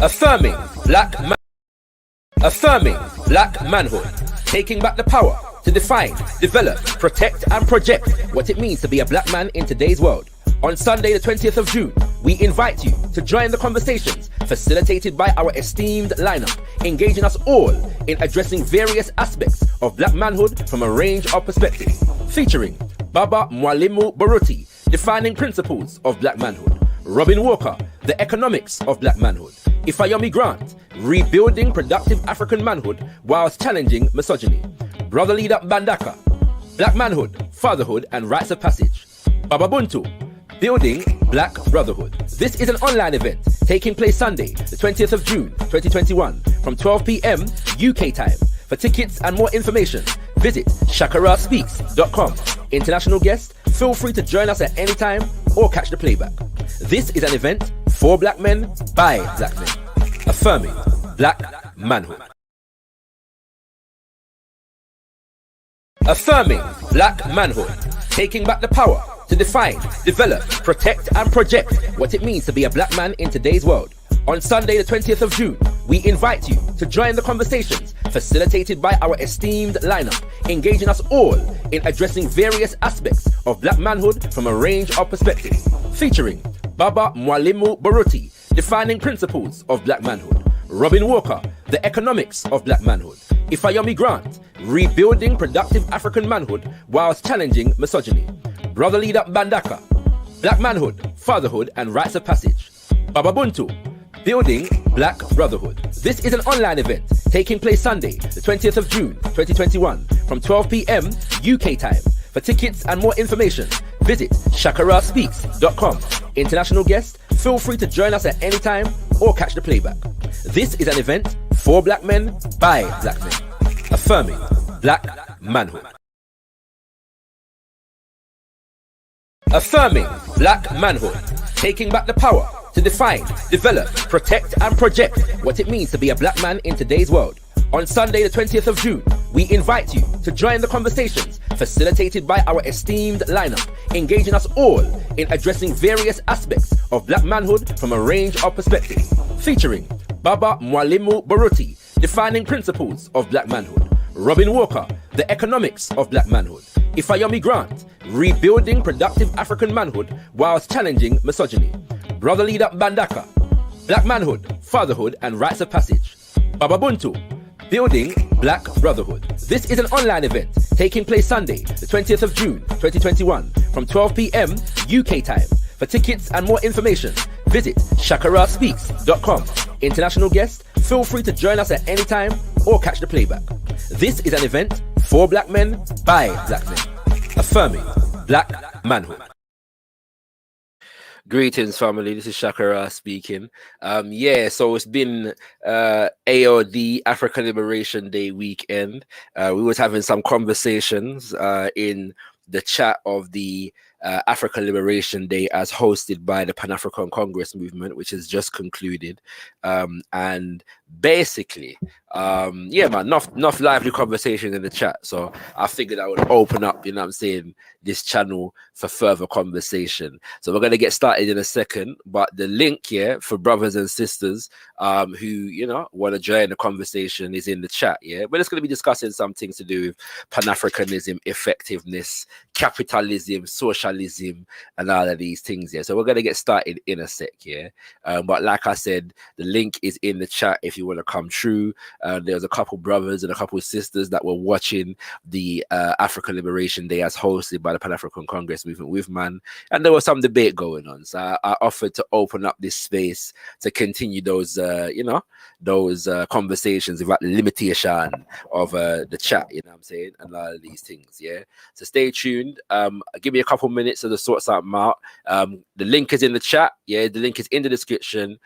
Affirming black manhood, taking back the power to define, develop, protect and project what it means to be a black man in today's world. On Sunday the 20th of June, we invite you to join the conversations facilitated by our esteemed lineup, engaging us all in addressing various aspects of black manhood from a range of perspectives, featuring Baba Mwalimu Baruti, defining principles of black manhood, Robin Walker, the economics of black manhood, Ifayomi Grant, rebuilding productive African manhood whilst challenging misogyny, Brother Leader Bandaka, black manhood, fatherhood and rites of passage, Baba Ubuntu, building black brotherhood. This is an online event taking place Sunday, the 20th of June, 2021 from 12 p.m. UK time. For tickets and more information, visit shakaraspeaks.com. International guests, feel free to join us at any time or catch the playback. This is an event for black men by black men, affirming black manhood. Affirming black manhood, taking back the power to define, develop, protect and project what it means to be a black man in today's world. On Sunday the 20th of June, we invite you to join the conversations facilitated by our esteemed lineup, engaging us all in addressing various aspects of black manhood from a range of perspectives, featuring Baba Mwalimu Baruti, defining principles of black manhood, Robin Walker, the economics of black manhood, Ifayomi Grant, rebuilding productive African manhood whilst challenging misogyny, Brother Leader Bandaka, black manhood, fatherhood and rites of passage, Baba Ubuntu, building black brotherhood. This is an online event taking place Sunday, the 20th of June, 2021 from 12 p.m. UK time. For tickets and more information, visit shakaraspeaks.com. International guests, feel free to join us at any time or catch the playback. This is an event for black men by black men, affirming black manhood. Affirming black manhood, taking back the power to define, develop, protect and project what it means to be a black man in today's world. On Sunday the 20th of June, we invite you to join the conversations facilitated by our esteemed lineup, engaging us all in addressing various aspects of black manhood from a range of perspectives, featuring Baba Mwalimu Baruti, defining principles of black manhood, Robin Walker, the economics of black manhood, Ifayomi Grant, rebuilding productive African manhood whilst challenging misogyny, Brother Leader Bandaka, black manhood, fatherhood and rites of passage, Baba Ubuntu, building black brotherhood. This is an online event taking place Sunday, the 20th of June, 2021 from 12 p.m. UK time. For tickets and more information, visit shakaraspeaks.com. International guests, feel free to join us at any time or catch the playback. This is an event for black men by black men, affirming black manhood. Greetings, family. This is Shakara speaking. So it's been AOD, African Liberation Day weekend. We was having some conversations in the chat of the African Liberation Day as hosted by the Pan-African Congress movement, which has just concluded. And basically, enough lively conversation in the chat. So I figured I would open up, this channel for further conversation. So we're going to get started in a second, but the link here for brothers and sisters who, want to join the conversation is in the chat. Yeah, we're just going to be discussing some things to do with Pan-Africanism, effectiveness, capitalism, socialism, and all of these things. Yeah, so we're going to get started in a sec. Yeah, but like I said, the link is in the chat if you want to come through. There's a couple brothers and a couple sisters that were watching the African Liberation Day as hosted by the Pan-African Congress movement with man, and there was some debate going on. So I offered to open up this space to continue those conversations without the limitation of the chat, you know what I'm saying, and all of these things. Yeah, so stay tuned. Give me a couple minutes to sort something out. The link is in the chat. Yeah, the link is in the description.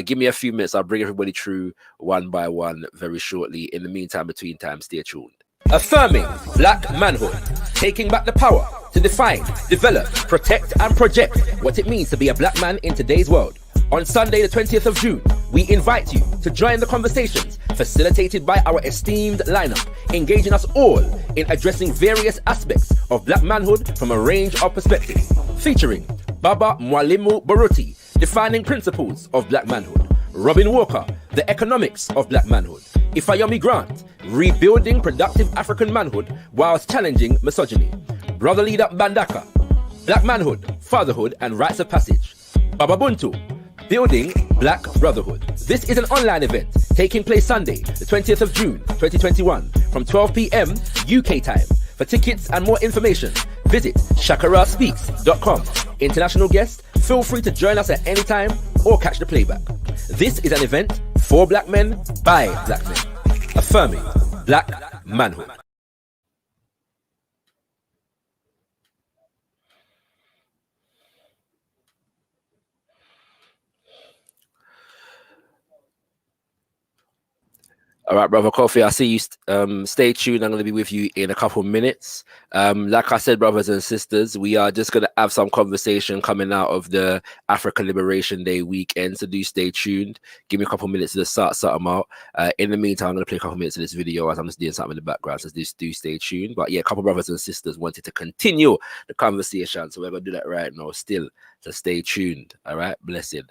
Give me a few minutes. I'll bring everybody through one by one very shortly. In the meantime, between time, stay tuned. Affirming black manhood, taking back the power to define, develop, protect and project what it means to be a black man in today's world. On Sunday the 20th of June, we invite you to join the conversations facilitated by our esteemed lineup, engaging us all in addressing various aspects of black manhood from a range of perspectives, featuring Baba Mwalimu Baruti, defining principles of black manhood, Robin Walker, The Economics of Black Manhood. Ifayomi Grant, Rebuilding Productive African Manhood Whilst Challenging Misogyny. Brother Leader Bandaka, Black Manhood, Fatherhood and Rites of Passage. Baba Ubuntu, Building Black Brotherhood. This is an online event taking place Sunday, the 20th of June, 2021, from 12 p.m. UK time. For tickets and more information, visit shakaraspeaks.com. International guests, feel free to join us at any time or catch the playback. This is an event for black men by black men, affirming black manhood. All right, brother Kofi, I see you. Stay tuned. I'm going to be with you in a couple minutes. Like I said, brothers and sisters, we are just going to have some conversation coming out of the African Liberation Day weekend. So do stay tuned. Give me a couple minutes to start something out. In the meantime, I'm going to play a couple minutes of this video as I'm just doing something in the background. So do stay tuned. But yeah, a couple brothers and sisters wanted to continue the conversation. So we're going to do that right now still. So stay tuned. All right. Blessed.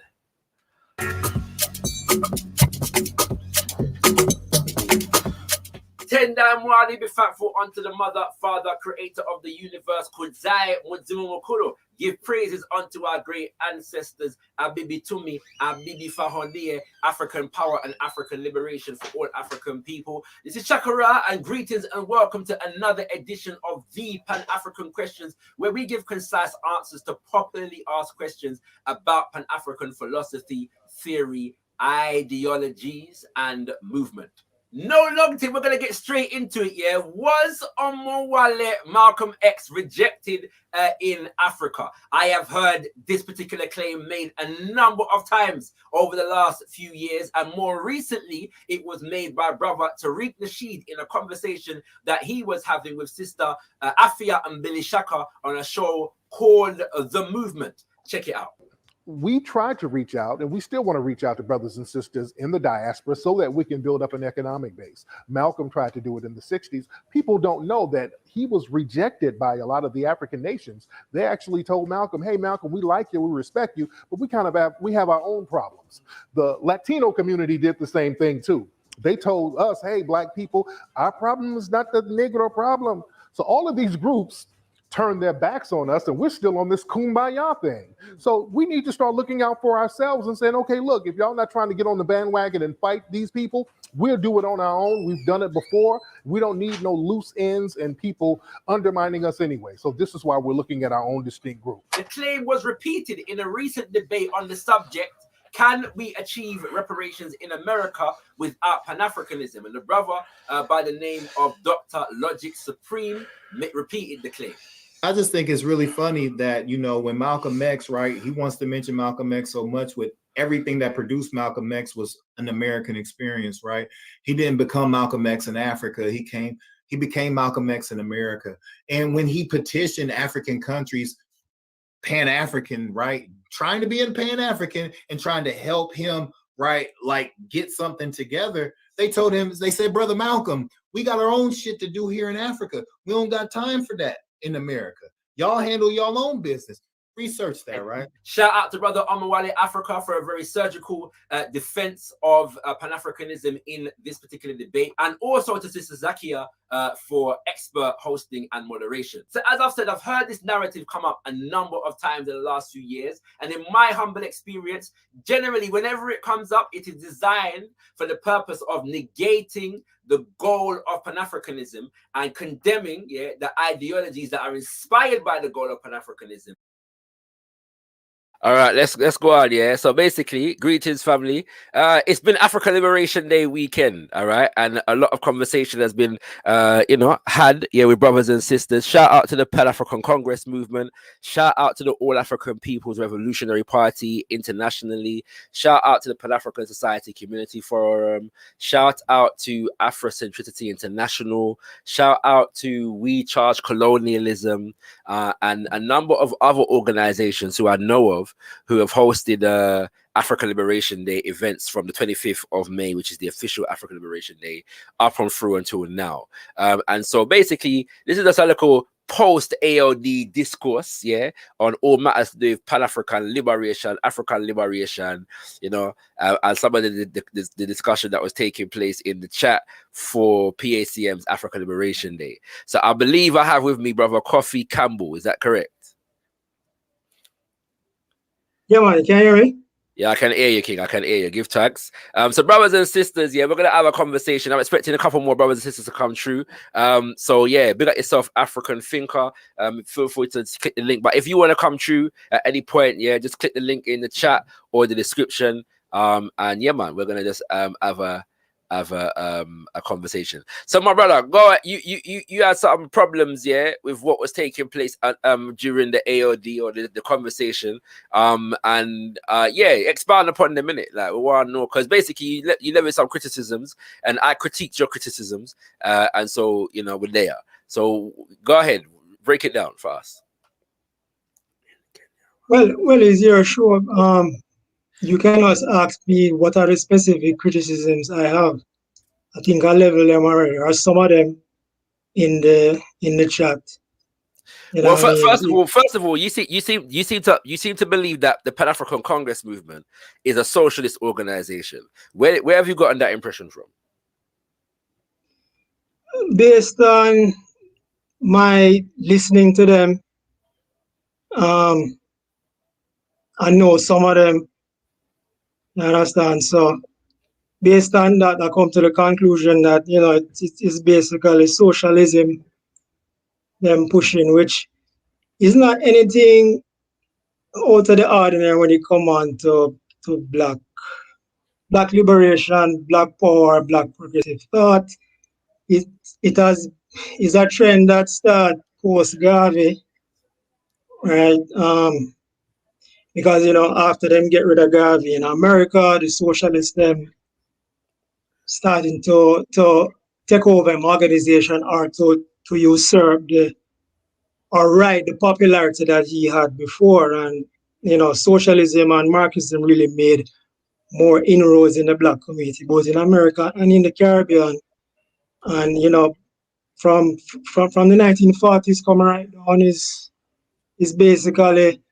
10 damn wali be thankful unto the mother, father, creator of the universe, Kudzai Mudzimu Mukulu. Give praises unto our great ancestors, Abibi Tumi, Abibi Fahondie, African power and African liberation for all African people. This is Chakara, and greetings and welcome to another edition of the Pan-African Questions, where we give concise answers to popularly asked questions about Pan-African philosophy, theory, ideologies, and movement. No long time, we're going to get straight into it, yeah. Was Omowale Malcolm X rejected in Africa? I have heard this particular claim made a number of times over the last few years, and more recently, it was made by brother Tariq Nasheed in a conversation that he was having with sister Afia and Billy Shaka on a show called The Movement. Check it out. We tried to reach out, and we still want to reach out to brothers and sisters in the diaspora so that we can build up an economic base. Malcolm tried to do it in the 60s. People don't know that he was rejected by a lot of the African nations. They actually told Malcolm, hey, Malcolm, we like you, we respect you, but we have our own problems. The Latino community did the same thing too. They told us, hey, black people, our problem is not the Negro problem. So all of these groups turn their backs on us, and we're still on this kumbaya thing. So we need to start looking out for ourselves and saying, okay, look, if y'all not trying to get on the bandwagon and fight these people, we'll do it on our own. We've done it before. We don't need no loose ends and people undermining us anyway. So this is why we're looking at our own distinct group. The claim was repeated in a recent debate on the subject, can we achieve reparations in America without Pan-Africanism? And the brother by the name of Dr. Logic Supreme repeated the claim. I just think it's really funny that, you know, when Malcolm X, right, he wants to mention Malcolm X so much with everything that produced Malcolm X was an American experience, right? He didn't become Malcolm X in Africa. He became Malcolm X in America. And when he petitioned African countries, Pan-African, right, trying to be a Pan-African and trying to help him, right, like get something together, they told him, they said, Brother Malcolm, we got our own shit to do here in Africa. We don't got time for that in America. Y'all handle y'all own business. Research that, right? Shout out to brother Omowale Africa for a very surgical defense of Pan-Africanism in this particular debate, and also to Sister Zakia for expert hosting and moderation. So as I've said, I've heard this narrative come up a number of times in the last few years, and in my humble experience, generally whenever it comes up, it is designed for the purpose of negating the goal of Pan-Africanism and condemning the ideologies that are inspired by the goal of Pan-Africanism. All right, let's go on, yeah. So basically, greetings, family. It's been African Liberation Day weekend, all right, and a lot of conversation has been, had with brothers and sisters. Shout out to the Pan African Congress movement. Shout out to the All African People's Revolutionary Party internationally. Shout out to the Pan African Society Community Forum. Shout out to Afrocentricity International. Shout out to We Charge Colonialism, and a number of other organizations who I know of, who have hosted African Liberation Day events from the 25th of May, which is the official African Liberation Day, up and through until now. And so basically, this is just a little post AOD discourse, yeah, on all matters to do with Pan-African liberation, African liberation, you know, and some of the discussion that was taking place in the chat for PACM's African Liberation Day. So I believe I have with me brother Coffee Campbell. Is that correct? Yeah, man, can you hear me? Yeah, I can hear you, King. I can hear you. Give thanks. So, brothers and sisters, yeah, we're gonna have a conversation. I'm expecting a couple more brothers and sisters to come through. So yeah, big up yourself, African thinker. Feel free to click the link. But if you want to come through at any point, yeah, just click the link in the chat or the description. And yeah, man, we're gonna just have a conversation. So my brother, go. You had some problems, yeah, with what was taking place during the AOD or the conversation. Yeah, expand upon the minute. Like we want to know, because basically you levied some criticisms, and I critiqued your criticisms, and so you know we're there. So go ahead, break it down for us. Well, is your show? You can also ask me what are the specific criticisms I have. I think I level them already, or some of them in the chat. You know well, first of all, you seem to believe that the Pan African Congress movement is a socialist organization. Where have you gotten that impression from? Based on my listening to them, I know some of them. You understand? So based on that, I come to the conclusion that it's basically socialism them pushing, which is not anything out of the ordinary when it come on to black liberation, black power, black progressive thought. It is a trend that start post Garvey, right? Because after them get rid of Garvey in America, the socialists them starting to take over an organization or to usurp the popularity that he had before. And socialism and Marxism really made more inroads in the black community, both in America and in the Caribbean. And from the 1940s coming right down is basically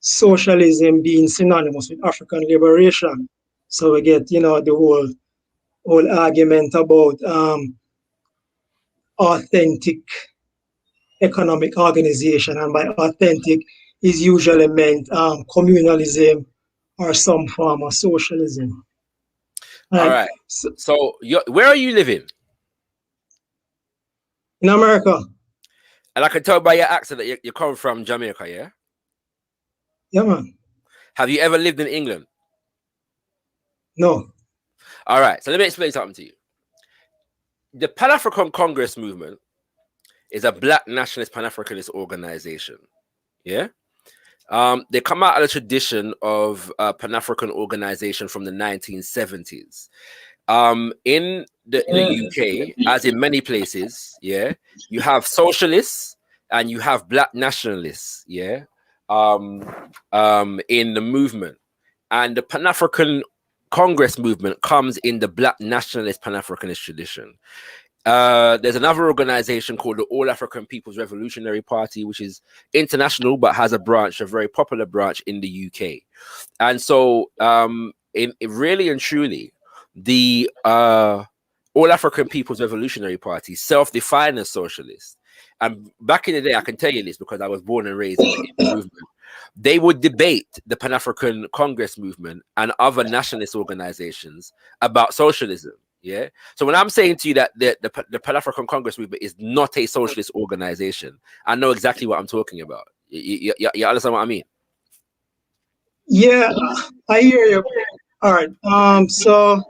socialism being synonymous with African liberation. So we get the whole argument about authentic economic organization, and by authentic is usually meant communalism or some form of socialism. All right. So where are you living? In America. And I can tell by your accent that you come from Jamaica, yeah? Yeah, man. Have you ever lived in England? No. All right. So let me explain something to you. The Pan-African Congress movement is a black nationalist Pan-Africanist organization. Yeah? They come out of the tradition of Pan-African organization from the 1970s. In the UK, as in many places, yeah, you have socialists and you have black nationalists, yeah, in the movement. And the Pan-African Congress movement comes in the black nationalist Pan-Africanist tradition. There's another organization called the All African People's Revolutionary Party, which is international but has a very popular branch in the UK. And so, really and truly, the All African People's Revolutionary Party self-defined as socialist. And back in the day, I can tell you this because I was born and raised in the movement. They would debate the Pan-African Congress movement and other nationalist organizations about socialism. Yeah. So when I'm saying to you that the Pan-African Congress movement is not a socialist organization, I know exactly what I'm talking about. You understand what I mean? Yeah, I hear you. All right. So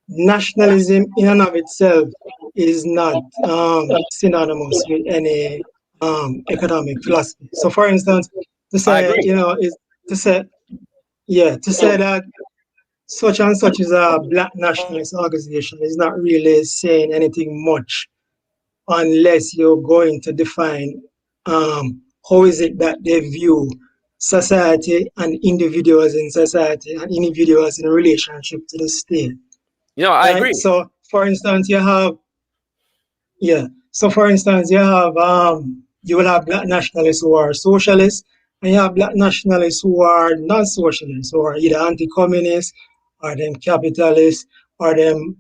nationalism in and of itself is not synonymous with any economic philosophy. So, for instance, to say that such and such is a black nationalist organization is not really saying anything much, unless you're going to define how is it that they view society and individuals in society and individuals in relationship to the state. I agree. So, for instance, you have So, for instance, you will have black nationalists who are socialists, and you have black nationalists who are non-socialists, who are either anti-communist, or them capitalists, or them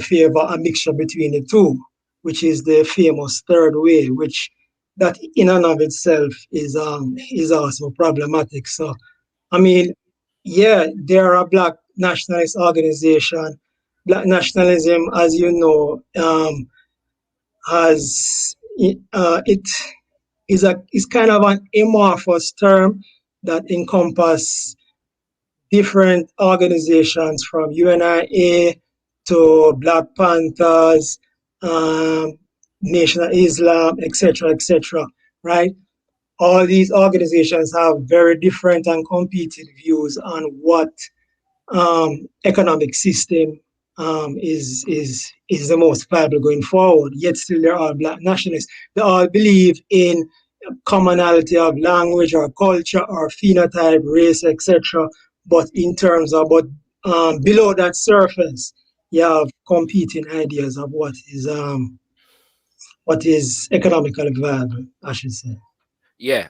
favor a mixture between the two, which is the famous third way, which that in and of itself is also problematic. So, I mean, yeah, there are black nationalist organization. Black nationalism, as you know, has it is kind of an amorphous term that encompasses different organizations from UNIA to Black Panthers, Nation of Islam, etc., right? All these organizations have very different and competing views on what economic system is the most viable going forward. Yet still there are black nationalists. They all believe in commonality of language or culture or phenotype, race, etc. But in terms of below that surface, you have competing ideas of what is economically viable, I should say. Yeah,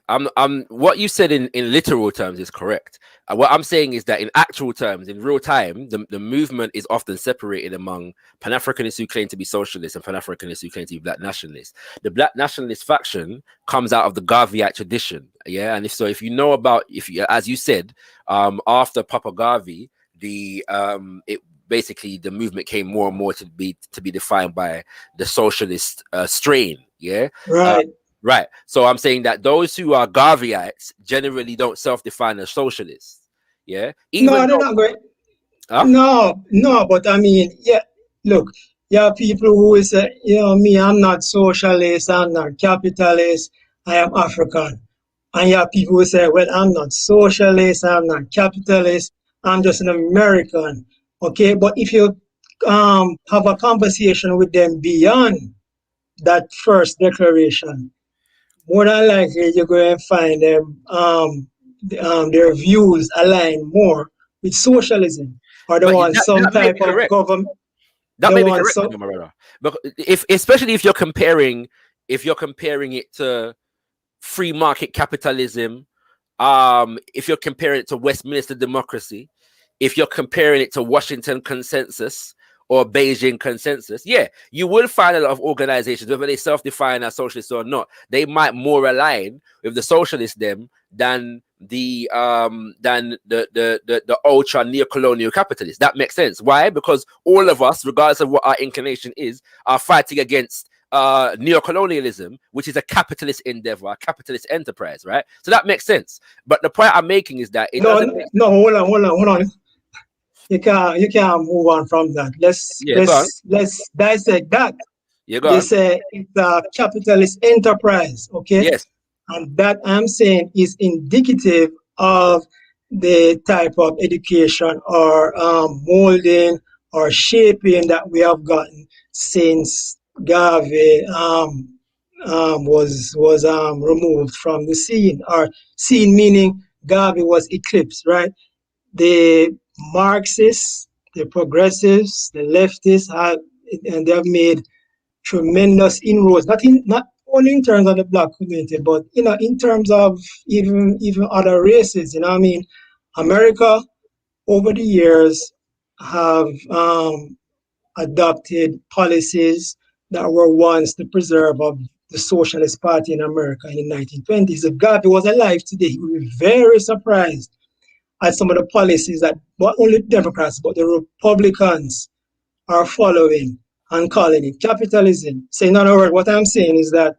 what you said in literal terms is correct. What I'm saying is that in actual terms, in real time, the movement is often separated among Pan-Africanists who claim to be socialists and Pan-Africanists who claim to be black nationalists. The black nationalist faction comes out of the Garveyite tradition. Yeah, and if you know about, as you said, after Papa Garvey, it basically the movement came more and more to be defined by the socialist strain. Yeah, right. Right. So I'm saying that those who are Garveyites generally don't self-define as socialists. Yeah. No, they're not great. Huh? No, but I mean, yeah, look, you have people who will say, me, I'm not socialist, I'm not capitalist, I am African. And you have people who say, well, I'm not socialist, I'm not capitalist, I'm just an American. Okay, but if you have a conversation with them beyond that first declaration, more than likely you're going to find them their views align more with socialism, or they But want some that may type be of correct. government. That They may be want correct, some. my brother. But especially if you're comparing it to free market capitalism, if you're comparing it to Westminster democracy, if you're comparing it to Washington consensus or Beijing consensus, yeah, you will find a lot of organizations, whether they self-define as socialists or not, they might more align with the socialists than the ultra neo-colonial capitalists. That makes sense. Why? Because all of us, regardless of what our inclination is, are fighting against neo-colonialism, which is a capitalist endeavor, a capitalist enterprise, right? So that makes sense. But the point I'm making is that it doesn't make sense. No, hold on. You can't move on from that. Yeah, go on. Let's dissect that. Yeah, go You on. say it's a capitalist enterprise, okay? Yes. And that I'm saying is indicative of the type of education or molding or shaping that we have gotten since Garvey was removed from the scene, or scene meaning Garvey was eclipsed, right? The Marxists, the progressives, the leftists and they have made tremendous inroads, not only in terms of the black community, but in terms of even other races. I mean, America over the years have adopted policies that were once the preserve of the Socialist Party in America in the 1920s. If Garvey was alive today, he would be very surprised at some of the policies that not only Democrats but the Republicans are following and calling it capitalism. So in other words, what I'm saying is that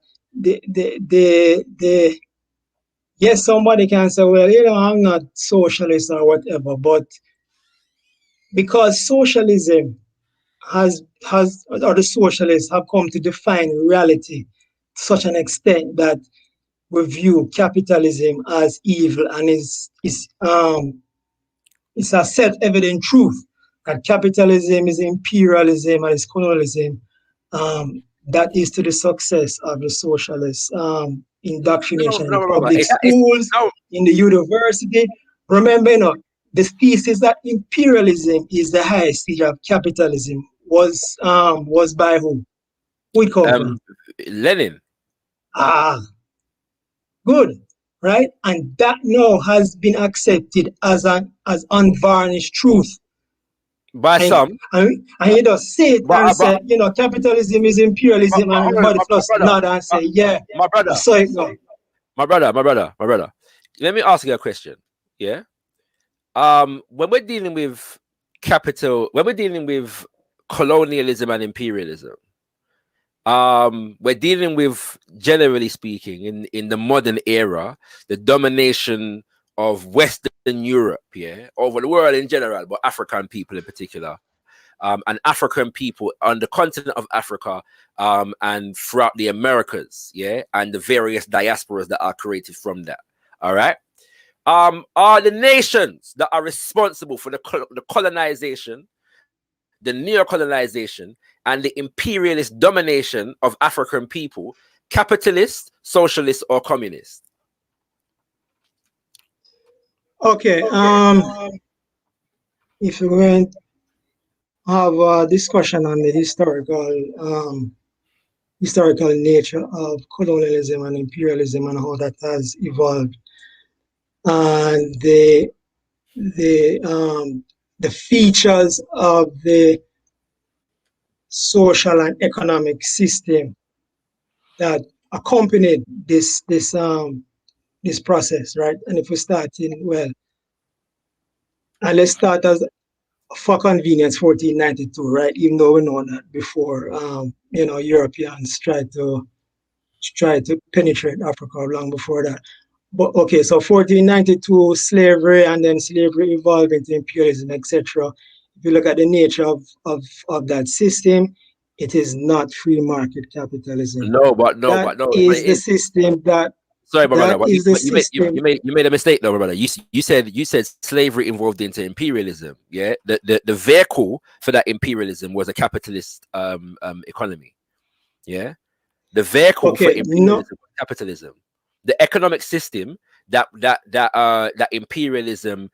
yes, somebody can say, well, I'm not socialist or whatever, but because socialism has or the socialists have come to define reality to such an extent that we view capitalism as evil, and it's a self-evident truth that capitalism is imperialism and it's colonialism. That is to the success of the socialist indoctrination in the No. public schools, in the university. Remember, the thesis that imperialism is the highest stage of capitalism was by who? Who it come from? Lenin. Ah, good, right? And that now has been accepted as unvarnished truth. By some. And you just say it and say, capitalism is imperialism, and everybody just nod and say, yeah, my brother. So it go. My brother. Let me ask you a question. Yeah. When we're dealing with when we're dealing with colonialism and imperialism, we're dealing with, generally speaking, in the modern era, the domination of Western Europe, over the world in general, but African people in particular, and African people on the continent of Africa, and throughout the Americas, and the various diasporas that are created from that. All right. Are the nations that are responsible for the colonization, the neo-colonization, and the imperialist domination of African people capitalist, socialist, or communist? Okay. If we're going to have a discussion on the historical nature of colonialism and imperialism and how that has evolved, and the features of the social and economic system that accompanied this process, right? And if we start and let's start as for convenience 1492, right? Even though we know that before, Europeans tried to penetrate Africa long before that. But okay, so 1492, slavery, and then slavery evolved into imperialism, etc. If you look at the nature of that system, it is not free market capitalism. That is the system that. Sorry, my brother. You made a mistake, though, my brother. You said slavery involved into imperialism. Yeah, the vehicle for that imperialism was a capitalist economy. Yeah, the vehicle for imperialism was capitalism. The economic system that imperialism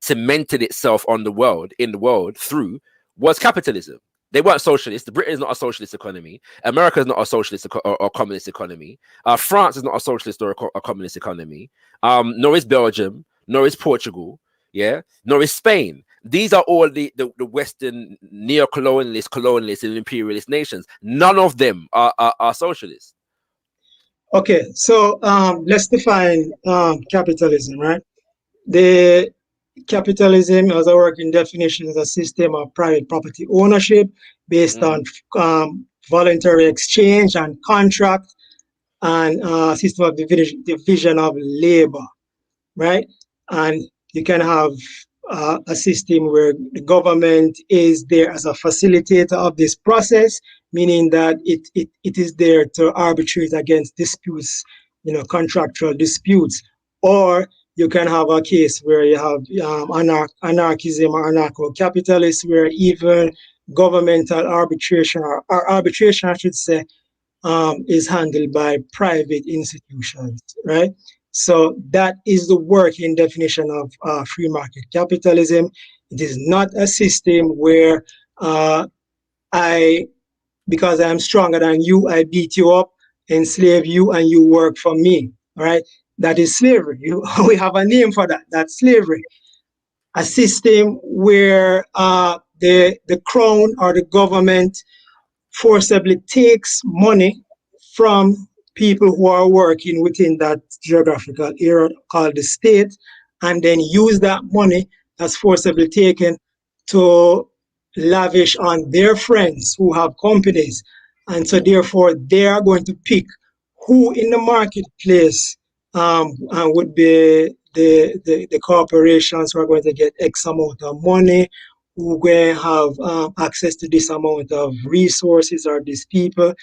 cemented itself in the world through was capitalism. They weren't socialist. Britain is not a socialist economy. America is not a socialist or communist economy. France is not a socialist or a communist economy. Nor is Belgium, nor is Portugal, nor is Spain. These are all the Western neo-colonialist, colonialist, and imperialist nations. None of them are socialist. Okay, so let's define capitalism, right? The capitalism, as a working definition, is a system of private property ownership based on voluntary exchange and contract, and a system of division of labor, right? And you can have a system where the government is there as a facilitator of this process, meaning that it is there to arbitrate against disputes, contractual disputes. Or you can have a case where you have anarchism or anarcho-capitalists, where even governmental arbitration, or arbitration, I should say, is handled by private institutions, right? So that is the working definition of free market capitalism. It is not a system where because I'm stronger than you, I beat you up, enslave you, and you work for me, right? That is slavery. We have a name for that. That's slavery. A system where the crown or the government forcibly takes money from people who are working within that geographical area called the state, and then use that money that's forcibly taken to lavish on their friends who have companies. And so therefore they are going to pick who in the marketplace would be the corporations who are going to get X amount of money, who going to have access to this amount of resources or these people.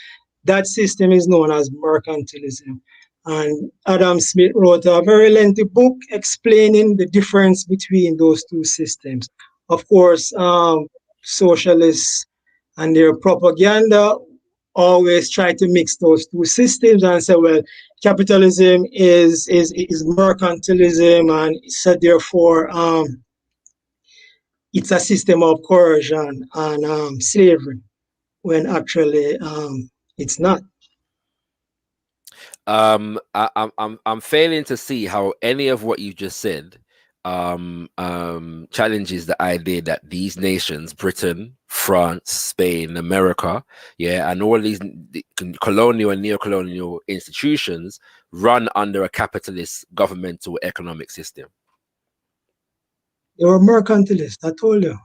That system is known as mercantilism. And Adam Smith wrote a very lengthy book explaining the difference between those two systems. Of course, socialists and their propaganda always try to mix those two systems and say, well, capitalism is mercantilism, and so therefore it's a system of coercion and slavery. when actually it's not. I'm failing to see how any of what you just said challenges the idea that these nations, Britain, France, Spain, America, yeah, and all these colonial and neo-colonial institutions run under a capitalist governmental economic system. They were mercantilist, I told you.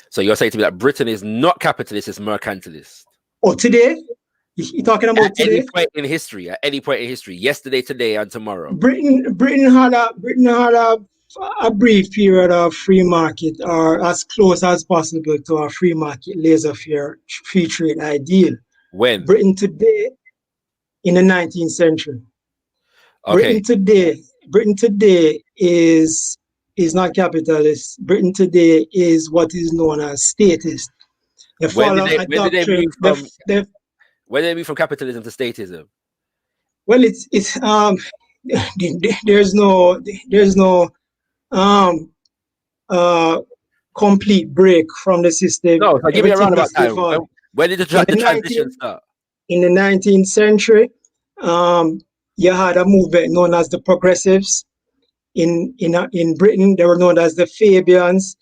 So you're saying to me that Britain is not capitalist, it's mercantilist? Oh, today? You're talking about today? Any point in history, at any point in history, yesterday, today, and tomorrow. Britain had a brief period of free market, or as close as possible to a free market, laissez-faire free trade ideal. When? Britain today, in the 19th century. Okay. Britain today is not capitalist. Britain today is what is known as statist. They follow a doctrine. When did they move from capitalism to statism? Well, it's there's no complete break from the system. No, so give me a roundabout time. When did the transition start? In the 19th century, you had a movement known as the progressives. In Britain, they were known as the Fabians.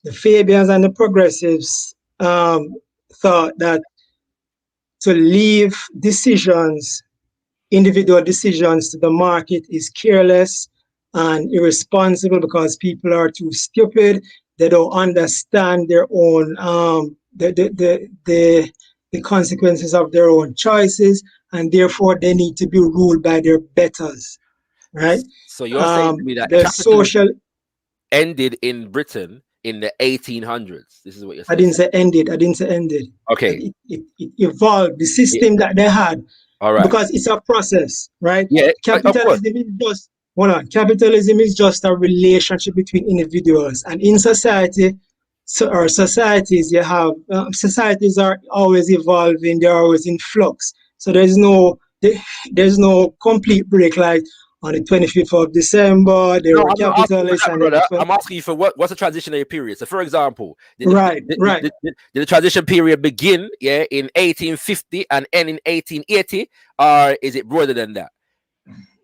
The Fabians and the progressives thought that to leave individual decisions to the market is careless and irresponsible because people are too stupid. They don't understand their own the consequences of their own choices, and therefore they need to be ruled by their betters. Right? So you're saying to me that the social ended in Britain in the 1800s. This is what you're saying. I didn't say ended. Okay. It evolved the system that they had. All right. Because it's a process, right? Yeah. Capitalism is just capitalism is just a relationship between individuals, and in society, societies you have societies are always evolving. They're always in flux. So there's no complete break like on the 25th of December, they were capitalists. I'm asking you for what's a transitionary period. So, for example, did the transition period begin in 1850 and end in 1880, or is it broader than that?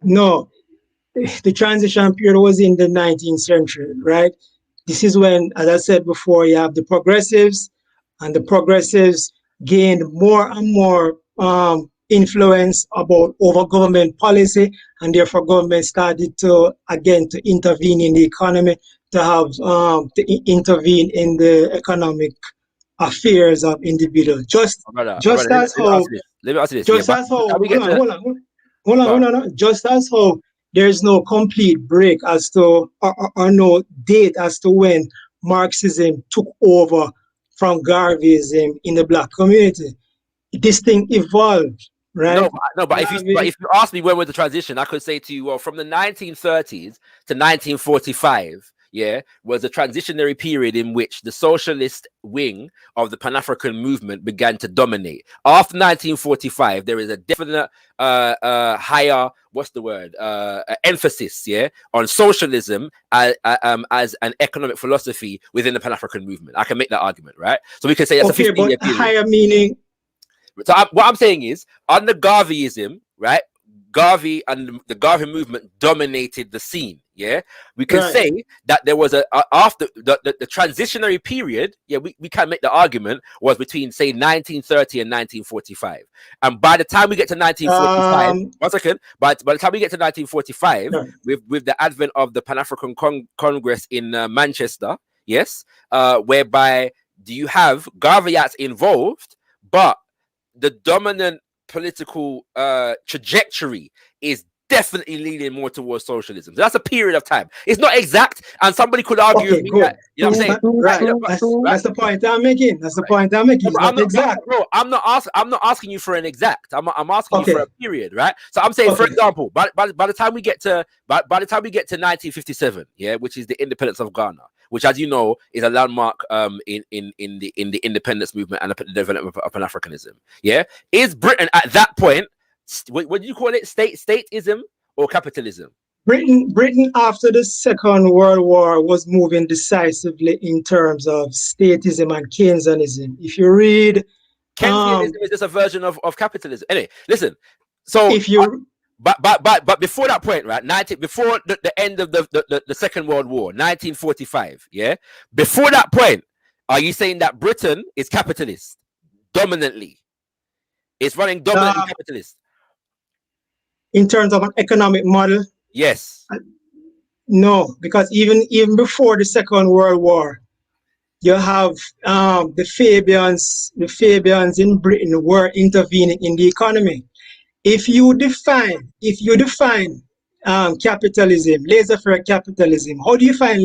No, the transition period was in the 19th century, right? This is when, as I said before, you have the progressives, and the progressives gained more and more influence over government policy, and therefore government started to intervene in the economy, to intervene in the economic affairs of individuals. Just as how there's no complete break as to or no date as to when Marxism took over from Garveyism in the black community. This thing evolved. Right? No, but if you ask me when was the transition, I could say to you, well, from the 1930s to 1945, was a transitionary period in which the socialist wing of the Pan-African movement began to dominate. After 1945, there is a definite higher, emphasis, on socialism as an economic philosophy within the Pan-African movement. I can make that argument, right? So we can say that's a 15-year period. Higher meaning. So what I'm saying is, under Garveyism, right? Garvey and the Garvey movement dominated the scene. Yeah, we can say that there was after the transitionary period. Yeah, we can make the argument was between say 1930 and 1945. And by the time we get to 1945, 1 second. By the time we get to 1945, with the advent of the Pan-African Congress in Manchester, whereby do you have Garveyites involved, but the dominant political trajectory is definitely leaning more towards socialism. So that's a period of time. It's not exact, and somebody could argue with me that, you know what I'm saying? That's the point I'm making. That's the point I'm making. It's not exact. Bro, I'm not asking you for an exact. I'm asking you for a period, right? So I'm saying, for example, by the time we get to 1957, which is the independence of Ghana, which, as you know, is a landmark in the independence movement and the development of Pan-Africanism. Is Britain at that point, what do you call it, statism or capitalism? Britain after the Second World War was moving decisively in terms of statism and Keynesianism. If you read, Keynesianism is just a version of capitalism. Anyway, listen. So, if you, but before that point, right? Before the end of the Second World War, 1945. Yeah. Before that point, are you saying that Britain is capitalist dominantly? It's running dominantly capitalist. In terms of an economic model, Yes. no, because even before the Second World War, you have the Fabians in Britain were intervening in the economy. If you define capitalism, laissez-faire capitalism, how do you find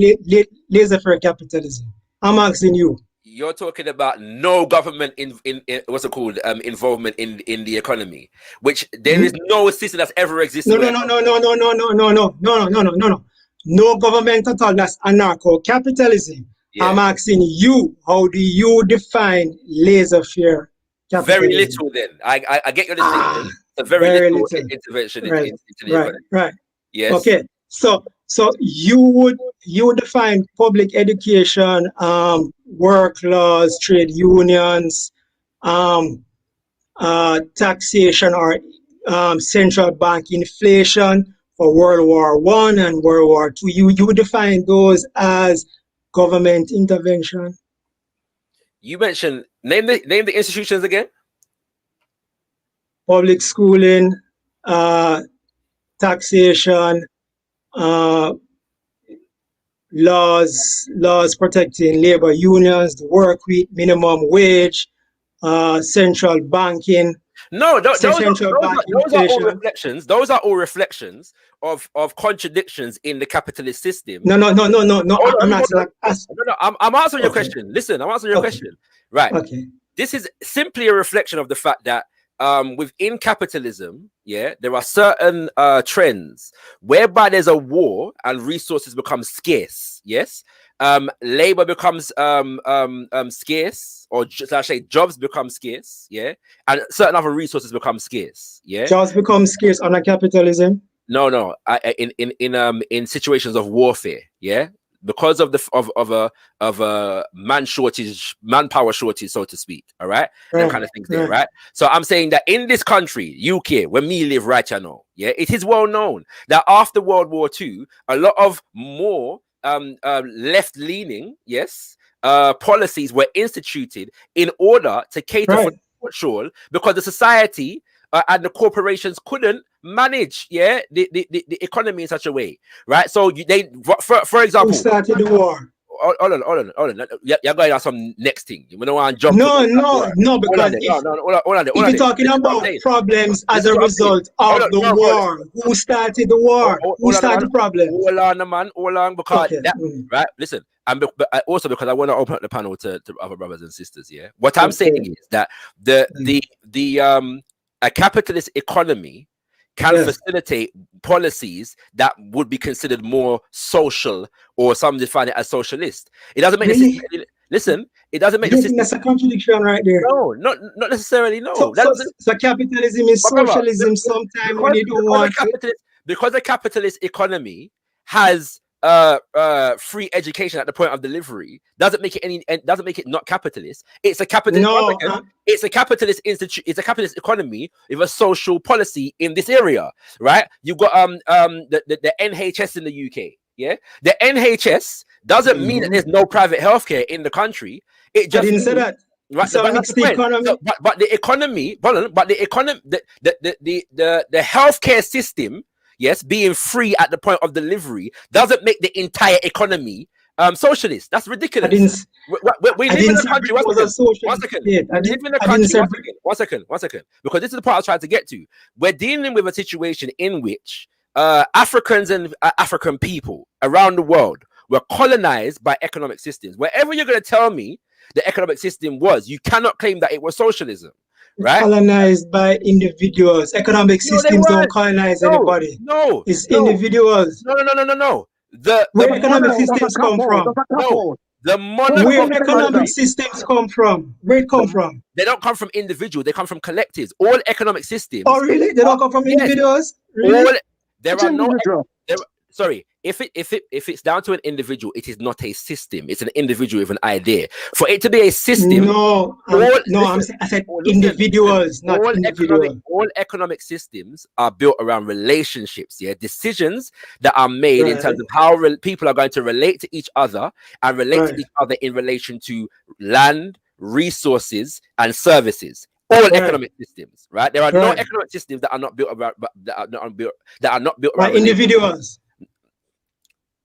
laissez-faire capitalism? I'm asking you. You're talking about no government in what's it called involvement in the economy, which there is no system that's ever existed. No. No government at all. That's anarcho-capitalism. Yeah. I'm asking you, how do you define laissez-faire capitalism? Very little. Then I get your distinction. A very little intervention into the economy. Right. Yes. Okay. So you would define public education, work laws, trade unions, taxation or central bank inflation for World War I and World War II. You would define those as government intervention. You mentioned name the institutions again. Public schooling, taxation, laws protecting labor unions, the work week, minimum wage, central banking. No, those are all reflections. Those are all reflections of contradictions in the capitalist system. No. I'm answering your question. Listen, I'm answering your question. Right. Okay. This is simply a reflection of the fact that within capitalism, there are certain trends whereby there's a war and resources become scarce. Yes. Labor becomes scarce, or should I say jobs become scarce, and certain other resources become scarce, Jobs become scarce under capitalism. No. In situations of warfare, because of a manpower shortage, so to speak. All right, that kind of things there, right? So I'm saying that in this country, UK, where me live right now, it is well known that after World War II, a lot of more left-leaning, policies were instituted in order to cater for the cultural, because the society and the corporations couldn't manage the economy in such a way, right? So for example, who started the war? Hold on. You're going on some next thing. You don't want to jump. No, because if you're talking about problems as a result of the war, who started the war? Who started the problem? Hold on, man. Hold on, because right. Listen, but also because I want to open up the panel to other brothers and sisters. What I'm saying is that a capitalist economy can facilitate policies that would be considered more social, or some define it as socialist. It doesn't make the system. Listen, it doesn't make the system. That's a contradiction right there. No, not necessarily. No. So capitalism is socialism sometimes when you don't want it. Because the capitalist economy has free education at the point of delivery, doesn't make it not capitalist. It's a capitalist. It's a capitalist institute. It's a capitalist economy with a social policy in this area, right? You've got the NHS in the UK. The NHS doesn't mean that there's no private healthcare in the country. It just I didn't say that. Right, but the economy, the healthcare system, being free at the point of delivery, doesn't make the entire economy socialist. That's ridiculous. We live in a country. One second. Because this is the part I was trying to get to. We're dealing with a situation in which Africans and African people around the world were colonized by economic systems. Wherever you're going to tell me the economic system was, you cannot claim that it was socialism. Right? Colonized by individuals. Economic systems don't colonize anybody. No, it's individuals. No. Where economic systems come from? No. Where economic systems come from? Where it come from? They don't come from individuals. They come from collectives. All economic systems. Oh, really? They don't come from individuals? Really? sorry, if it's down to an individual, it is not a system. It's an individual with an idea. For it to be a system, No, I said individuals, not individuals. All economic systems are built around relationships. Yeah, decisions that are made in terms of how people are going to relate to each other and relate to each other in relation to land, resources, and services. All economic systems, right? There are no economic systems that are not built about, that are not built around individuals.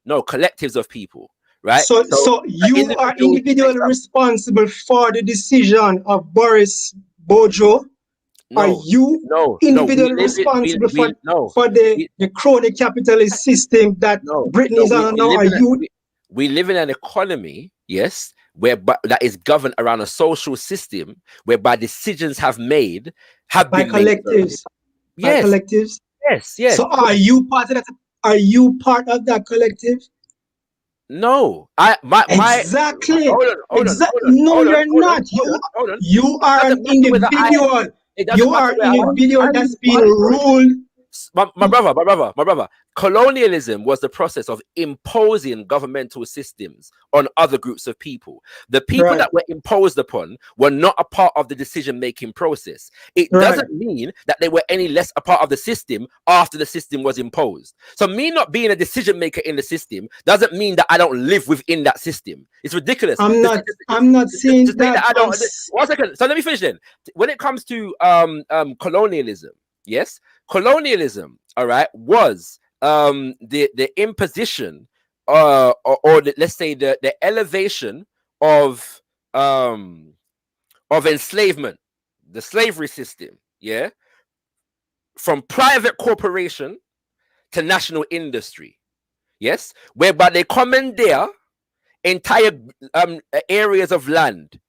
No, collectives of people, right? So you are individually responsible for the decision of Boris Bojo. Are you individually responsible for the crony capitalist system that Britain is on now? We live in an economy, yes, whereby that is governed around a social system whereby decisions have been collectives. Yes. By collectives. Yes. So are you part of that? Are you part of that collective? No, exactly. Hold on. No, you're not. You are an individual. You are an individual that's being ruled. My brother. Colonialism was the process of imposing governmental systems on other groups of people. The people that were imposed upon were not a part of the decision-making process. It doesn't mean that they were any less a part of the system after the system was imposed. So me not being a decision maker in the system doesn't mean that I don't live within that system. It's ridiculous. I'm not saying that. I don't. 1 second. So let me finish then. When it comes to colonialism, yes, colonialism, all right, was the imposition or let's say the elevation of enslavement, the slavery system, yeah, from private corporation to national industry, yes, whereby they commandeer entire areas of land,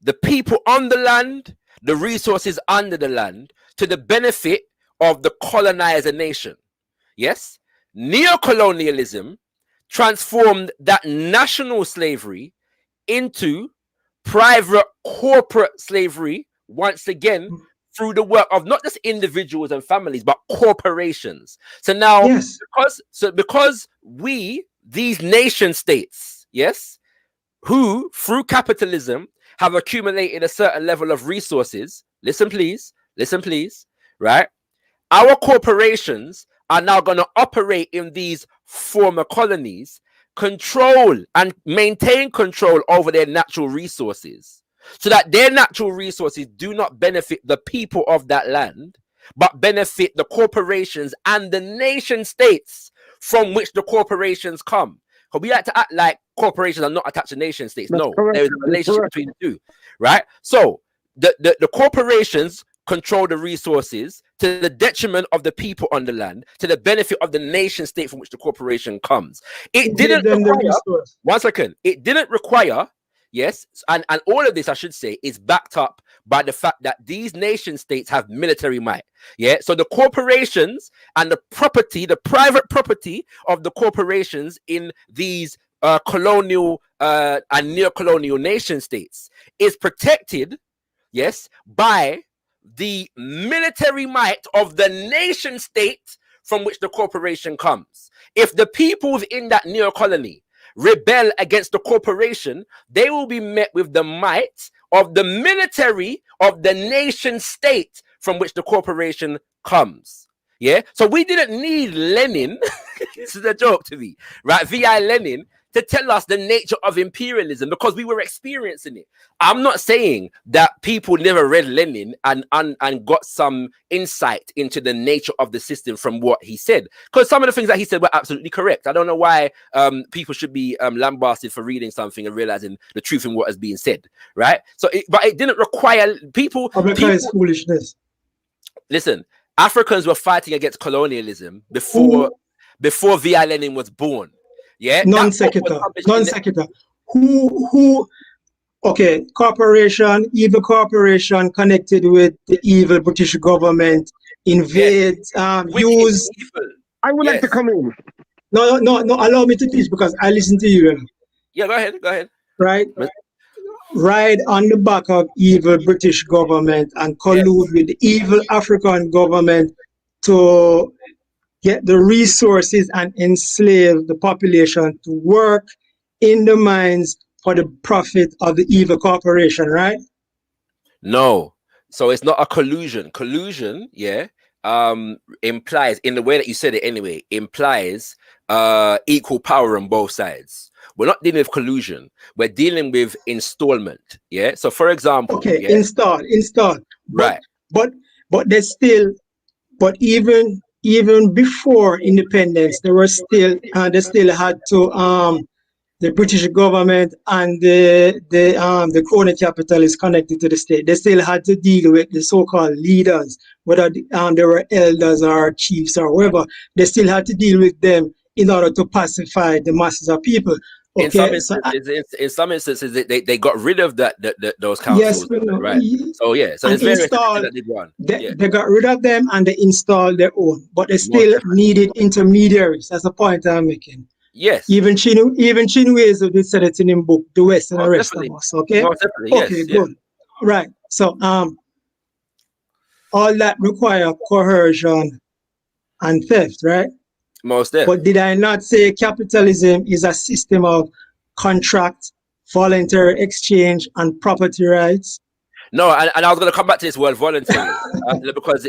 the people on the land, the resources under the land, to the benefit of the colonizer nation. Yes, neocolonialism transformed that national slavery into private corporate slavery, once again, through the work of not just individuals and families, but corporations. So now, because we, these nation states, yes, who through capitalism have accumulated a certain level of resources, listen please, right? Our corporations are now going to operate in these former colonies, control and maintain control over their natural resources, so that their natural resources do not benefit the people of that land, but benefit the corporations and the nation states from which the corporations come. Because we like to act like corporations are not attached to nation states. No, there is a relationship between the two, right? So the corporations control the resources to the detriment of the people on the land, to the benefit of the nation state from which the corporation comes. It didn't require, 1 second, it didn't require, yes, and all of this, I should say, is backed up by the fact that these nation states have military might. Yeah, so the corporations and the property, the private property of the corporations in these colonial and neo-colonial nation states is protected, yes, by the military might of the nation state from which the corporation comes. If the people within that neo-colony rebel against the corporation, they will be met with the might of the military of the nation state from which the corporation comes. Yeah, so we didn't need Lenin. This is a joke to me, right? V.I. Lenin to tell us the nature of imperialism, because we were experiencing it. I'm not saying that people never read Lenin and got some insight into the nature of the system from what he said, because some of the things that he said were absolutely correct. I don't know why people should be lambasted for reading something and realizing the truth in what is being said, right? So, but it didn't require people. It's foolishness. Listen, Africans were fighting against colonialism before V.I. Lenin was born. Yeah, non sequitur. Who? Okay, evil corporation connected with the evil British government invade, use. I would like to come in. No. Allow me to teach, because I listen to you. Yeah, go ahead. Right. Ride on the back of evil British government and collude with the evil African government to get the resources and enslave the population to work in the mines for the profit of the evil corporation, right? No. So it's not a collusion. Collusion, yeah, implies, in the way that you said it anyway, implies equal power on both sides. We're not dealing with collusion. We're dealing with installment. Yeah. So for example, Okay, yeah, install. right. But there's still, but even before independence, they still had to the British government and the crony capital is connected to the state. They still had to deal with the so-called leaders, whether they were elders or chiefs or whoever. They still had to deal with them in order to pacify the masses of people. In some Okay, so instances, they got rid of those yes, councils, right? So yeah, so and there's various different things install. that they run. They, Yeah, they got rid of them and they installed their own, but they most still definitely. needed intermediaries. That's the point I'm making. Yes, Even Chinweizu did said it in his book, The West and the most rest of definitely. us. Okay. Most definitely. Okay, Yes, yeah, good. Right. So all that require coercion and theft, right? most definitely. But did I not say capitalism is a system of contract, voluntary exchange, and property rights? No, and I was going to come back to this word voluntary because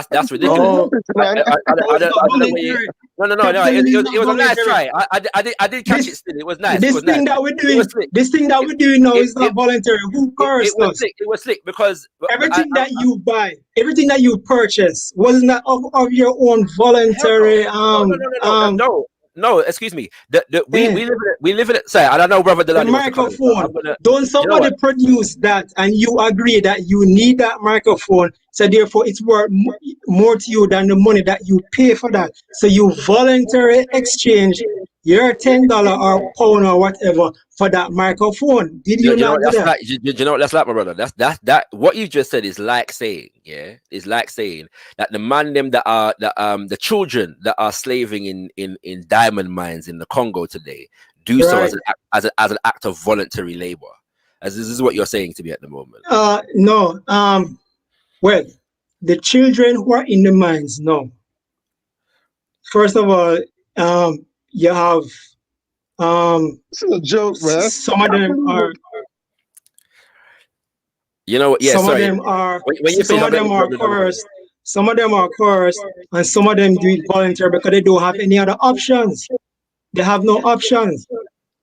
that's ridiculous. Oh, man. I don't Also know where you. voluntary. No. Capitalism is It not was a nice voluntary. try. I did catch it This still. It was nice. It this was nice. thing that we're It was doing, slick. this thing that we're doing now It is not voluntary. Who coerced was us? slick. It was slick because Everything that you buy, everything that you purchase, wasn't that of your own voluntary no. Excuse me. We eh. we live in it. Say, I don't know, brother The Delani wants to come in. So I'm microphone. gonna. Don't You know somebody what? produce that and you agree that you need that microphone, so therefore it's worth more to you than the money that you pay for that. So you voluntarily exchange your $10 or pound or whatever for that microphone. Did Do you you know not what do that's that? like? Do you know what that's like, my brother? That what you just said is like saying, yeah, is like saying that the man them that are the children that are slaving in diamond mines in the Congo today do so Right. as an act of voluntary labor. As this is what you're saying to me at the moment. No. Well, the children who are in the mines, no. First of all, you have This is a joke, man. some of them are You know what? Yeah, some of sorry. them are When you finish, some I'm of them letting are brother Delani. coerced, some of them are coerced, and some of them do it voluntarily because they don't have any other options. They have no options,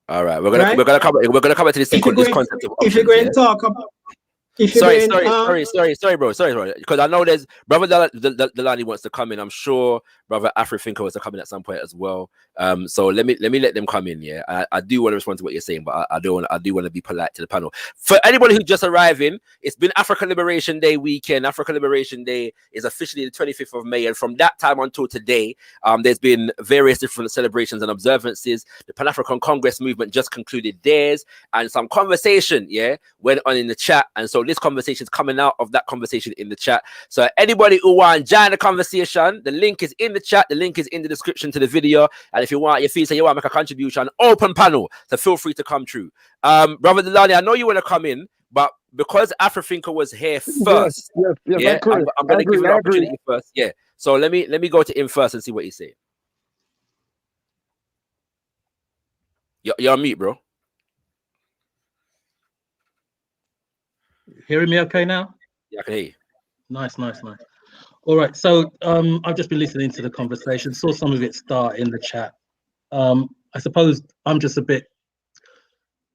All right, right? we're gonna come back to this thing If you're called this going concept of if you're options. going Yeah. to talk about if you're Sorry, going bro. Because I know there's brother Delani wants to come in. I'm sure brother Afrithinker wants to come in at some point as well. So let me let them come in. Yeah, I do want to respond to what you're saying, but I do want to be polite to the panel. For anybody who's just arriving, it's been African Liberation Day weekend. African Liberation Day is officially the 25th of May, and from that time until today, there's been various different celebrations and observances. The Pan African Congress movement just concluded theirs, and some conversation, yeah, went on in the chat, and so this conversation is coming out of that conversation in the chat. So anybody who want to join the conversation, the link is in the chat, the link is in the description to the video, and if you want, if you say you want to make a contribution, open panel, so feel free to come through. Brother Delani, I know you want to come in, but because Afrithinker was here first, Yes, yeah, I'm going to give you the I agree. opportunity first, yeah. So let me go to him first and see what he's saying. You're on mute, bro. Hearing me okay now? Yeah, I can hear you. Nice. All right, so I've just been listening to the conversation, saw some of it start in the chat. I suppose I'm just a bit,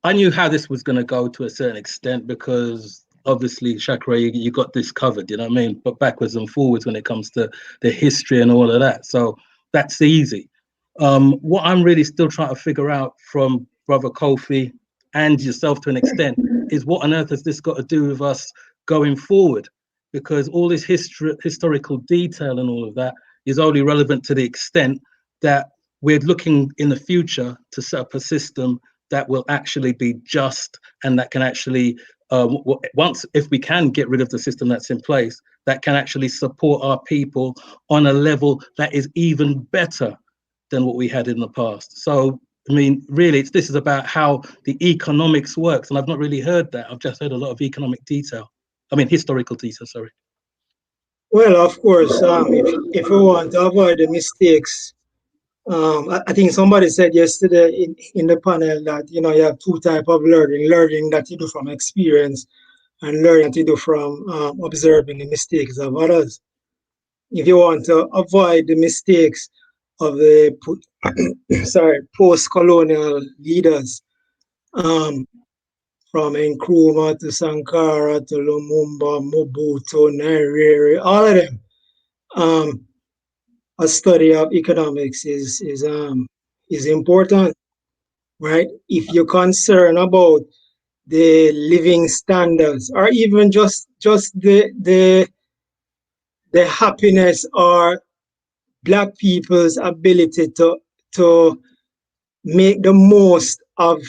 I knew how this was going to go to a certain extent because obviously, Chakra, you got this covered, you know what I mean? But backwards and forwards when it comes to the history and all of that. So that's easy. What I'm really still trying to figure out from Brother Kofi and yourself to an extent is what on earth has this got to do with us going forward? Because all this historical detail and all of that is only relevant to the extent that we're looking in the future to set up a system that will actually be just and that can actually, once, if we can get rid of the system that's in place, that can actually support our people on a level that is even better than what we had in the past. So, I mean, really, this is about how the economics works. And I've not really heard that. I've just heard a lot of economic detail. I mean, historical detail, sorry. Well, of course, if we want to avoid the mistakes, I think somebody said yesterday in the panel that you have two type of learning that you do from experience and learning that you do from observing the mistakes of others. If you want to avoid the mistakes of the post-colonial leaders, from Nkrumah to Sankara to Lumumba, Mobutu, Nyerere, all of them. A study of economics is important, right? If you're concerned about the living standards, or even just the happiness or Black people's ability to make the most of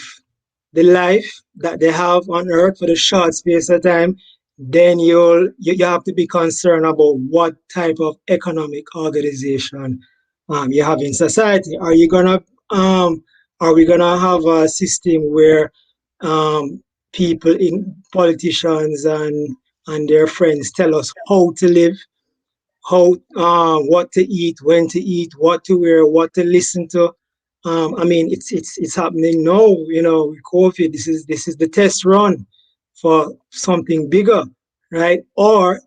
the life that they have on earth for the short space of time, then you have to be concerned about what type of economic organization you have in society. Are we gonna have a system where people in politicians and their friends tell us how to live, what to eat, when to eat, what to wear, what to listen to? I mean, it's happening now. With COVID, this is the test run for something bigger, right? Or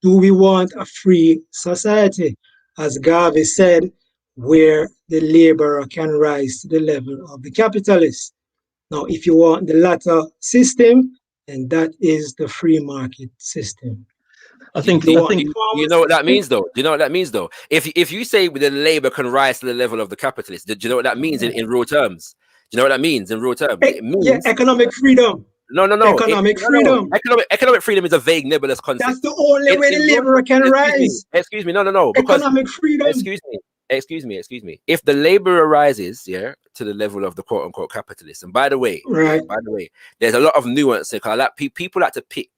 do we want a free society, as Garvey said, where the laborer can rise to the level of the capitalist? Now, if you want the latter system, then that is the free market system. I think you know what that means, though. Do you know what that means, though? If you say the labor can rise to the level of the capitalist, do you know what that means in real terms? Do you know what that means in real terms? It means economic freedom. No. Economic freedom. Economic freedom is a vague, nebulous concept. That's the only way the laborer can rise. Excuse me. No. Because, economic freedom. Excuse me. If the laborer rises, to the level of the quote unquote capitalist, and by the way, there's a lot of nuance. Because people like to pick,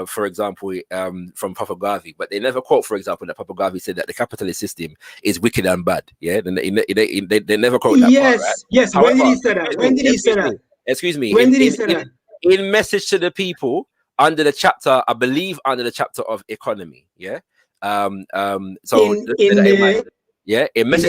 for example, from Papa Garvey, but they never quote, for example, that Papa Garvey said that the capitalist system is wicked and bad. Yeah, they never quote that part, right? Yes. However, when did he say that? When did he say that? Excuse me. When did he say that? In Message to the People, under the chapter, I believe, under the chapter of economy. Yeah. In Message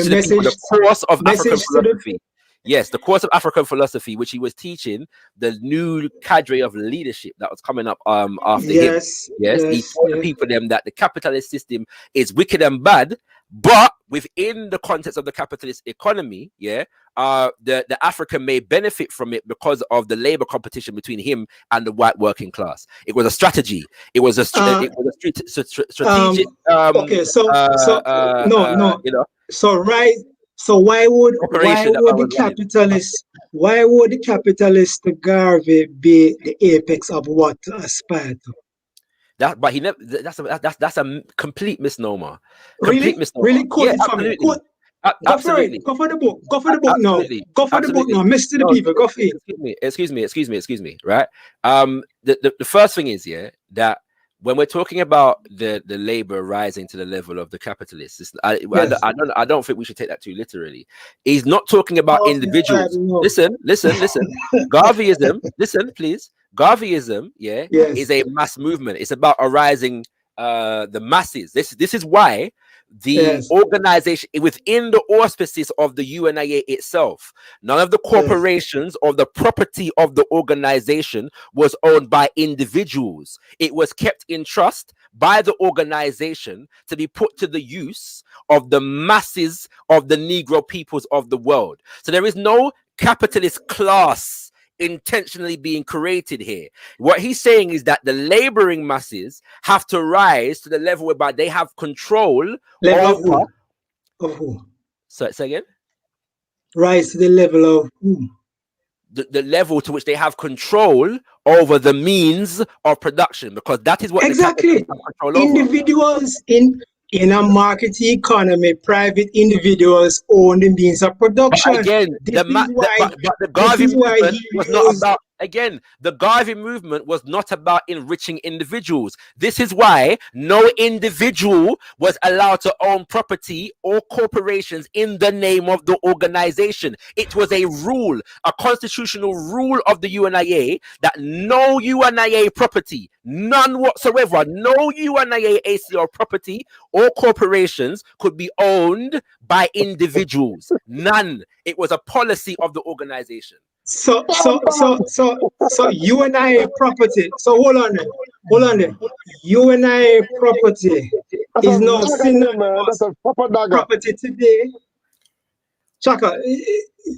to the People, the course of African philosophy. Yes, the course of African philosophy, which he was teaching the new cadre of leadership that was coming up after him. Yes, he taught the people them that the capitalist system is wicked and bad, but within the context of the capitalist economy, the African may benefit from it because of the labor competition between him and the white working class. It was a strategy. It was a strategic. Okay, So why would the capitalist Garvey be the apex of what to aspire to? But he never. That's a complete misnomer. Really? Quote it for me. Absolutely. Go for the book. Go for the book now. Go for the book now. Mr. the people. Go for it. Excuse me. Right. The first thing is that when we're talking about the labor rising to the level of the capitalists, I don't think we should take that too literally. He's not talking about individuals. Listen. Garveyism, listen, please. Garveyism, is a mass movement. It's about arising the masses. This is why the organization within the auspices of the UNIA itself, none of the corporations or the property of the organization was owned by individuals. It was kept in trust by the organization to be put to the use of the masses of the Negro peoples of the world. So there is no capitalist class intentionally being created here. What he's saying is that the laboring masses have to rise to the level whereby they have control of who? Say again? Rise to the level of who? The level to which they have control over the means of production, because that is what exactly individuals in a market economy, private individuals own the means of production. But again, the Garvey movement was not about Again, the Garvey movement was not about enriching individuals. This is why no individual was allowed to own property or corporations in the name of the organization. It was a rule, a constitutional rule of the UNIA, that no UNIA property, none whatsoever, no UNIA ACL property or corporations could be owned by individuals. None. It was a policy of the organization. So UNIA property. So hold on there. UNIA property is now synonymous property today. Chaka,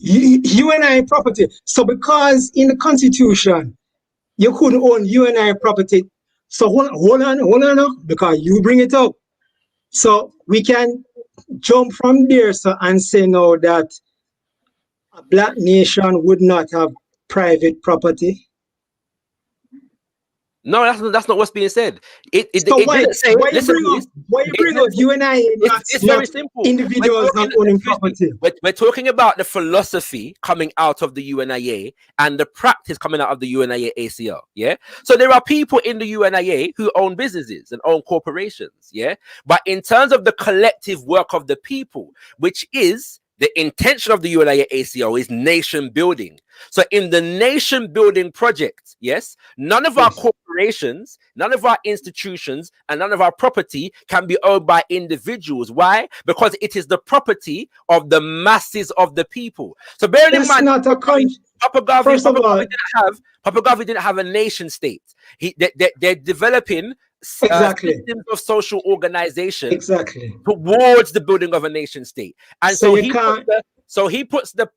UNIA property. So because in the Constitution you couldn't own UNIA property. So hold on now, because you bring it up. So we can jump from there and say now that a black nation would not have private property. No, that's not what's being said. Why you bring up UNIA? It's very simple. Individuals not owning property. We're talking about the philosophy coming out of the UNIA and the practice coming out of the UNIA ACL. Yeah. So there are people in the UNIA who own businesses and own corporations. Yeah. But in terms of the collective work of the people, which is the intention of the UNIA ACL, is nation building. So in the nation building project, yes, none of our corporations, none of our institutions, and none of our property can be owned by individuals. Why? Because it is the property of the masses of the people. So bearing in mind, Papa Garvey didn't have a nation state. They're developing systems of social organization towards the building of a nation state. And so he puts the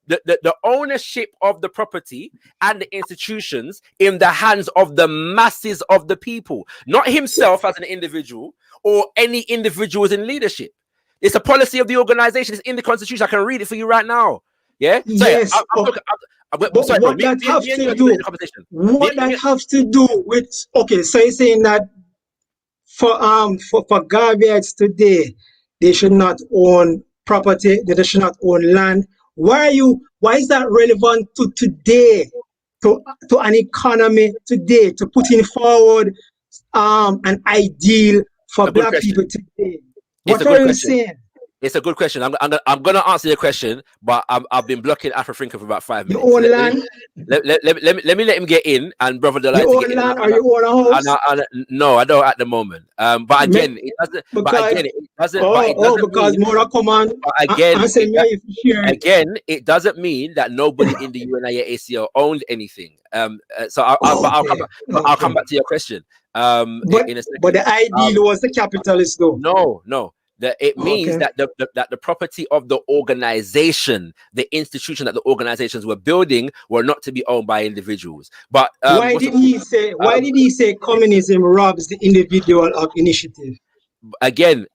ownership of the property and the institutions in the hands of the masses of the people, not himself as an individual or any individuals in leadership. It's a policy of the organization. It's in the Constitution. I can read it for you right now. Yeah. So yes. What that have to do with? Okay, so you're saying that for Garveyites today, they should not own property. They should not own land. Why is that relevant to today, to an economy today, to putting forward an ideal for black people today? What are you saying? It's a good question. I'm gonna answer your question, but I've been blocking Afro-Thinker for about 5 minutes. You own land? Let me let him get in, and brother Delight. You own land or you own a house? No, I don't at the moment. But again, it doesn't. Because more come on. Again, it doesn't mean that nobody in the UNIA ACL owned anything. So I'll come back to your question. But the ideal was the capitalist, though. No. It means that the property of the organization, the institution that the organizations were building, were not to be owned by individuals. But why did he say communism robs the individual of initiative? Again,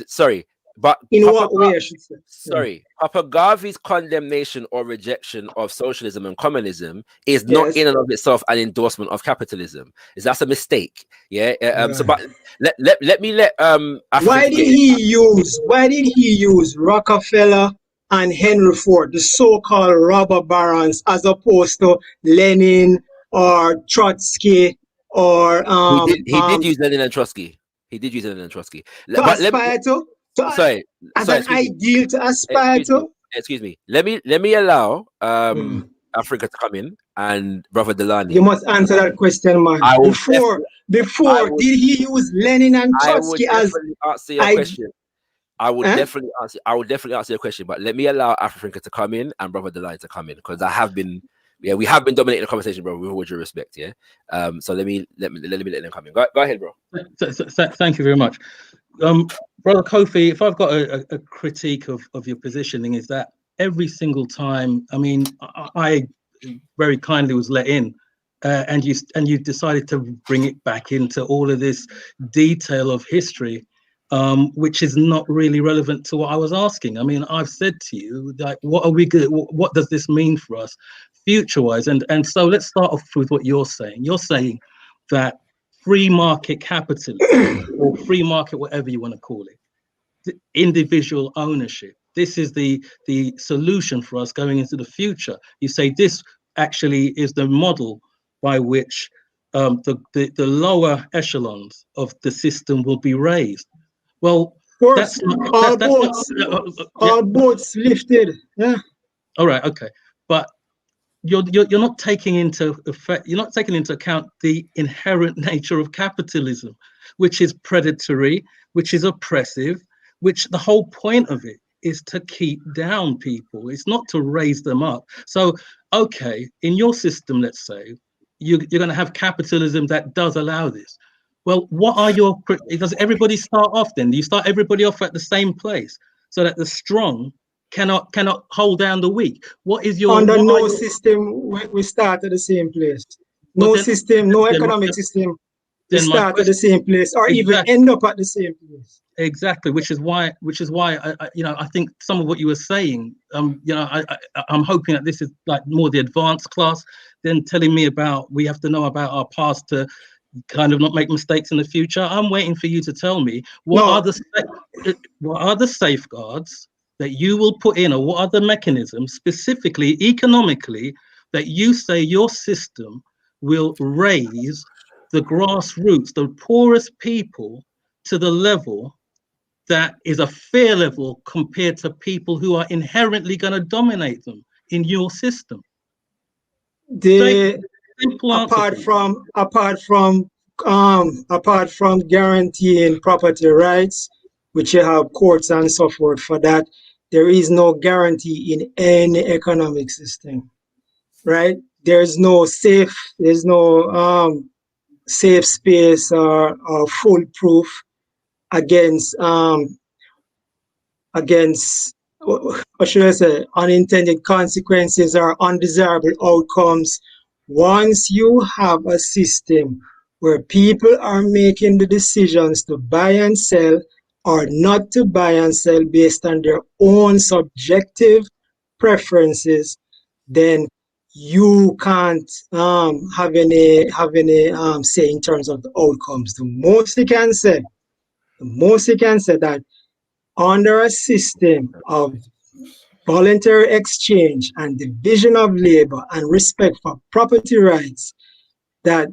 sorry. But in what way, I should say? Sorry, Papa Garvey's condemnation or rejection of socialism and communism is not in and of itself an endorsement of capitalism. That's a mistake. Yeah. So, but let me let why did he use Rockefeller and Henry Ford, the so-called robber barons, as opposed to Lenin or Trotsky or he did use Lenin and Trotsky. He did use Lenin and Trotsky. Sorry, ideal to aspire to. Excuse me. Let me allow Africa to come in and Brother Delany. You must answer that question, man. Before did he use Lenin and Trotsky as? Answer your question. I will definitely answer your question, but let me allow Africa to come in and Brother Delany to come in, because we have been dominating the conversation, bro, with all due respect. Yeah. So let me let them come in. Go ahead, bro. Thank you very much. Brother Kofi, if I've got a critique of your positioning, is that every single time, I mean, I very kindly was let in, and you decided to bring it back into all of this detail of history, which is not really relevant to what I was asking. I mean, I've said to you, like, what does this mean for us future-wise? And so let's start off with what you're saying. You're saying that free market capitalism, or free market, whatever you want to call it, individual ownership, this is the solution for us going into the future. You say this, actually is the model by which the lower echelons of the system will be raised. Well, Of course, that's not, all that's boats, not, all boats lifted. Yeah. all right, okay, but you're not taking into effect, you're not taking into account the inherent nature of capitalism, which is predatory, which is oppressive, which the whole point of it is to keep down people. It's not to raise them up. So, okay, in your system, let's say, you're going to have capitalism that does allow this. Well, what are your, does everybody start off then? Do you start everybody off at the same place so that the strong cannot hold down the weak? What is your, Under what no are your, system, we start at the same place. well, No then, system, no then, economic system, we then my start at the question, same place, or even exactly. end up at the same place. Exactly, which is why I think some of what you were saying, I'm hoping that this is like more the advanced class than telling me about we have to know about our past to kind of not make mistakes in the future. I'm waiting for you to tell me what are the safeguards that you will put in, or what are the mechanisms specifically economically that you say your system will raise the grassroots, the poorest people, to the level that is a fair level compared to people who are inherently going to dominate them in your system. Simple Apart answer. from guaranteeing property rights, which you have courts and so forth for that, there is no guarantee in any economic system, right? There's no safe space or foolproof against what should I say, unintended consequences or undesirable outcomes. Once you have a system where people are making the decisions to buy and sell or not to buy and sell based on their own subjective preferences, then you can't have any say in terms of the outcomes. The most you can say that under a system of voluntary exchange and division of labor and respect for property rights, that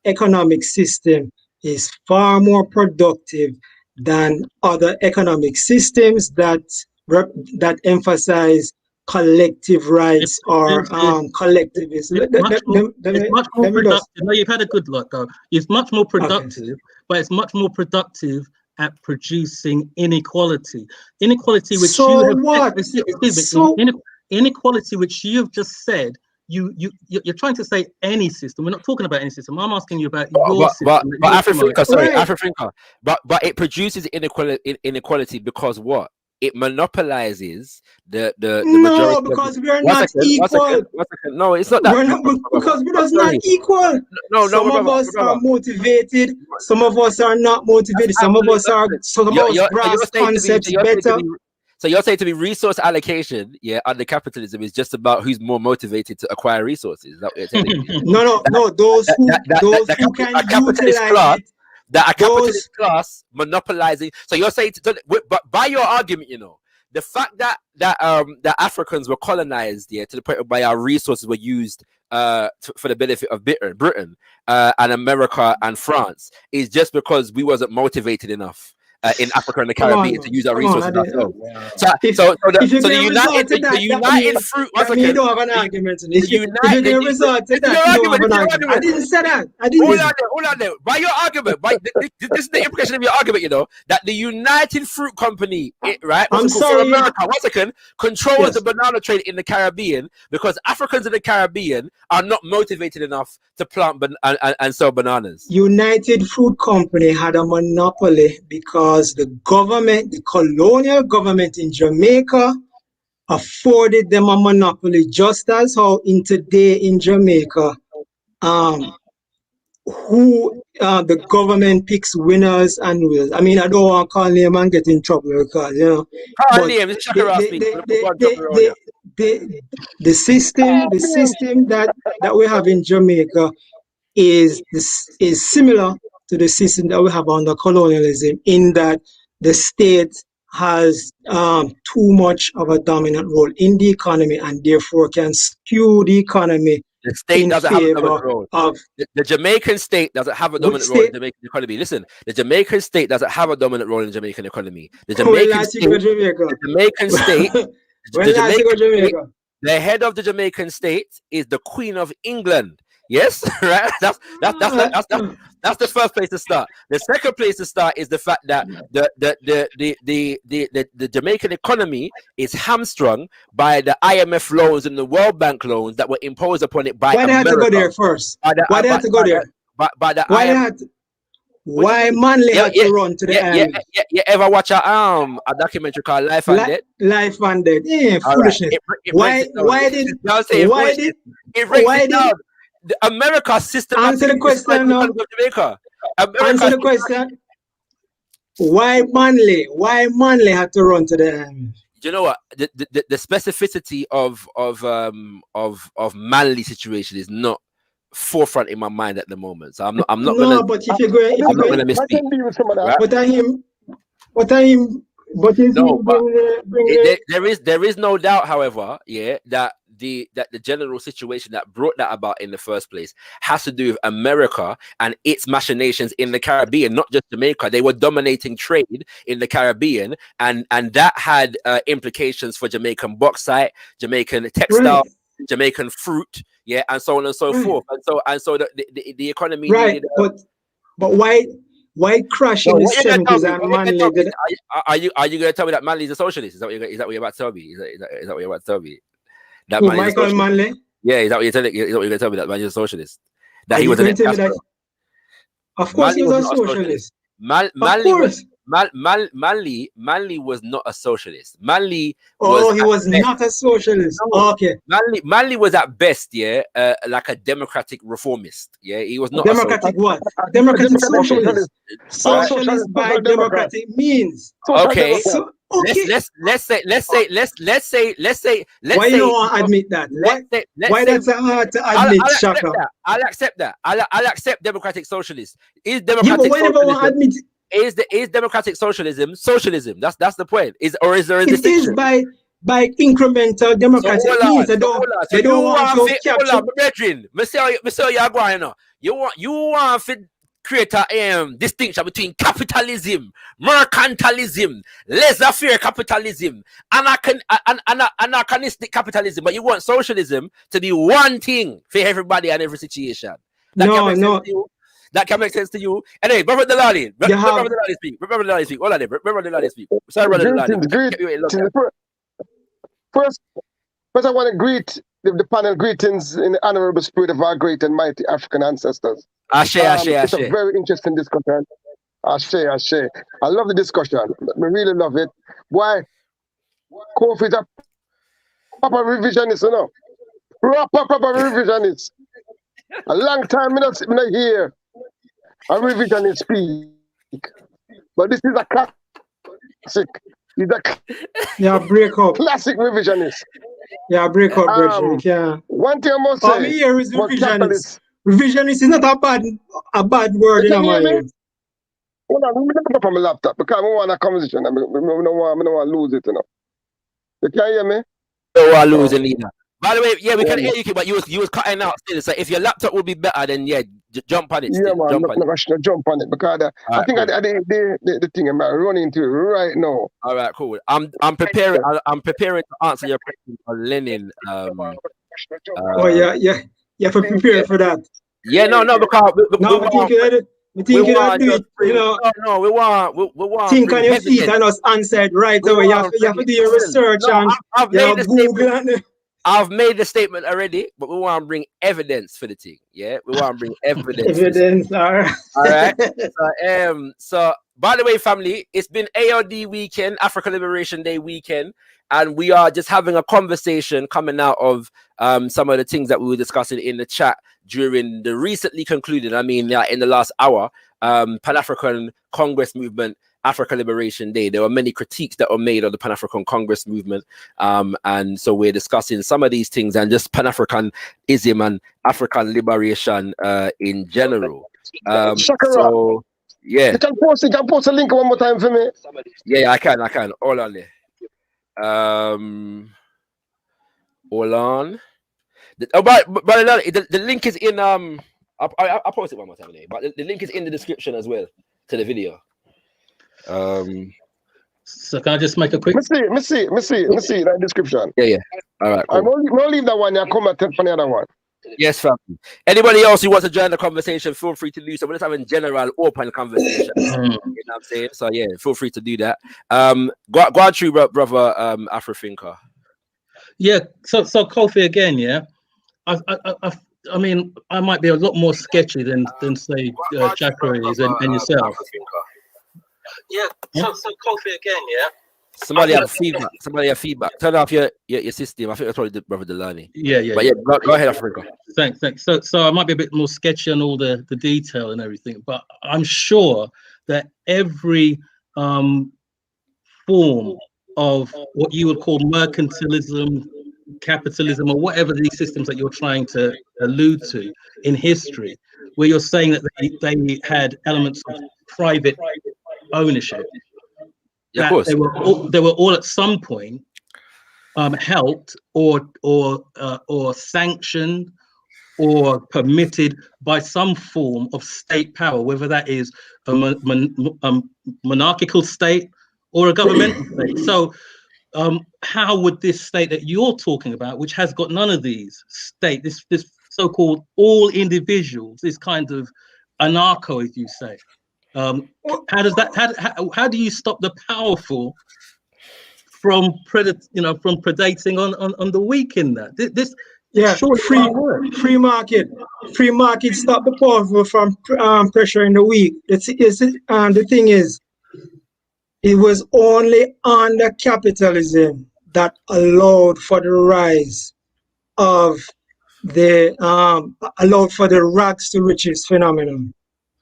economic system is far more productive than other economic systems that emphasize collective rights or collectivism. It's much more productive. No, you've had a good look, though. It's much more productive, but it's much more productive at producing inequality. Inequality, which so you have what? inequality, which you've just said. You're trying to say any system. We're not talking about any system. I'm asking you about your system. But Africa, but it produces inequality because what? It monopolizes the majority. No, because we are not equal. One second. No, it's not that. We're not, because we're just not equal. Some of us are motivated. Some of us are not motivated. Some of us grasp concepts better. So you're saying to me resource allocation, under capitalism is just about who's more motivated to acquire resources. Is that what you're telling me? No. Those who can utilize it. That a capitalist class monopolizing. So you're saying, but by your argument, the fact that Africans were colonized, to the point where our resources were used for the benefit of Britain and America and France, is just because we wasn't motivated enough in Africa and the Caribbean to use our resources ourselves. The United Fruit. You don't have an argument. If you get a result to that, you don't have an argument. I didn't say that. Hold on there. By your argument, this is the implication of your argument, that the United Fruit Company, right? I'm sorry, America, 1 second, controls the banana trade in the Caribbean because Africans in the Caribbean are not motivated enough to plant and sell bananas. United Fruit Company had a monopoly because the colonial government in Jamaica afforded them a monopoly, just as how today in Jamaica, the government picks winners and losers. I mean, I don't want to call name and get in trouble because the system that we have in Jamaica is similar to the system that we have under colonialism, in that the state has too much of a dominant role in the economy and therefore can skew the economy The state in doesn't have a favor dominant role. of The Jamaican state doesn't have a which dominant role in state? the Jamaican economy. Listen, the Jamaican state doesn't have a dominant role in the Jamaican economy. The When Jamaican last you state, go Jamaica? the Jamaican state, When the last you go Jamaican state, Jamaica? the head of the Jamaican state is the Queen of England. Yes, right. That's the first place to start. The second place to start is the fact that the Jamaican economy is hamstrung by the IMF loans and the World Bank loans that were imposed upon it by Why they had to go America. there first? By the, Why they had to go there? by the Why they IMF. had? Why Manley had to run to the army? You ever watch a documentary called Life and Death? Life and Death. Yeah, All foolishness. It Why did America systematically answer the question now? Jamaica? Answer the question. Why Manley had to run to the army? You know what? The specificity of Manly situation is not forefront in my mind at the moment. So I'm not gonna. But if you're going, I'm not gonna misspeak. Right? There is no doubt, however, that the general situation that brought that about in the first place has to do with America and its machinations in the Caribbean, not just Jamaica. They were dominating trade in the Caribbean, and that had implications for Jamaican bauxite, Jamaican textile, Jamaican fruit, and so on and so forth. And so the economy needed, but why crash in the 70s and Manley did? Are you going to tell me that Manley's a socialist? Is that what you're about to tell me? Is that what you're about to tell me? That Michael Manley? Yeah, is that what you're telling? Is that what you're going to tell me, that Manley's a socialist? That he was an Of course, he was a socialist. Manley was not a socialist. Manley he was not a socialist. No. Okay. Manley was at best, like a democratic reformist. Yeah, he was not democratic what? Democratic socialist. Socialist by democratic means. Okay. Okay. Let's say. Why you don't want to admit that? Why that's hard to admit, Shaka? I'll accept that. I'll accept democratic socialist. Is democratic but why never want to admit it? Is democratic socialism socialism? That's the point. Is there a distinction? It is by incremental democratic means. They don't want to capture. Brethren, you want to create a distinction between capitalism, mercantilism, laissez-faire capitalism, anachronistic capitalism, but you want socialism to be one thing for everybody and every situation. That can make sense to you. Anyway, Brother Delali, Brother Delali speak. Hold on there, Brother Delali speak. Sorry, Brother Delali. First, I want to greet the panel. Greetings in the honorable spirit of our great and mighty African ancestors. Ashe. It's a very interesting discussion. Ashe. I love the discussion. I really love it. Why? Kofi is a proper revisionist, you know. Proper revisionist. A long time I'm not here. A revisionist speak. But this is a classic. Break up. Classic revisionist. Break up, Bridget. Yeah. One thing I must say. Here is revisionist. Revisionist is not a bad word in my ear. Hold on, let me go from my laptop because I want a conversation. I don't want to lose it, you know. You can't hear me? Don't want to lose it either. By the way, we can hear you, but you was cutting out still. So if your laptop would be better, then jump on it. Yeah, man, jump on it because I think the thing I'm running into right now. All right, cool. I'm preparing. I'm preparing to answer your question on Lenin. You have to prepare for that. Yeah, no, because we think you know. No, we want. Think on your feet and us answered right away. You have to do your research and Google. I've made the statement already, but we want to bring evidence for the thing. Yeah, we want to bring evidence. Evidence, all right. So, by the way, family, it's been AOD weekend, African Liberation Day weekend, and we are just having a conversation coming out of some of the things that we were discussing in the chat during the recently concluded, in the last hour, Pan-African Congress movement, African Liberation Day. There were many critiques that were made of the Pan-African Congress movement. And so we're discussing some of these things and just Pan-Africanism and African liberation in general. Yeah. You can post a link one more time for me. Yeah, I can. Hold on there. Hold on. But the link is in I'll post it one more time there. But the link is in the description as well to the video. So can I just make a quick? Me see that description. Yeah. All right, cool. I'm gonna leave that one. I come and take for the other one. Yes, fam. Anybody else who wants to join the conversation, feel free to do so. We're just having general open conversation. You know what I'm saying? So yeah, feel free to do that. Go on through, brother Afrothinker. Yeah. So Kofi again. Yeah. I mean, I might be a lot more sketchy than say Jackery is and yourself. Yeah. So Kofi again. Yeah. Somebody have feedback. Turn off your system. I think that's probably the brother Delani. Yeah. But yeah, go ahead, Africa. Thanks. So I might be a bit more sketchy on all the detail and everything, but I'm sure that every form of what you would call mercantilism, capitalism, or whatever these systems that you're trying to allude to in history, where you're saying that they had elements of private ownership. Yeah, of course. They were all at some point helped or sanctioned or permitted by some form of state power, whether that is a monarchical state or a governmental state. So how would this state that you're talking about, which has got none of these this so-called all individuals, this kind of anarcho, as you say, how do you stop the powerful from predating on the weak in that? This free market stop the powerful from pressuring the weak. The thing is, it was only under capitalism that allowed for the rise of allowed for the rags to riches phenomenon,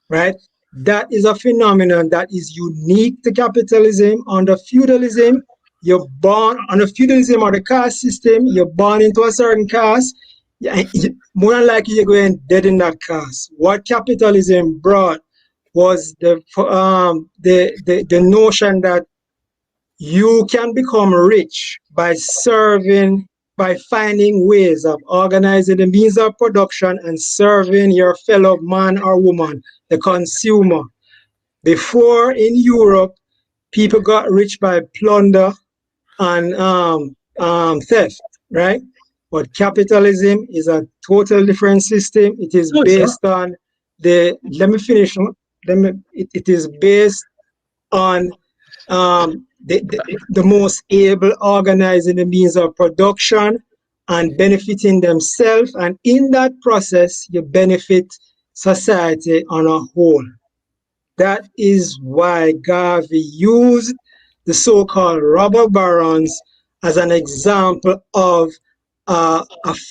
right? That is a phenomenon that is unique to capitalism. Under feudalism, you're born under feudalism or the caste system, you're born into a certain caste. More than likely, you're going dead in that caste. What capitalism brought was the notion that you can become rich by finding ways of organizing the means of production and serving your fellow man or woman, the consumer. Before in Europe, people got rich by plunder and theft, right? But capitalism is a totally different system. It is based on it is based on the most able organizing the means of production and benefiting themselves, and in that process you benefit society on a whole. That is why Garvey used the so-called robber barons as an example of a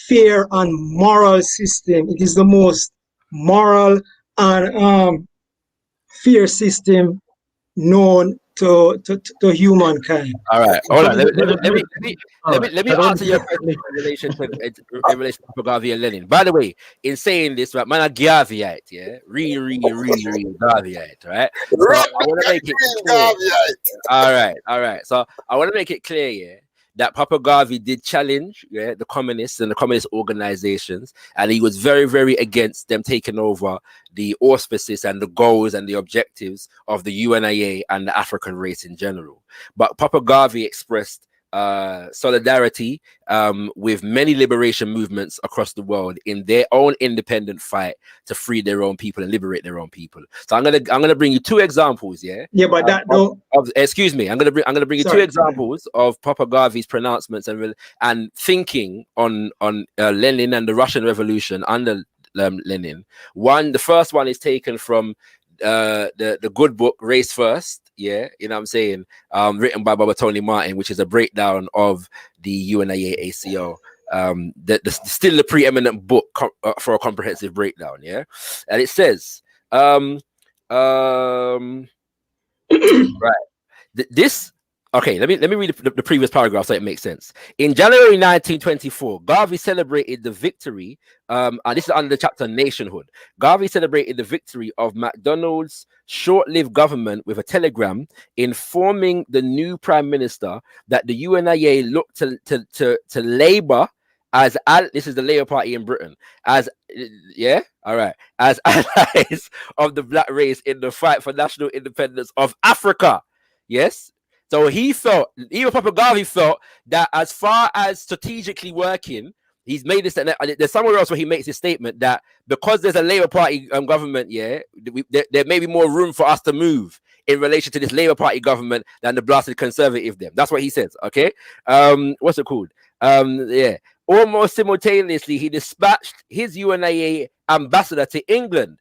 fair and moral system. It is the most moral and fair system known to humankind. All right, hold on. Let me answer your question in relation to Garvey and Lenin. By the way, in saying this, right, man, a Garveyite, yeah, really Garveyite, right? So I want to make it clear. All right. So I want to make it clear, yeah, that Papa Garvey did challenge, the communists and the communist organizations, and he was very, very against them taking over the auspices and the goals and the objectives of the UNIA and the African race in general. But Papa Garvey expressed solidarity with many liberation movements across the world in their own independent fight to free their own people and liberate their own people. So I'm gonna bring you two examples, yeah. Yeah, but excuse me, I'm gonna bring you two examples of Papa Garvey's pronouncements and thinking on Lenin and the Russian Revolution under Lenin. The first one is taken from the good book Race First, yeah, you know what I'm saying, written by Baba Tony Martin, which is a breakdown of the UNIA ACO, still the preeminent book for a comprehensive breakdown, yeah. And it says right, this Okay, let me read the previous paragraph so it makes sense. In January 1924, Garvey celebrated the victory. And this is under the chapter Nationhood. Garvey celebrated the victory of MacDonald's short-lived government with a telegram informing the new prime minister that the UNIA looked to Labour as this is the Labour Party in Britain as as allies of the black race in the fight for national independence of Africa. Yes. So he felt, even Papa Garvey felt that as far as strategically working, he's made this. There's somewhere else where he makes this statement that because there's a Labour Party government, there may be more room for us to move in relation to this Labour Party government than the blasted Conservative them. That's what he says. Okay. What's it called? Almost simultaneously, he dispatched his UNIA ambassador to England.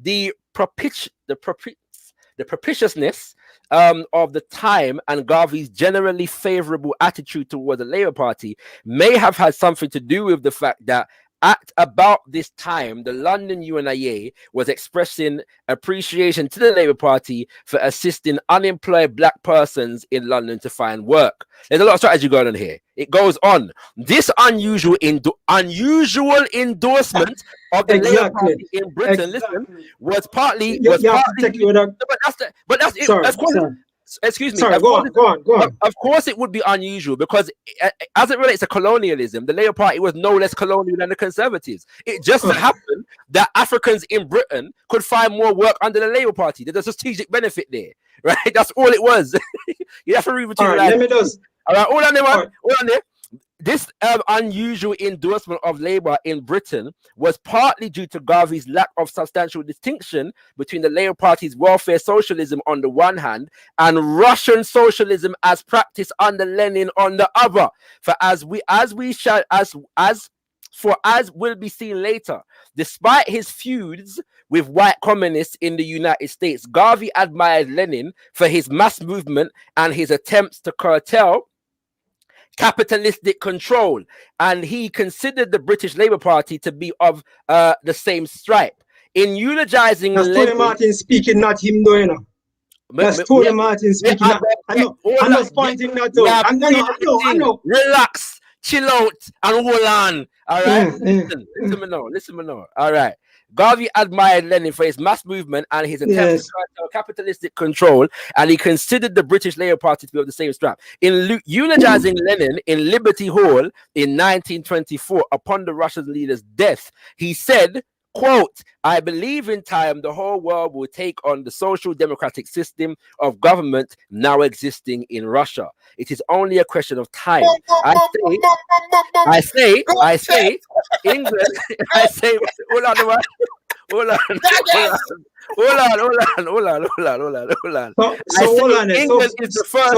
The propitiousness of the time and Garvey's generally favorable attitude toward the Labour Party may have had something to do with the fact that at about this time, the London UNIA was expressing appreciation to the Labour Party for assisting unemployed black persons in London to find work. There's a lot of strategy going on here. It goes on. This unusual endorsement of the Labour Party in Britain, listen, was partly. Excuse me. Sorry, go on. Of course, it would be unusual because, as it relates to colonialism, the Labour Party was no less colonial than the Conservatives. It just happened that Africans in Britain could find more work under the Labour Party. There's a strategic benefit there, right? That's all it was. You have to read between the lines. Let me just. All right, hold on there, man. Hold on there. This unusual endorsement of Labour in Britain was partly due to Garvey's lack of substantial distinction between the Labour Party's welfare socialism on the one hand and Russian socialism as practiced under Lenin on the other. For as will be seen later, despite his feuds with white communists in the United States, Garvey admired Lenin for his mass movement and his attempts to curtail capitalistic control, and he considered the British Labour Party to be of the same stripe. In eulogizing That's Tony Martin speaking, not him doing it. That's Tony Martin speaking. I'm not pointing that out. I know. Relax, chill out, and hold on. All right, listen me now. All right. Garvey admired Lenin for his mass movement and his attempts to curtail capitalistic control, and he considered the British Labour Party to be of the same stripe. In eulogizing Lenin in Liberty Hall in 1924 upon the Russian leader's death, he said, quote, "I believe in time the whole world will take on the social democratic system of government now existing in Russia. It is only a question of time. I say, England, hold on. Hold on. England is the first.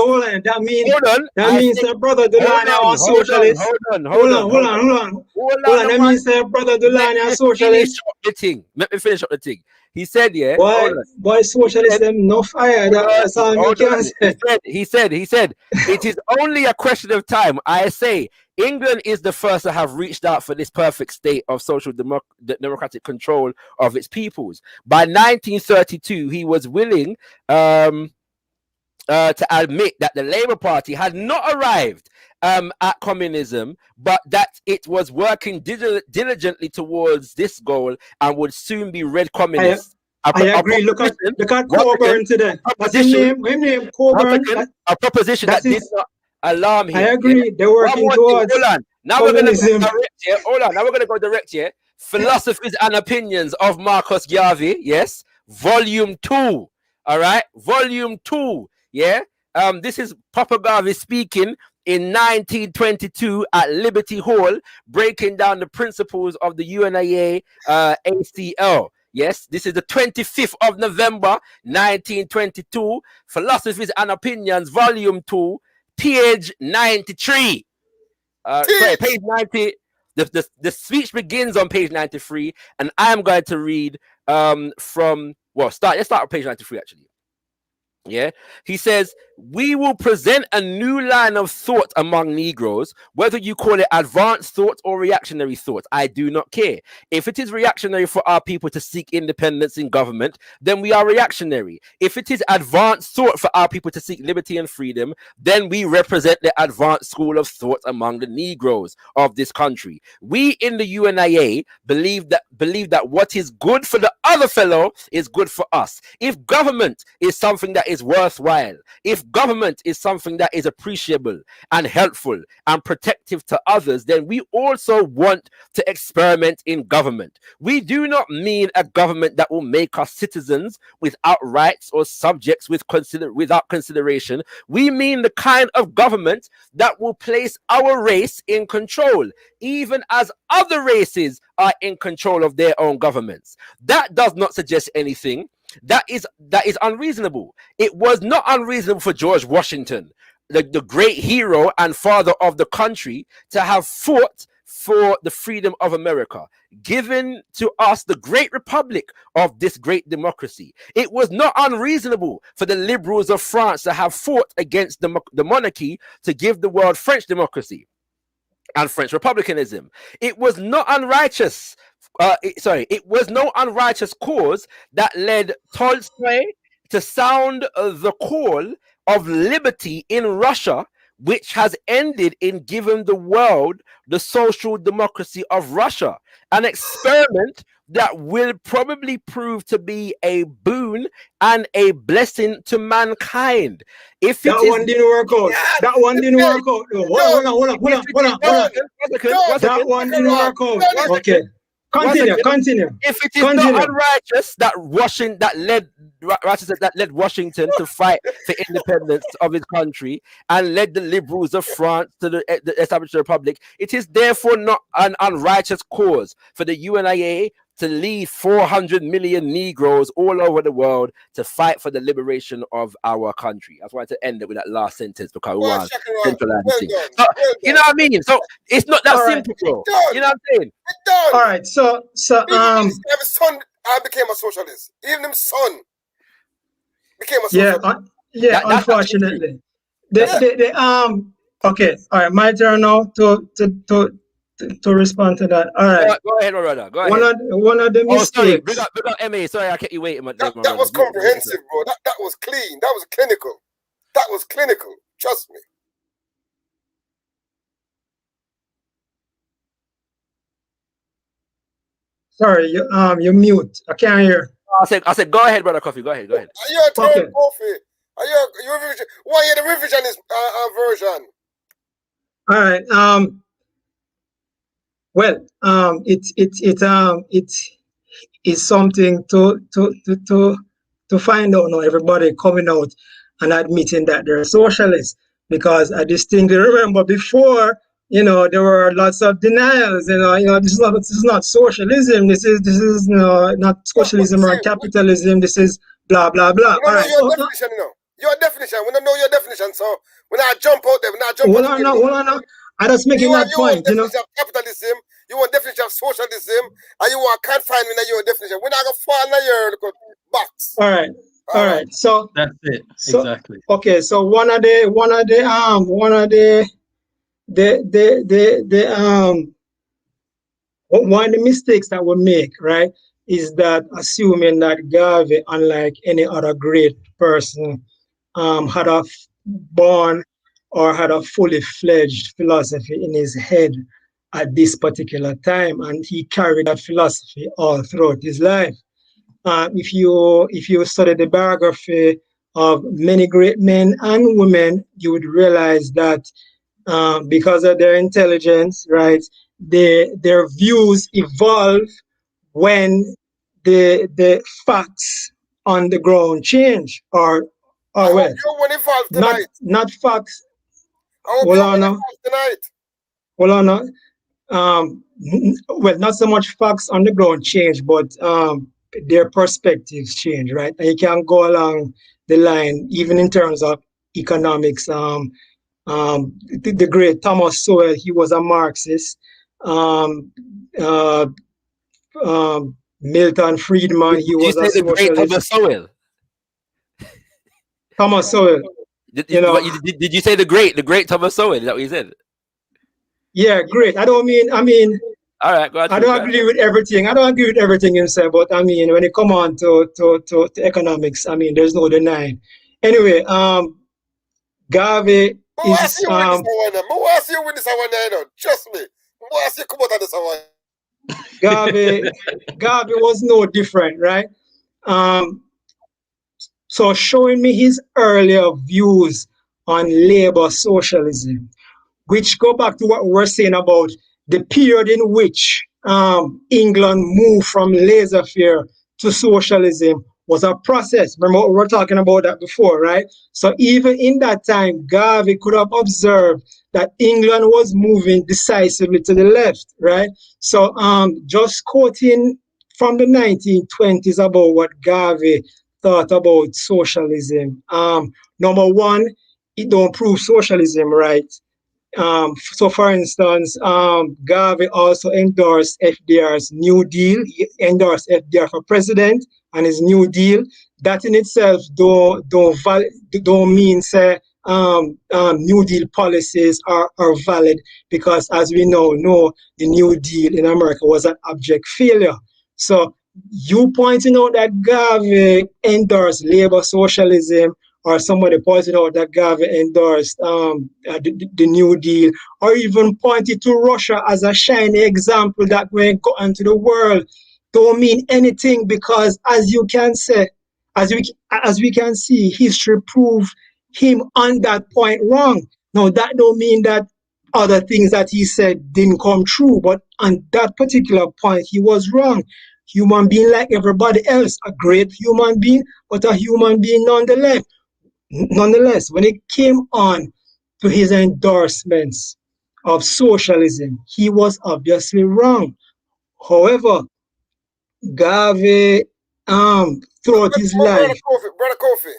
That means brother Delany are socialist. Hold on. That means brother Delany are socialist. Let me finish up the thing. He said, Why socialism no fire? That's all you can say. He said, it is only a question of time. I say, England is the first to have reached out for this perfect state of social democratic control of its peoples. By 1932, he was willing to admit that the Labour Party had not arrived at communism, but that it was working diligently towards this goal and would soon be red communist. I agree. Look at Coburn today. What's his name? Coburn. A proposition that did not alarm him. I agree. They're working towards. Hold on. Now we're going to go direct here. Now we're going to go direct here. Philosophies and Opinions of Marcus Garvey. Yes. Volume 2. All right. Volume 2. Yeah. This is Papa Garvey speaking in 1922 at Liberty Hall, breaking down the principles of the UNIA ACL. Yes, this is the 25th of November, 1922. Philosophies and Opinions, Volume 2, page 93. Sorry, page 90. The speech begins on page 93, and I am going to read let's start on page 93 actually. Yeah, he says, we will present a new line of thought among Negroes, whether you call it advanced thought or reactionary thought. I do not care. If it is reactionary for our people to seek independence in government, then we are reactionary. If it is advanced thought for our people to seek liberty and freedom, then we represent the advanced school of thought among the Negroes of this country. We in the UNIA believe that what is good for the other fellow is good for us. If government is something that is worthwhile, if government is something that is appreciable and helpful and protective to others, then we also want to experiment in government. We do not mean a government that will make us citizens without rights or subjects without consideration. We mean the kind of government that will place our race in control, even as other races are in control of their own governments. That does not suggest anything that is unreasonable. It was not unreasonable for George Washington, the great hero and father of the country, to have fought for the freedom of America, given to us the great republic of this great democracy. It was not unreasonable for the liberals of France to have fought against the monarchy to give the world French democracy and French republicanism. It was not unrighteous. It was no unrighteous cause that led Tolstoy to sound the call of liberty in Russia, which has ended in giving the world the social democracy of Russia, an experiment that will probably prove to be a boon and a blessing to mankind. If that one didn't work out. That one didn't work out. Hold on. That one didn't work out. Okay. Continue. If it is not unrighteous that led Washington to fight for independence of his country and led the liberals of France to the establish the republic, it is therefore not an unrighteous cause for the UNIA to lead 400 million Negroes all over the world to fight for the liberation of our country. I just wanted to end it with that last sentence because we want centralizing. You know what I mean? So it's not that simple, bro. You know what I'm saying? All right. So his son became a socialist. Even his son became a socialist. Unfortunately. Okay. All right. My turn now to respond to that. All right. Go ahead, my brother. Go ahead. One of the mistakes. Sorry. Big up MA. Sorry, I kept you waiting. That was comprehensive, bro. That was clean. That was clinical. That was clinical. Trust me. Sorry, you mute. I can't hear. I said, go ahead, brother Coffee. Go ahead. Are you a turn Coffee? Are you revision? Why are the revisionist version? All right. Well, it is something to find out now. Everybody coming out and admitting that they're socialists, because I distinctly remember before, there were lots of denials. This is not socialism. This is not socialism or capitalism. This is blah blah blah. All right. Your definition. We don't know your definition, so when I jump out there, no. I just making that point. You want definition of capitalism, you want definition of socialism, and you can't find me in your definition. We're not gonna fall in your box. All right. So that's it. Exactly. Okay. So one of the mistakes that we make, right, is that assuming that Garvey, unlike any other great person, had a born or had a fully fledged philosophy in his head at this particular time, and he carried that philosophy all throughout his life. If you study the biography of many great men and women, you would realize that because of their intelligence, right, their views evolve when the facts on the ground change, or well, not facts. Hold on. Well, not so much facts on the ground change, but their perspectives change, right? And you can go along the line, even in terms of economics. The great Thomas Sowell, he was a Marxist. Milton Friedman, he was a socialist. Thomas Sowell? Thomas Sowell. You know, Did you say the great Thomas Sowell? Is that what you said? yeah, great. I mean, All right, go ahead. I don't agree with everything. I don't agree with everything you say, but I mean, when it come on to economics, I mean, there's no denying. Anyway, Garvey is you with this one there, trust me. You come out of this one. Garvey was no different, right? So showing me his earlier views on labor socialism, which go back to what we're saying about the period in which England moved from laissez-faire to socialism was a process. Remember, we were talking about that before, right? So even in that time, Garvey could have observed that England was moving decisively to the left, right? So just quoting from the 1920s about what Garvey thought about socialism. Number one, it don't prove socialism, right? So, for instance, Garvey also endorsed FDR's New Deal. He endorsed FDR for president and his New Deal. That in itself don't mean say New Deal policies are valid, because as we know, the New Deal in America was an abject failure. So you pointing out that Garvey endorsed labor socialism, or somebody pointed out that Garvey endorsed the New Deal, or even pointed to Russia as a shiny example that went into the world, don't mean anything, because as you can say, as we can see, history proved him on that point wrong. Now that don't mean that other things that he said didn't come true, but on that particular point he was wrong. Human being like everybody else, a great human being, but a human being nonetheless. Nonetheless, when it came on to his endorsements of socialism, he was obviously wrong. However, Garvey throughout his life. Brother Kofi.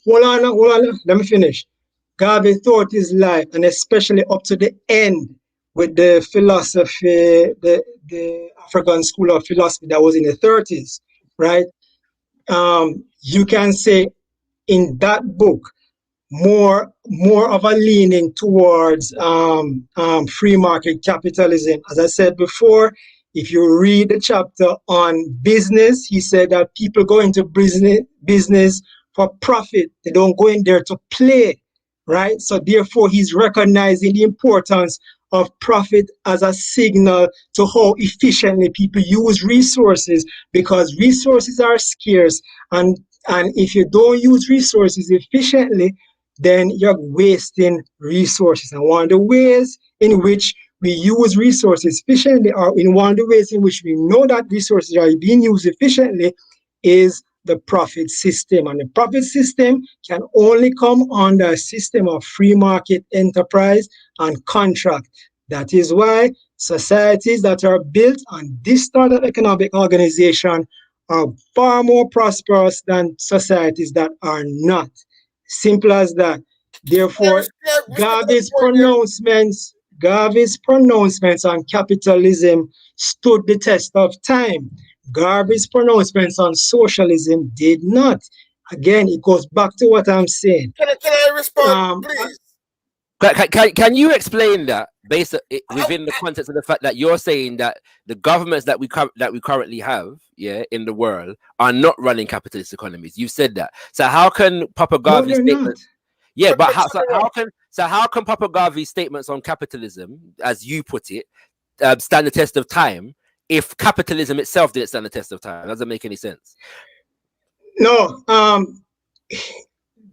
Hold on, let me finish. Garvey throughout his life, and especially up to the end with the philosophy, the African school of philosophy that was in the 30s, right? You can say in that book, more of a leaning towards free market capitalism. As I said before, if you read the chapter on business, he said that people go into business for profit. They don't go in there to play, right? So therefore, he's recognizing the importance of profit as a signal to how efficiently people use resources, because resources are scarce, and if you don't use resources efficiently, then you're wasting resources. And one of the ways in which we use resources efficiently, or in one of the ways in which we know that resources are being used efficiently, is the profit system. And the profit system can only come under a system of free market enterprise and contract. That is why societies that are built on this sort of economic organization are far more prosperous than societies that are not. Simple as that. Therefore, Garvey's pronouncements on capitalism stood the test of time. Garvey's pronouncements on socialism did not. Again, it goes back to what I'm saying. Can I respond, please? Can you explain that based within the context of the fact that you're saying that the governments that we currently have, in the world are not running capitalist economies? You said that. So how can Papa Garvey's statements? Yeah, but how can Papa Garvey's statements on capitalism, as you put it, stand the test of time if capitalism itself didn't stand the test of time? That doesn't make any sense. No,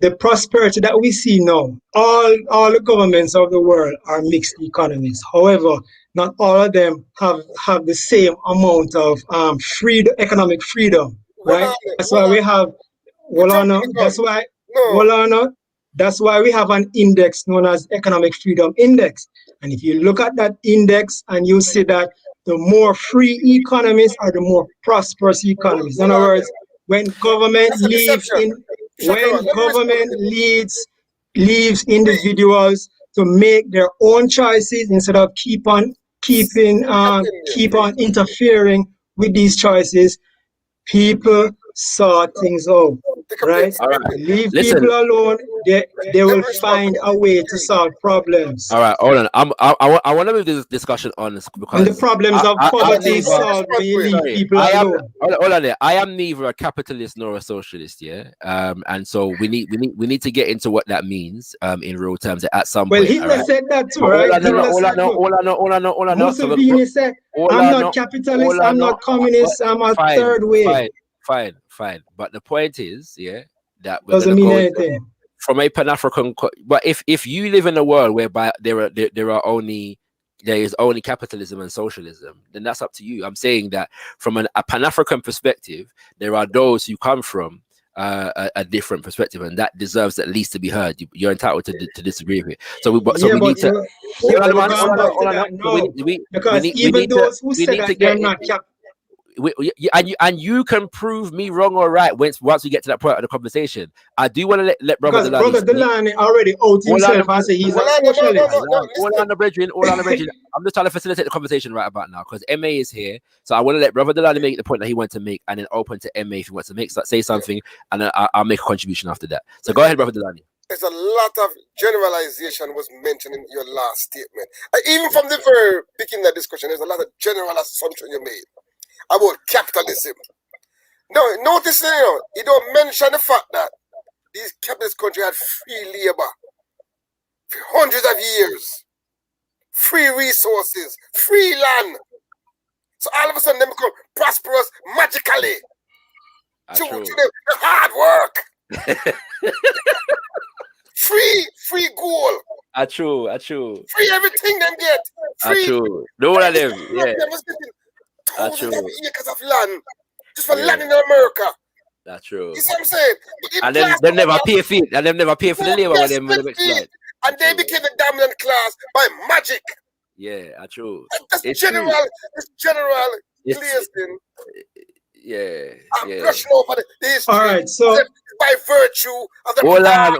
the prosperity that we see now, all the governments of the world are mixed economies. However, not all of them have the same amount of economic freedom, right? That's why we have that's why we have an index known as Economic Freedom Index. And if you look at that index and you see that the more free economies are the more prosperous economies. In other words, when government leaves individuals to make their own choices instead of keep on interfering with these choices, people sort things out. right? All right. Leave Listen. people alone. They will find a way to solve problems. All right, hold on. I want to move this discussion on this because And the problems of poverty is solved when you leave people alone. Hold on there. I am neither a capitalist nor a socialist, yeah. And so we need to get into what that means in real terms at some point. Hitler said that too, right? All I know. Mussolini said, I'm not capitalist, I'm not communist, I'm a third way. Fine. But the point is, yeah, that doesn't mean anything. From a Pan-African, but if you live in a world whereby there is only capitalism and socialism, then that's up to you. I'm saying that from a Pan-African perspective, there are those who come from a different perspective, and that deserves at least to be heard. You're entitled to disagree with it. So we need to. Because even those who said that they're not and you can prove me wrong or right once we get to that point of the conversation. I do want to let brother Delany already out himself and say he's a socialist. All on the brethren. I'm just trying to facilitate the conversation right about now because MA is here, so I want to let brother Delany make the point that he wants to make, and then open to MA if he wants to say something, and then I'll make a contribution after that. So go ahead, brother Delany. There's a lot of generalization was mentioned in your last statement. Even from the very beginning of the discussion, there's a lot of general assumption you made about capitalism. No, notice, you don't mention the fact that these capitalist countries had free labor for hundreds of years, free resources, free land. So all of a sudden, they become prosperous magically due to the hard work. free gold. True. Free everything them get. Free. True. No one of them. Yeah. Thousands of acres of land just for land in America. That's true. You see what I'm saying? And then they never pay for it. And they never pay for the labor when them exploit. And they became the dominant class by magic. Yeah, true. That's general Glazing. Yeah. I'm brushing over the history. All right, so by virtue of the hold on.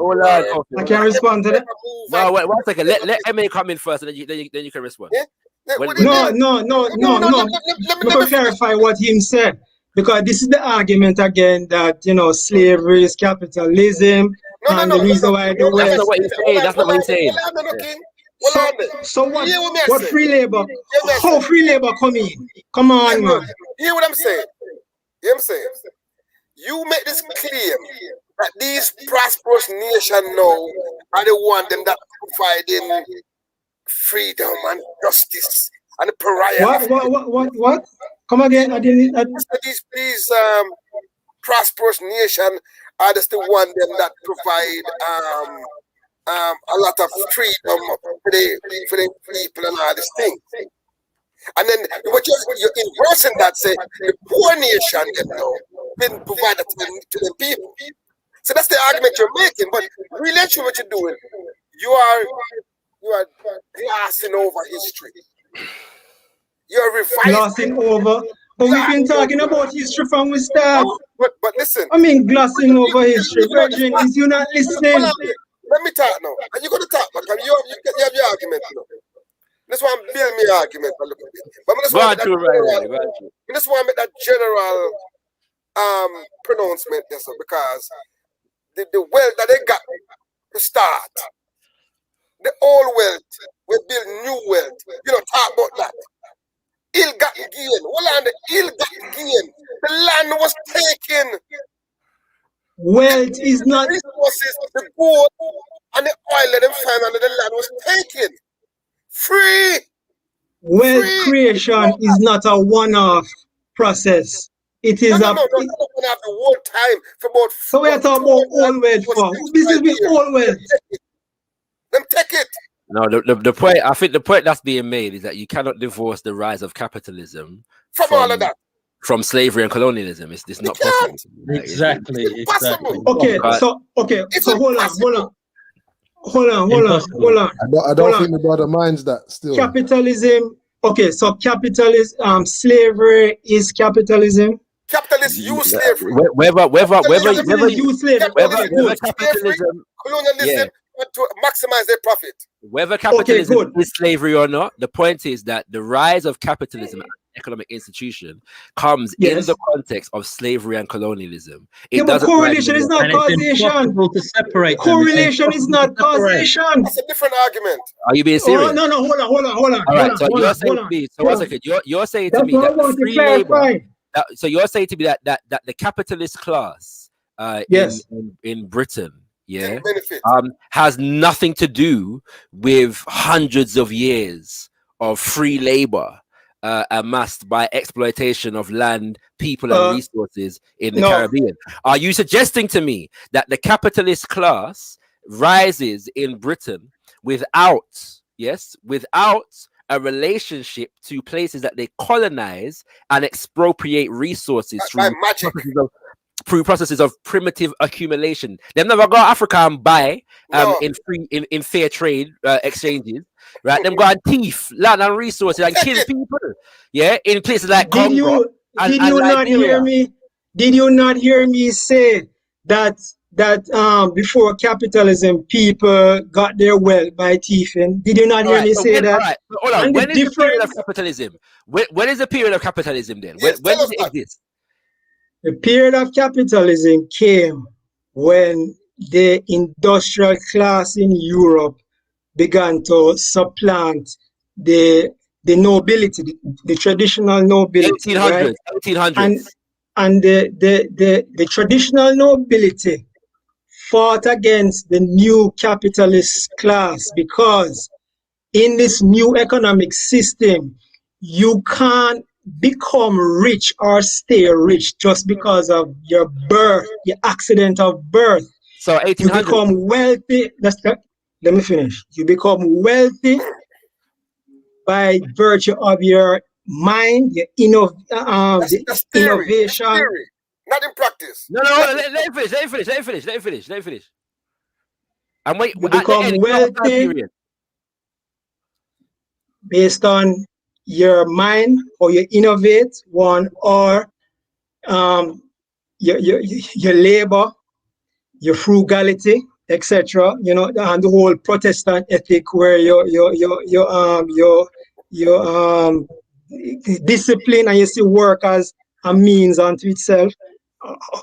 I can respond to that. No, wait 1 second. Let MA come in first, and then you can respond. Yeah? No. Let me clarify what he said, because this is the argument again that slavery is capitalism, and the reason why the West. That's not what he's saying. So what free labor? How free labor come in? Come on, man. Hear what I'm saying? You know what I'm saying? You make this claim that these prosperous nations now are the one them that providing freedom and justice and the pariah. What? Come again? I didn't. These prosperous nations are just the one them that provide a lot of freedom for the people and all these things. And then what you're engrossing that say the poor nation didn't provide that to the people. So that's the argument you're making. But really, actually, what you're doing, you are glossing over history. You're revising. Glossing over. But we've been talking about history from the start. But listen. I mean, glossing over history. Virgin, is you not listening? Let me talk now. And you're going to talk, because you have your argument now. This one build me argument a little bit. But I just want to make that general pronouncement there, because the wealth that they got to start, the old wealth will build new wealth. Talk about that. Ill-gotten gain. Hold on, the ill-gotten gain. The land was taken. Wealth is not. Resources, the gold and the oil that they found under the land was taken. Free. Wealth creation is not a one-off process. It is no, the whole time for about. So we are talking about old wealth for. This is the old wealth. Them take it. No, the point. I think the point that's being made is that you cannot divorce the rise of capitalism from all of that. From slavery and colonialism. It's not possible. Exactly. Okay, so hold on. I don't think the brother minds that still. Capitalism. Okay, so capitalism, slavery is capitalism. Capitalists use slavery. Whether use slavery. Capitalism, colonialism to maximize their profit. Whether capitalism is slavery or not, the point is that the rise of capitalism economic institution comes in Yes. the context of slavery and colonialism. Yeah, It but doesn't rise correlation in is the- not And it's causation. impossible to separate them. It's Correlation is impossible not to separate. causation. That's a different argument. Are you being Oh serious? no, hold on. All right, so you're saying to me, so one hold on. second, you're saying to That's me what I that the want to free labor, clarify. so you're saying to me that the capitalist class Yes. in Britain, yeah, Benefit. has nothing to do with hundreds of years of free labor amassed by exploitation of land, people, and resources in the No. Caribbean. Are you suggesting to me that the capitalist class rises in Britain without a relationship to places that they colonize and expropriate resources By through magic. processes of primitive accumulation? They never go to Africa and buy No. in fair trade exchanges, right? Them go and thief land and resources and kill people, yeah, in places like Did Congo you and not Liberia. hear me? Did you not hear me say that before capitalism people got their wealth by thieving? Did you not hear me say that? All right, hold on. And the When is the period of difference, capitalism? When is the period of capitalism then? Yes, When tell does us it that. exist? the period of capitalism came when the industrial class in Europe began to supplant the nobility, the traditional nobility, right? 1800s. And the traditional nobility fought against the new capitalist class because in this new economic system, you can't become rich or stay rich just because of your birth, your accident of birth. So You 1800s. become wealthy. Let me finish. You become wealthy by virtue of your mind, your That's theory. innovation. That's theory. Not in practice. No, hold on, let me finish. And wait, You at the become end, give us a time wealthy period. based on your mind, or you innovate one, or your labor, your frugality, etc. You know, and the whole Protestant ethic where your discipline and you see work as a means unto itself,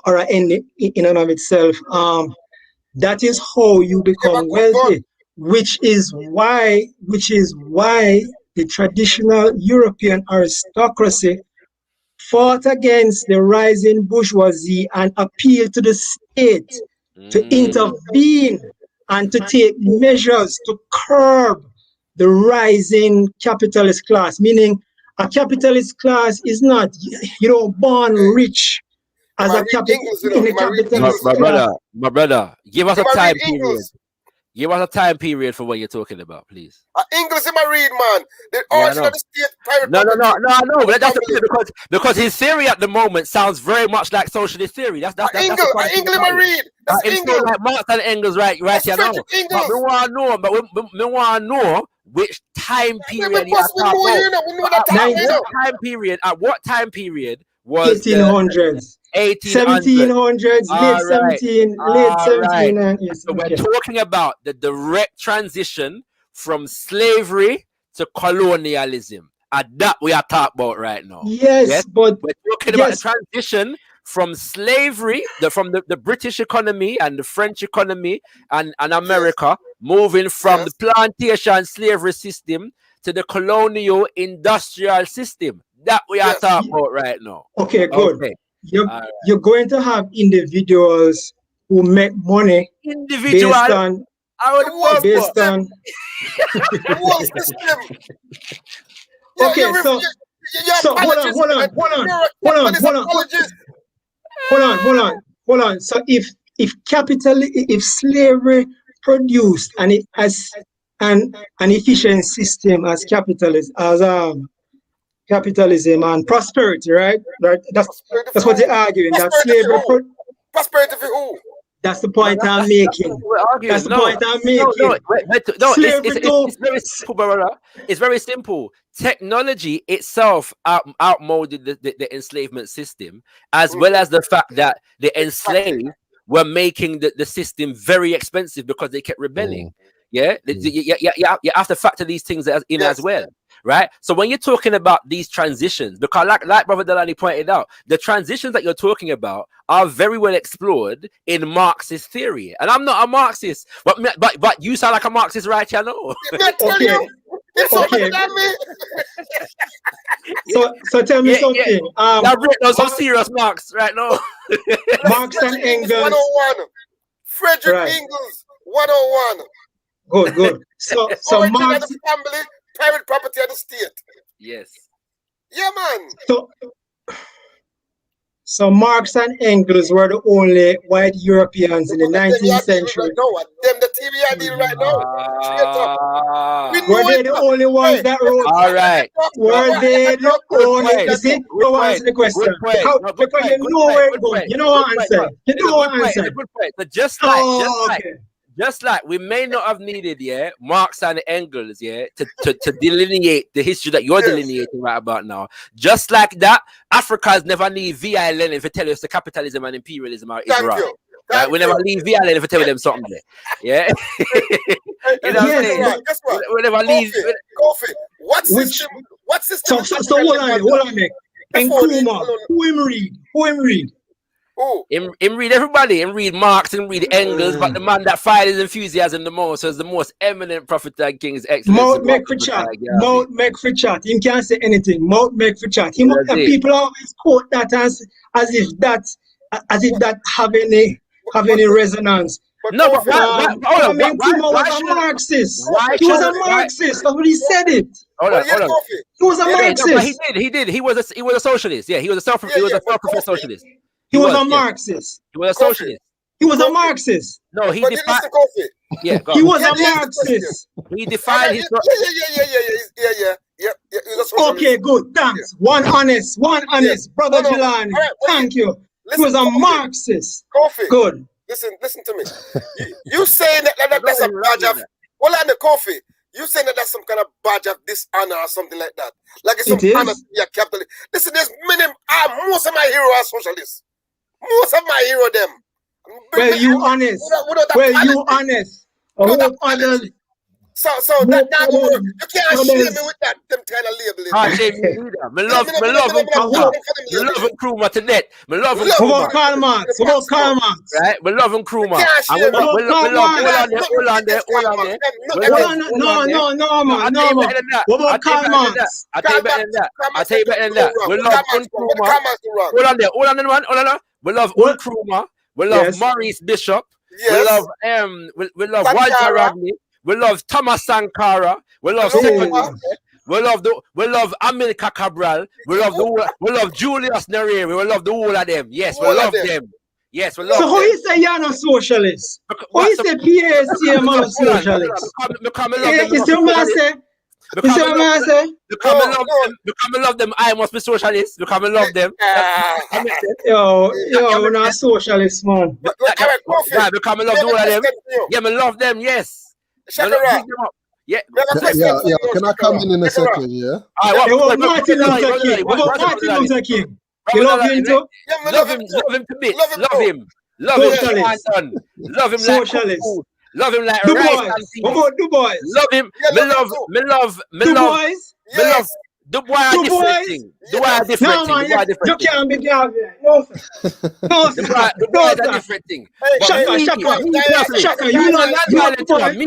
or an end in and of itself. That is how you become wealthy, which is why the traditional European aristocracy fought against the rising bourgeoisie and appealed to the state to intervene and to take measures to curb the rising capitalist class. Meaning, a capitalist class is not, you know, born rich as a capitalist class. My brother, give us a Am I time read period. English? Give us a time period for what you're talking about, please. English in my read, man. The Yeah, I origin know. of the state, private No, property. but that's the thing, because his theory at the moment sounds very much like socialist theory. That's the funny thing English in about my it. read. That's It's English. so like Marx and Engels, right That's here now. French But we English. want to know, we want to know which time period We you are talking know you about. know. We know that time, you know. At what time period was 1800s. 1700s, late 17, late 17, and yes, so we're talking about the direct transition from slavery to colonialism. And that we are talking about right now. Yes, but we're talking about the transition from slavery, from the British economy and the French economy and America, moving from the plantation slavery system to the colonial industrial system. That we are talking about right now. Okay, good. Okay. You're going to have individuals who make money based on Okay, so hold on. So if slavery produced and it as an efficient system as capitalism and prosperity, right? That's what they're arguing. That slavery prosperity for who? That's the point I'm making. That's the point I'm making. It's very simple, brother. It's very simple. Technology itself outmoded the enslavement system, as well as the fact that the enslaved were making the system very expensive because they kept rebelling. Yeah, you have to factor these things in as well, right? So when you're talking about these transitions, because like Brother Delany pointed out, the transitions that you're talking about are very well explored in Marxist theory. And I'm not a Marxist, but you sound like a Marxist, right? You know. Okay. Okay. So tell me something. That break some serious Marx right now. Marx and Engels 101. Frederick Engels 101. Good. So Marx, the family, private property of the state. Yes. Yeah, man. So Marx and Engels were the only white Europeans in the 19th century. Them the TV I deal right now. Were they the only ones that wrote? All right. Were they the only? You see, you answer the question. Because you know where it goes. You know what I'm saying. You know what I'm saying. But just like we may not have needed, Marx and Engels, to delineate the history that you're delineating right about now. Just like that, Africa has never need V.I. Lenin to tell us the capitalism and imperialism are wrong. Right? We never leave V.I. Lenin to tell them something there. Yeah. You know what I'm saying? Guess what? We never leave. Coffee. What system? So hold on, Nick. Nkrumah. Who him read? Him read everybody, him read Marx, him read Engels, but the man that fired his enthusiasm the most was the most eminent prophet and king, His Excellency. Mouth make for chat. Mouth make for chat. Him can't say anything. Mouth make for chat. People always quote that as if that have any resonance. No, but Nkrumah was a Marxist. He was a Marxist. That's what he said it. Hold on. He was a Marxist. He did. He was a socialist. Yeah, he was a self-professed socialist. He was a Marxist. He was a socialist. He was a Marxist. No, he defined. Yeah, he was a Marxist. He defined his. Yeah. Okay, good. Thanks. One honest, brother Jelani. Thank you. He was a Marxist. Good. Listen to me. You saying that that's a badge of? Well, on the coffee. You saying that that's some kind of badge of dishonor or something like that? Like it's some honor to be a capitalist. Listen, there's most of my heroes are socialists. Most of my heroes, them. Well, you honest. You honest. So that you can't shame me with that them kind of labeling. Me love Nkrumah to net. Me love Nkrumah. What about Karl Marx? Right? Me love Nkrumah. Hold on there. No, man. What about Karl Marx? I'll tell you better than that. We love Nkrumah. Hold on. We love Nkrumah. We love Maurice Bishop. We love Walter Rodney. We love Thomas Sankara. We love we love Amilcar Cabral. We love Julius Nyerere. We love the whole of them. Yes, we love them. Yes, we love them. So how you say you're not socialist? How you say PAC man a socialist? You see what I say? Because I love them, I must be socialist. Because I love them. Yo, we're not socialist, man. Because I love all of them. Yeah, I love them, yes. Yeah. Can I come in a second? Yeah. What Martin Luther King? You love him too? Love him to bits. Love him. Love him socialist. Love him like Du Bois. What about Du Bois? Love him. Me love. Du Bois are different thing. Du Bois are different thing. You can't be Gavin. No, Du Bois is a different thing. Shaka, you know that. Hold on.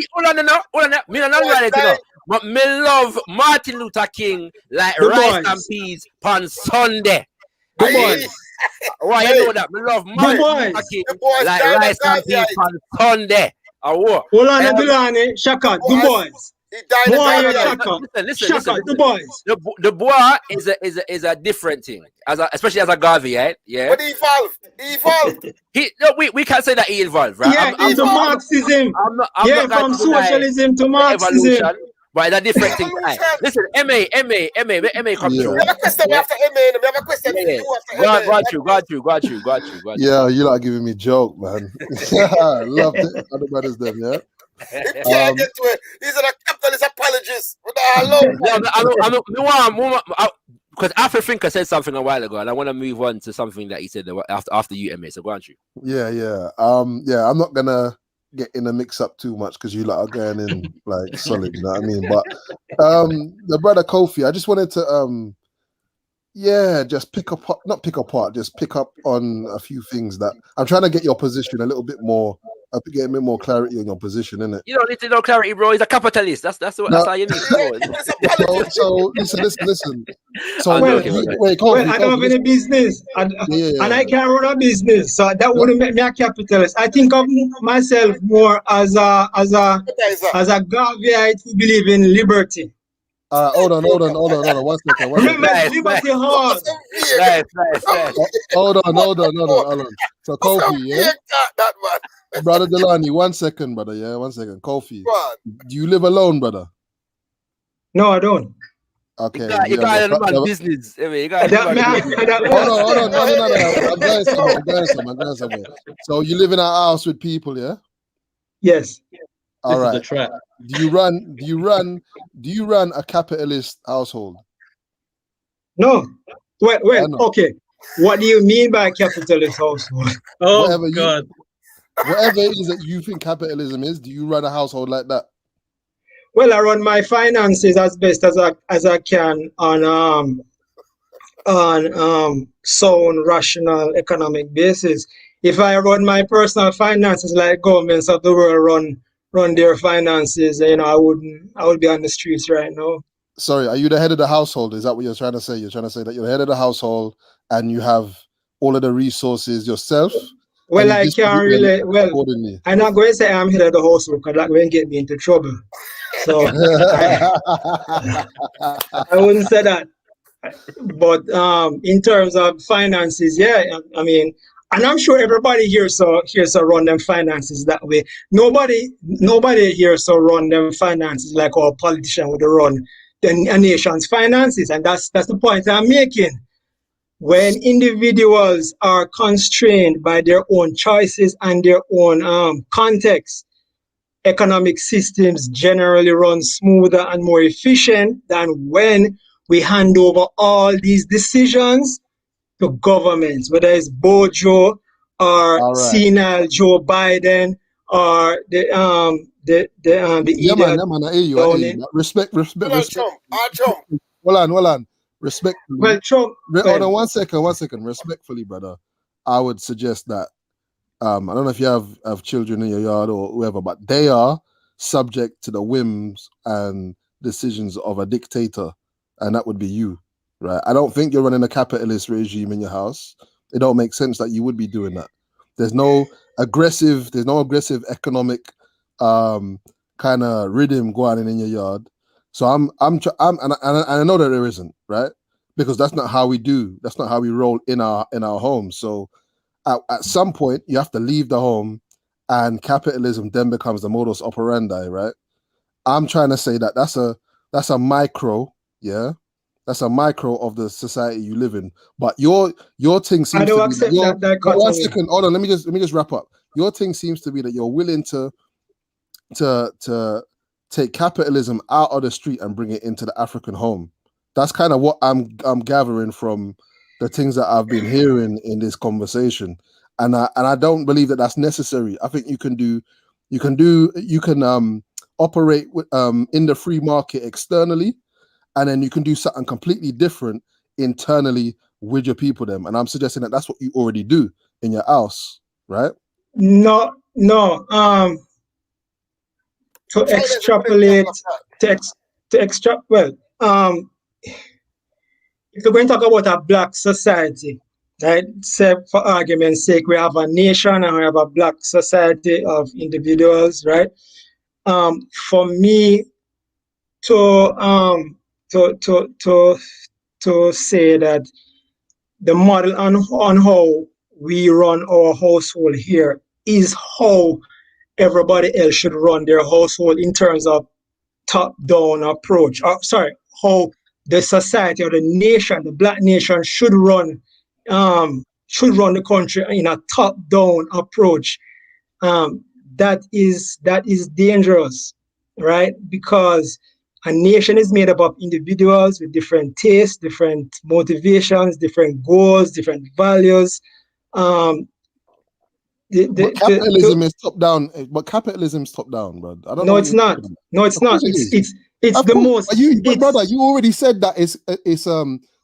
Me not right now. But me love Martin Luther King like rice and peas on Sunday. Du Bois. Why you know that? Me love Martin Luther King like rice and peas on Sunday. Hold on, Delany, Shaka, Du Bois. He died. Shaka, Du Bois. The bois is a different thing, especially as a Gavi, right? Yeah. But he evolved. We can't say that he evolved, right? Yeah, into Marxism. From socialism to Marxism. Evolution, but it's a different thing. Listen, MA come through. We have a question after MA. We have a question after MA. Got you. Yeah, you lot giving me joke, man. I love it. Other brothers them, yeah. He can't get to it. He's a capitalist apologist. Because Alfred Finker said something a while ago, and I want to move on to something that he said after you, MA. So go on, you. Yeah. I'm not gonna get in a mix up too much because you lot are going in like solid, you know what I mean? The brother Kofi, I just wanted to just pick up on a few things that I'm trying to get your position a little bit more, get a bit more clarity on your position, innit? You don't need to know clarity, bro. He's a capitalist. That's all you need to know. So listen. So I'm Well, joking, wait, Kofi, well, I don't have any business, and I can't run a business, so that wouldn't make me a capitalist. I think of myself more as a Gaviite who believe in liberty. Hold on. 1 second. Remember, Nice, Liberty Hall. Nice. Hold on. So Kofi, yeah, that man. brother Delani, 1 second, brother. Yeah, 1 second. Kofi, Go on. do you live alone, brother? No, I don't. Okay. You got a man business. You got Hold on. No. I'm going somewhere. So you live in a house with people, yeah? Yes. All This right. is a trap. Do you run a capitalist household? No. Well, I know. okay. What do you mean by capitalist household? Oh Whatever God. Whatever it is that you think capitalism is, do you run a household like that? Well, I run my finances as best as I can on sound, rational economic basis. If I run my personal finances like governments of the world run their finances, I would be on the streets right now. Sorry, are you the head of the household? Is that what you're trying to say? You're trying to say that you're the head of the household and you have all of the resources yourself? Well, I can't really. Well, accordingly. I'm not going to say I'm head of the household because that will get me into trouble. So I wouldn't say that. But in terms of finances, yeah, I mean, and I'm sure everybody here so run them finances that way. Nobody here so run them finances like our politician would run a nation's finances, and that's the point I'm making. When individuals are constrained by their own choices and their own context, economic systems generally run smoother and more efficient than when we hand over all these decisions to governments, whether it's Bojo or senile Joe Biden or the man, I hear you. Respect. Hold on. Respectfully. Well, Trump. Hold on 1 second. Respectfully, brother, I would suggest that I don't know if you have children in your yard or whoever, but they are subject to the whims and decisions of a dictator, and that would be you, right? I don't think you're running a capitalist regime in your house. It don't make sense that you would be doing that. There's no aggressive economic kind of rhythm going on in your yard. So and I know that there isn't, right? Because that's not how we do. That's not how we roll in our homes. So at some point you have to leave the home, and capitalism then becomes the modus operandi, right? I'm trying to say that that's a micro, yeah. That's a micro of the society you live in. But your thing seems to be that 1 second. Hold on, let me just wrap up. Your thing seems to be that you're willing to take capitalism out of the street and bring it into the African home. That's kind of what I'm gathering from the things that I've been hearing in this conversation, and I don't believe that that's necessary. I think you can operate with, in the free market externally, and then you can do something completely different internally with your people. And I'm suggesting that that's what you already do in your house, right? No. To extrapolate, if we're going to talk about a black society, right? Say for argument's sake, we have a nation and we have a black society of individuals, right? For me to say that the model on how we run our household here is how everybody else should run their household in terms of top-down approach. How the society or the nation, the black nation, should run the country in a top-down approach. That is dangerous, right? Because a nation is made up of individuals with different tastes, different motivations, different goals, different values. Capitalism is top down, but capitalism is top down, bro. I don't know. No, it's not. No, it's not. It's Of the course, most. but you, but It's, brother, you already said that it's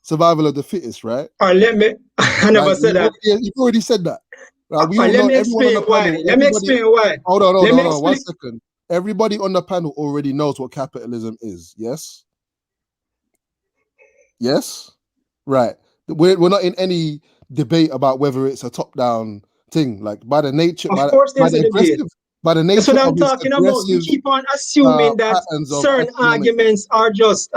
survival of the fittest, right? let me. I Like never said that. you've already said that. Right? We all Let know, me everyone on explain the why. panel, Let me everybody. explain why. Hold on, Let me 1 explain. second. Everybody on the panel already knows what capitalism is. Yes. Yes. Right. We're not in any debate about whether it's a top-down thing. Like by the nature, Of course, by there's the a debate. aggressive, by the That's nature what of I'm its talking about. You aggressive keep on assuming that patterns of certain economic. arguments are just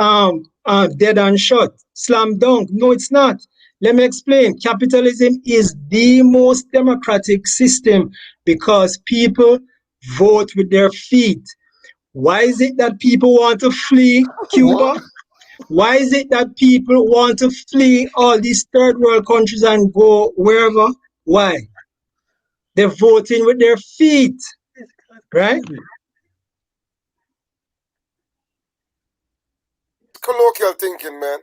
dead and shut, slam dunk. No, it's not. Let me explain. Capitalism is the most democratic system because people vote with their feet. Why is it that people want to flee Cuba? What? Why is it that people want to flee all these third world countries and go wherever? Why? They're voting with their feet, right? Colloquial thinking, man.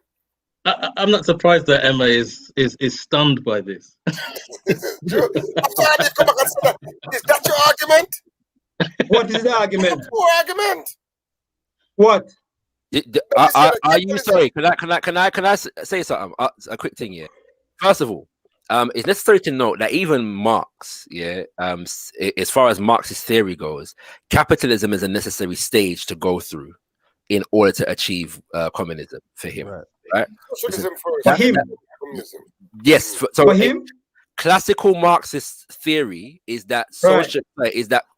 I'm not surprised that Emma is stunned by this. True. After I did come back and say that, is that your argument? What is the argument? Poor argument. What? Are you sorry? Can I say something? A quick thing, yeah. First of all, it's necessary to note that even Marx, yeah, as far as Marxist theory goes, capitalism is a necessary stage to go through in order to achieve communism for him, right? Socialism first. For him. Communism. Yes. So For him? classical Marxist theory is that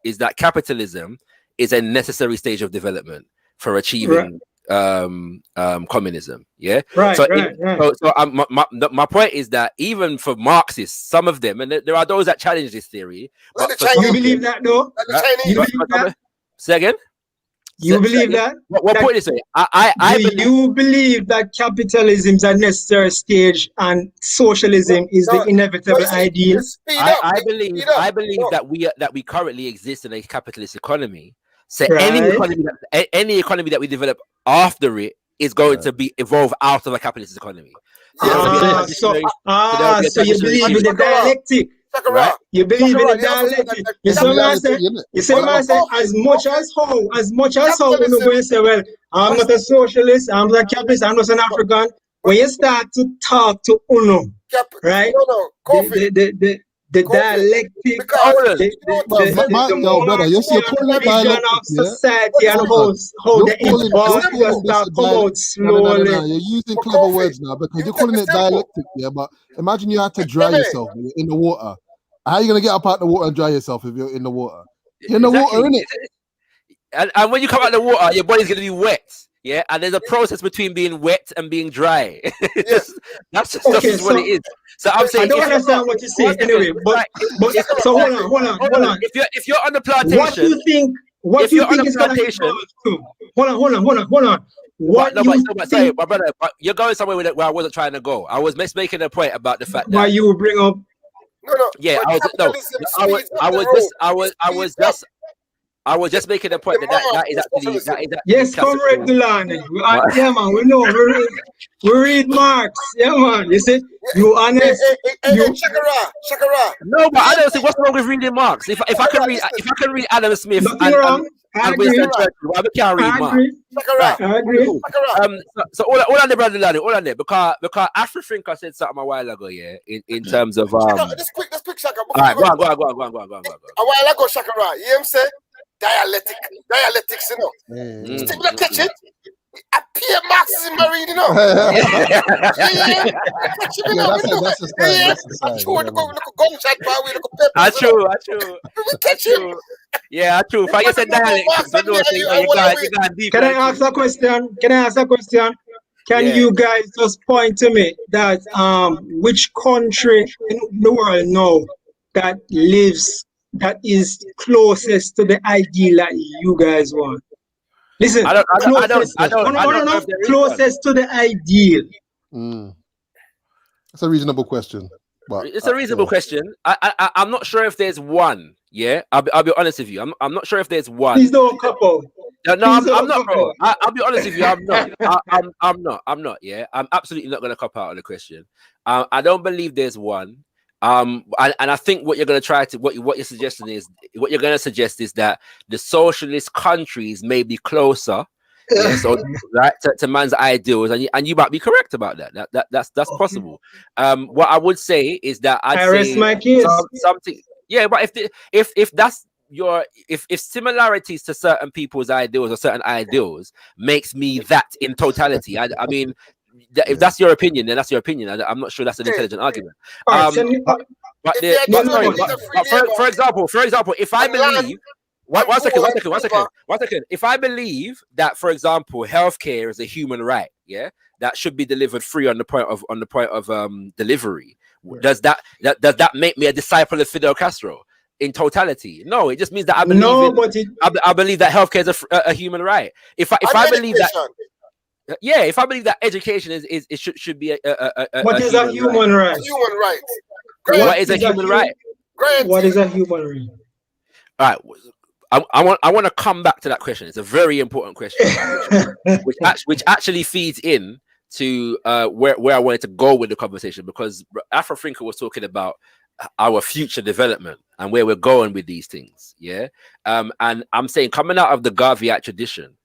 is that capitalism is a necessary stage of development for achieving communism. Yeah. Right, So, right. my point is that even for Marxists, some of them, and there are those that challenge this theory, Like but the for Chinese. You believe that though? Like the Chinese. You believe that? Say again. You believe that? What point is it? You believe that capitalism is a necessary stage and socialism is the inevitable ideal? I believe that we currently exist in a capitalist economy. So Right. any economy that we develop after it is going to be evolve out of a capitalist economy. So you believe in the dialectic, right? You believe in the dialectic. You see what I say? You see what I say? As much as how we're going to say, well, I'm not a socialist, I'm not a capitalist, I'm not an African. When you start to talk to Uno, right? The dialectic, Yo, brother, you're calling it vision dialectic, of yeah? society and how the impulses start come out slowly. No. You're using clever words now because you're calling it dialectic, yeah? But imagine you had to dry yourself when you're in the water. How are you going to get up out of the water and dry yourself if you're in the water? You're in the water, innit? And when you come out of the water, your body's going to be wet. Yeah, and there's a process between being wet and being dry. That's just what it is. So I'm saying I don't understand what you say anyway. But so hold on. If you're on the plantation, what do you think? What do you think is going to evolve to? Hold on. Sorry, my brother, but you're going somewhere with it where I wasn't trying to go. I was making a point about the fact that why you bring up. No. Yeah, I was just making a point that is actually yes, comrade Dulan. Yeah, man, we know we read Marx. Yeah, man. You see, you honest. Shakara. No, but I don't see what's wrong with reading Marx. If I can read Adam Smith nothing wrong. I agree. I can't read Marx. I agree. So all on the brother Lani, all on there because Afri-Thinker said something a while ago, yeah, in terms of Just quick, Shaka. All right, go on. A while ago, Shakara, you hear him say dialectics, you know. Still not catch it. Appear Marxism marine, you know. That's a sign. Catch him. Yeah, true. If I said dialectics, you got deep. Can I ask a question? Can you guys just point to me that which country in the world now that is closest to the ideal that you guys want? Listen, closest to the ideal. That's a reasonable question. But it's a reasonable question. I'm not sure if there's one. Yeah, I'll be honest with you. I'm not sure if there's one. Please don't couple. No, I'm not, bro. I'll be honest with you. I'm not. I'm not. Yeah, I'm absolutely not going to cop out on the question. I don't believe there's one. And I think what you're going to try to what you're suggesting is what you're going to suggest is that the socialist countries may be closer Yeah, so right to man's ideals, and you might be correct about that. That's possible. What I would say is that I'd I rest say my case. something. Yeah, but if that's your if similarities to certain people's ideals or certain ideals makes me that in totality, I mean, if that's your opinion, then that's your opinion. I'm not sure that's an intelligent argument. All right, send me. But If you but do sorry, it, it's a free labor. for example, if I And land believe one second, Cuba. one second. If I believe that, for example, healthcare is a human right, yeah, that should be delivered free on the point of delivery, does that make me a disciple of Fidel Castro in totality? No, it just means that I believe I believe that healthcare is a human right. If I believe that. Yeah, if I believe that education it should be What is a human right? A human right. What is a human right? What is a human right? All right. I want to come back to that question. It's a very important question, which actually feeds in to where I wanted to go with the conversation, because Afro Thinker was talking about our future development and where we're going with these things. Yeah, and I'm saying, coming out of the Garveyite tradition,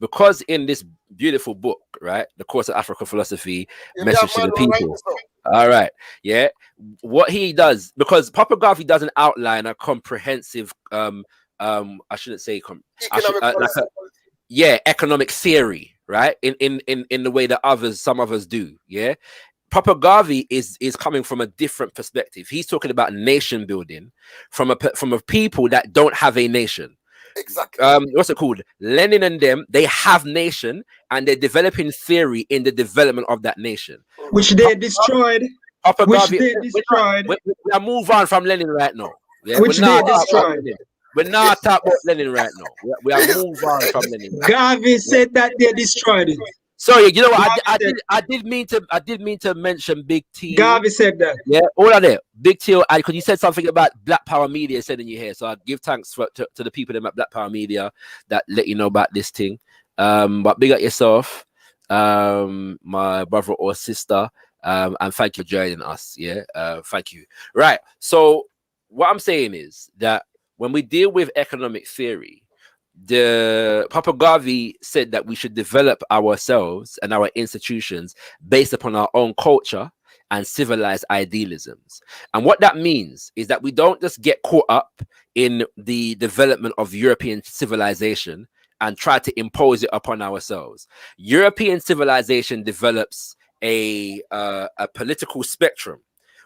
because in this beautiful book, right, the Course of African Philosophy, Message to the People. All right, yeah, what he does, because Papa Garvey doesn't outline a comprehensive I shouldn't say economic theory, right, in the way that some others do. Yeah, Papa Garvey is coming from a different perspective. He's talking about nation building from a people that don't have a nation. Exactly. What's it called? Lenin and them, they have nation, and they're developing theory in the development of that nation, which they destroyed. Papa Garvey, we move on from Lenin right now. Yeah? Which they destroyed. We're not talking about Lenin right now. We are move on from Lenin. Garvey said that they destroyed it. Sorry, you know what? I did mean to mention Big T. Garvey said that. Yeah, all of that. Big T, because you said something about Black Power Media said in your hair. So I give thanks to the people at Black Power Media that let you know about this thing. But big up yourself, my brother or sister, and thank you for joining us. Yeah, thank you. Right. So what I'm saying is that when we deal with economic theory, the Papa Garvey said that we should develop ourselves and our institutions based upon our own culture and civilized idealisms. And what that means is that we don't just get caught up in the development of European civilization and try to impose it upon ourselves. European civilization develops a political spectrum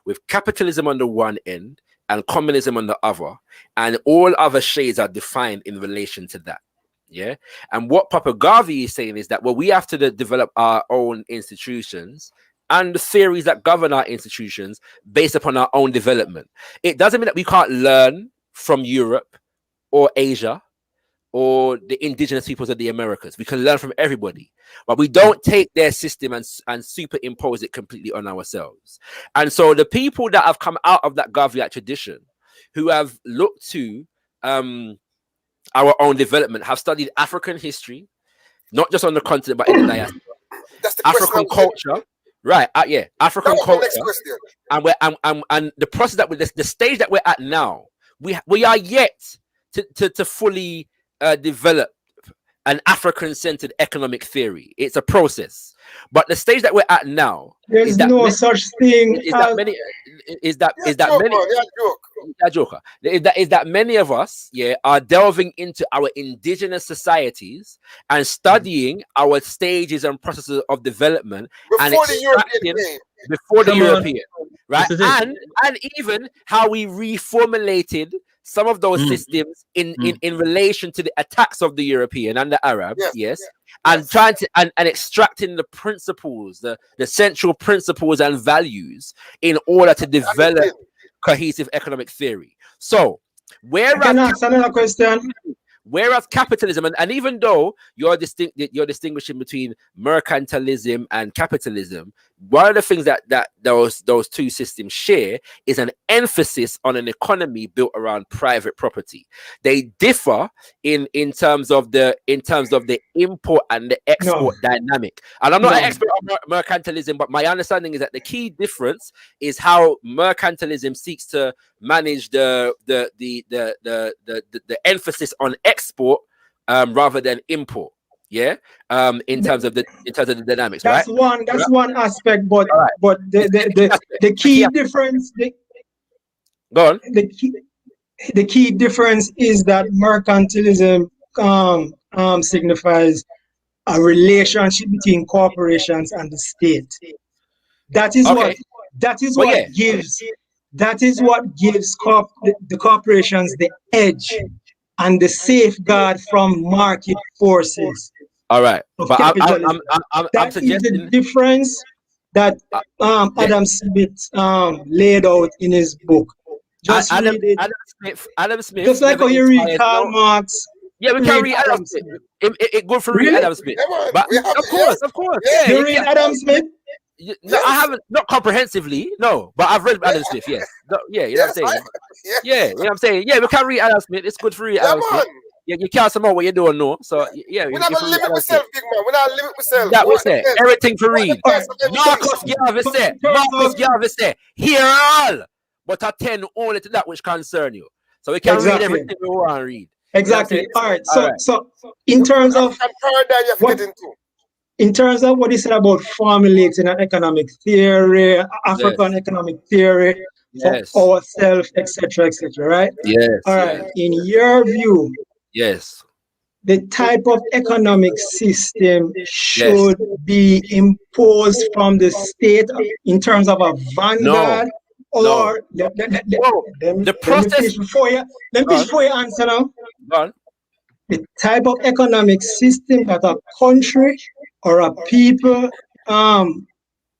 with capitalism on the one end and communism on the other, and all other shades are defined in relation to that. Yeah, and what Papa Garvey is saying is that, well, we have to develop our own institutions and the theories that govern our institutions based upon our own development. It doesn't mean that we can't learn from Europe or Asia or the indigenous peoples of the Americas. We can learn from everybody, but we don't take their system and superimpose it completely on ourselves. And so the people that have come out of that Garveyite tradition, who have looked to our own development, have studied African history, not just on the continent, but in the diaspora. That's the African culture, right? Yeah, African culture, and the process that the stage that we're at now, we are yet to fully develop an African-centered economic theory. It's a process, but the stage that we're at now, there's no such thing. Is that many of us, yeah, are delving into our indigenous societies and studying our stages and processes of development before the European, right? And even how we reformulated some of those systems in relation to the attacks of the European and the Arab, and trying to and extracting the principles, the central principles and values in order to develop cohesive economic theory. So, whereas capitalism, and even though you're distinguishing between mercantilism and capitalism, one of the things that those two systems share is an emphasis on an economy built around private property. They differ in terms of the import and the export dynamic. And I'm not an expert on mercantilism, but my understanding is that the key difference is how mercantilism seeks to manage the emphasis on export rather than import. Yeah, in terms of the dynamics, That's right? one. That's one aspect. But All right. but the key difference. Go on. The key difference is that mercantilism signifies a relationship between corporations and the state. That is Okay. Well, yeah. what gives the corporations the edge and the safeguard from market forces All right. of But capitalism. I'm That is the suggesting difference that Adam Smith laid out in his book. Just read it. Adam Smith. Just like how you read Karl Marx. Yeah, we can read Adam Smith. It good for read Really? Adam Smith. Yeah, man. But We have of it, course. Yeah. Yeah, You read Adam Smith? No, I haven't, not comprehensively, no, but I've read Adam Smith, yes. No, yeah, you know what I'm saying? Yeah, you know what I'm saying? Yeah, we can read Adam Smith. It's good for read Adam Smith. man. Yeah, you can't know what you're doing, no. So yeah, We you not can gonna read limit Adam myself, Smith. big man. We not limit myself. That was it. Everything to read. Marcus Garvey said, Marcus Garvey said, hear all, but attend only to that which concern you. So we can read everything we want to read. Exactly. All right. All So in terms of what he said about formulating an economic theory, African economic theory for ourselves, etc., right? Yes. All right. In your view, yes, the type of economic system should be imposed from the state in terms of a vanguard, or let me finish before you answer now. Go on. The type of economic system that a country or a people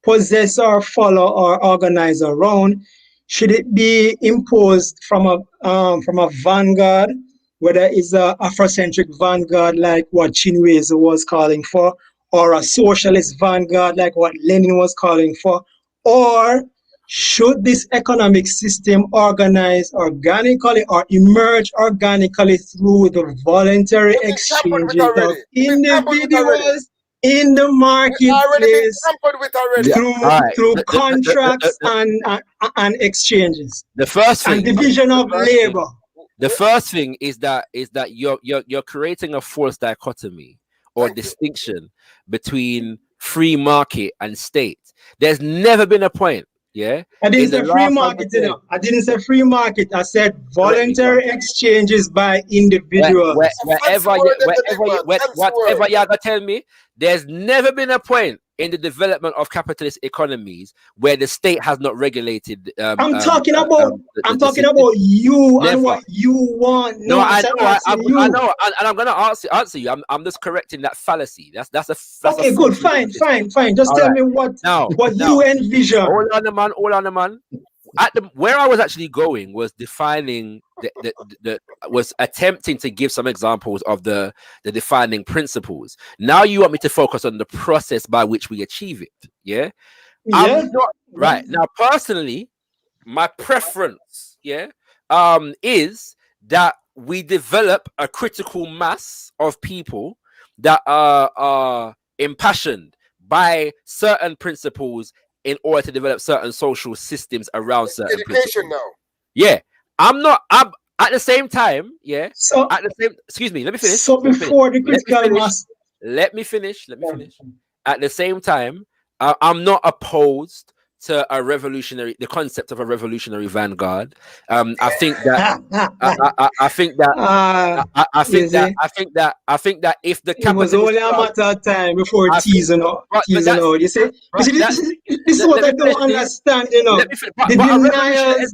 possess or follow or organize around, should it be imposed from a vanguard, whether it's a Afrocentric vanguard like what Chinweize was calling for, or a socialist vanguard like what Lenin was calling for, or should this economic system organize organically or emerge organically through the voluntary exchanges of individuals in the marketplace through contracts and exchanges? The first thing, and division of labor. The first thing is that you're creating a false dichotomy or distinction between free market and state. There's never been a point. Yeah, I didn't say free market. I didn't say free market. I said voluntary exchanges by individuals. Whatever you're gonna tell me, there's never been a point in the development of capitalist economies where the state has not regulated. I'm talking about you and what you want. No, I know, and I'm gonna answer you. I'm just correcting that fallacy. That's okay. Good, fine. Just tell me what you envision. Hold on, the man. Where I was actually going was defining was attempting to give some examples of the defining principles. Now you want me to focus on the process by which we achieve it. Yeah. I'm not right now. Personally, my preference, is that we develop a critical mass of people that are impassioned by certain principles in order to develop certain social systems around certain education now. Yeah. I'm at the same time, So at the same, excuse me, let me finish. So before the critical mass. Let me finish. At the same time, I'm not opposed to the concept of a revolutionary vanguard. I think that if the it was only a matter of time before teasing out. You see, this is what I don't understand. You know, the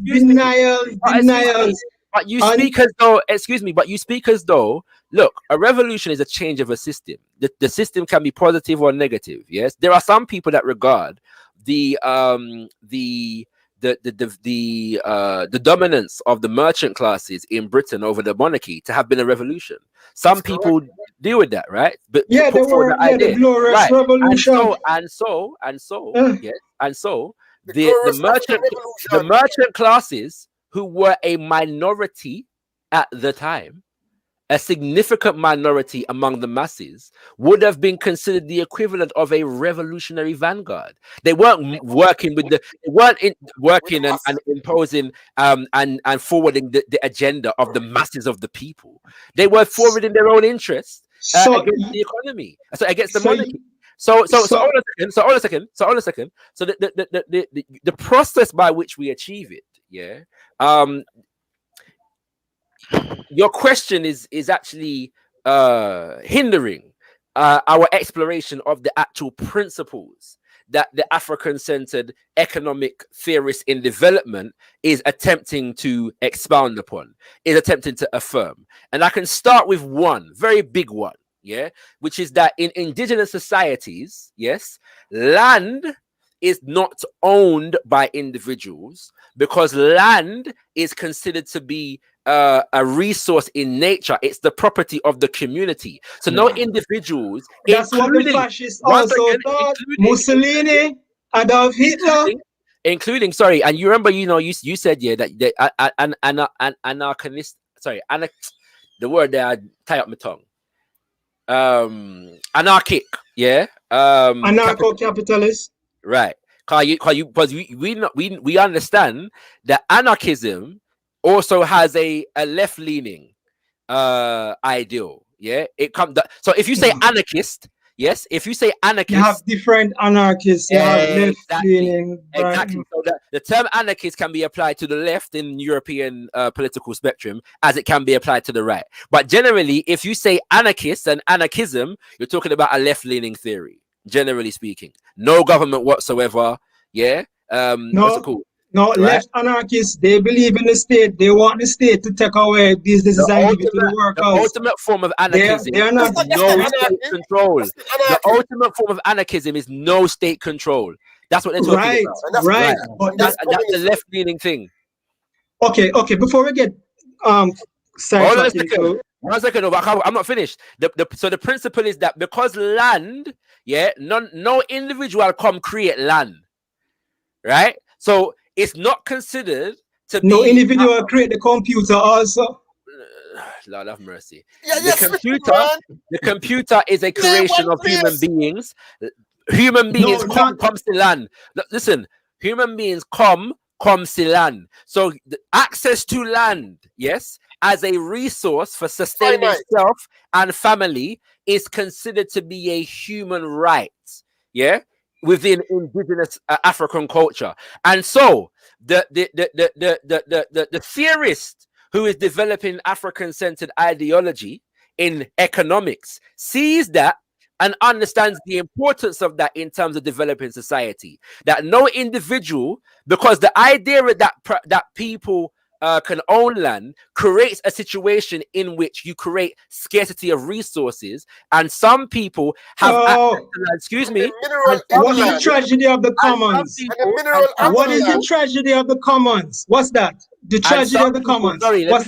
denials. But you speak as though, excuse me, look, a revolution is a change of a system. The system can be positive or negative. Yes, there are some people that regard the dominance of the merchant classes in Britain over the monarchy to have been a revolution. Some people deal with that, right? But the glorious revolution. The merchant classes, who were a minority at the time, a significant minority among the masses, would have been considered the equivalent of a revolutionary vanguard. They weren't working with and imposing and forwarding the agenda of the masses of the people. They were forwarding their own interests So, against the economy, so against the monarchy. So hold on a second. So the process by which we achieve it, yeah. Your question is actually hindering our exploration of the actual principles that the African-centered economic theorist in development is attempting to expound upon, is attempting to affirm. And I can start with one very big one, yeah, which is that in indigenous societies, yes, land is not owned by individuals because land is considered to be a resource in nature. It's the property of the community. So no individuals, that's what the fascists also thought. Mussolini, Adolf Hitler. Including, sorry, and you remember, you know, you said, yeah, that anarchist, sorry, the word that I tie up my tongue. Anarchic, yeah. Anarcho-capitalist. Right. Because we understand that anarchism also has a left-leaning ideal. Yeah. So if you say anarchist, yes, if you say anarchist, you have different anarchists, you have left-leaning. Exactly. So the term anarchist can be applied to the left in European political spectrum as it can be applied to the right. But generally, if you say anarchist and anarchism, you're talking about a left-leaning theory, generally speaking. No government whatsoever. Yeah. What's it called? No, right? Left anarchists, they believe in the state. They want the state to take away businesses and give it to the workers. The ultimate form of anarchism is no state control. The ultimate form of anarchism is no state control. That's what they're talking about. Right. But that's the left-leaning thing. Okay. Before we get Hold on a second. 1 second, I'm not finished. So the principle is that because land, yeah, no individual come create land, right? So it's not considered to be no individual create the computer also. Lord have mercy. Yeah, the computer is a creation of human beings. Human beings comes to land. Listen, human beings comes to land. So the access to land, yes, as a resource for sustaining self and family is considered to be a human right. Yeah. Within indigenous African culture. And so the theorist who is developing African-centered ideology in economics sees that and understands the importance of that in terms of developing society. That no individual, because the idea that people can own land creates a situation in which you create scarcity of resources, and some people have access to land. Excuse me. What is the tragedy of the commons? What is the tragedy of the commons? What's that? The tragedy of the commons. Sorry, let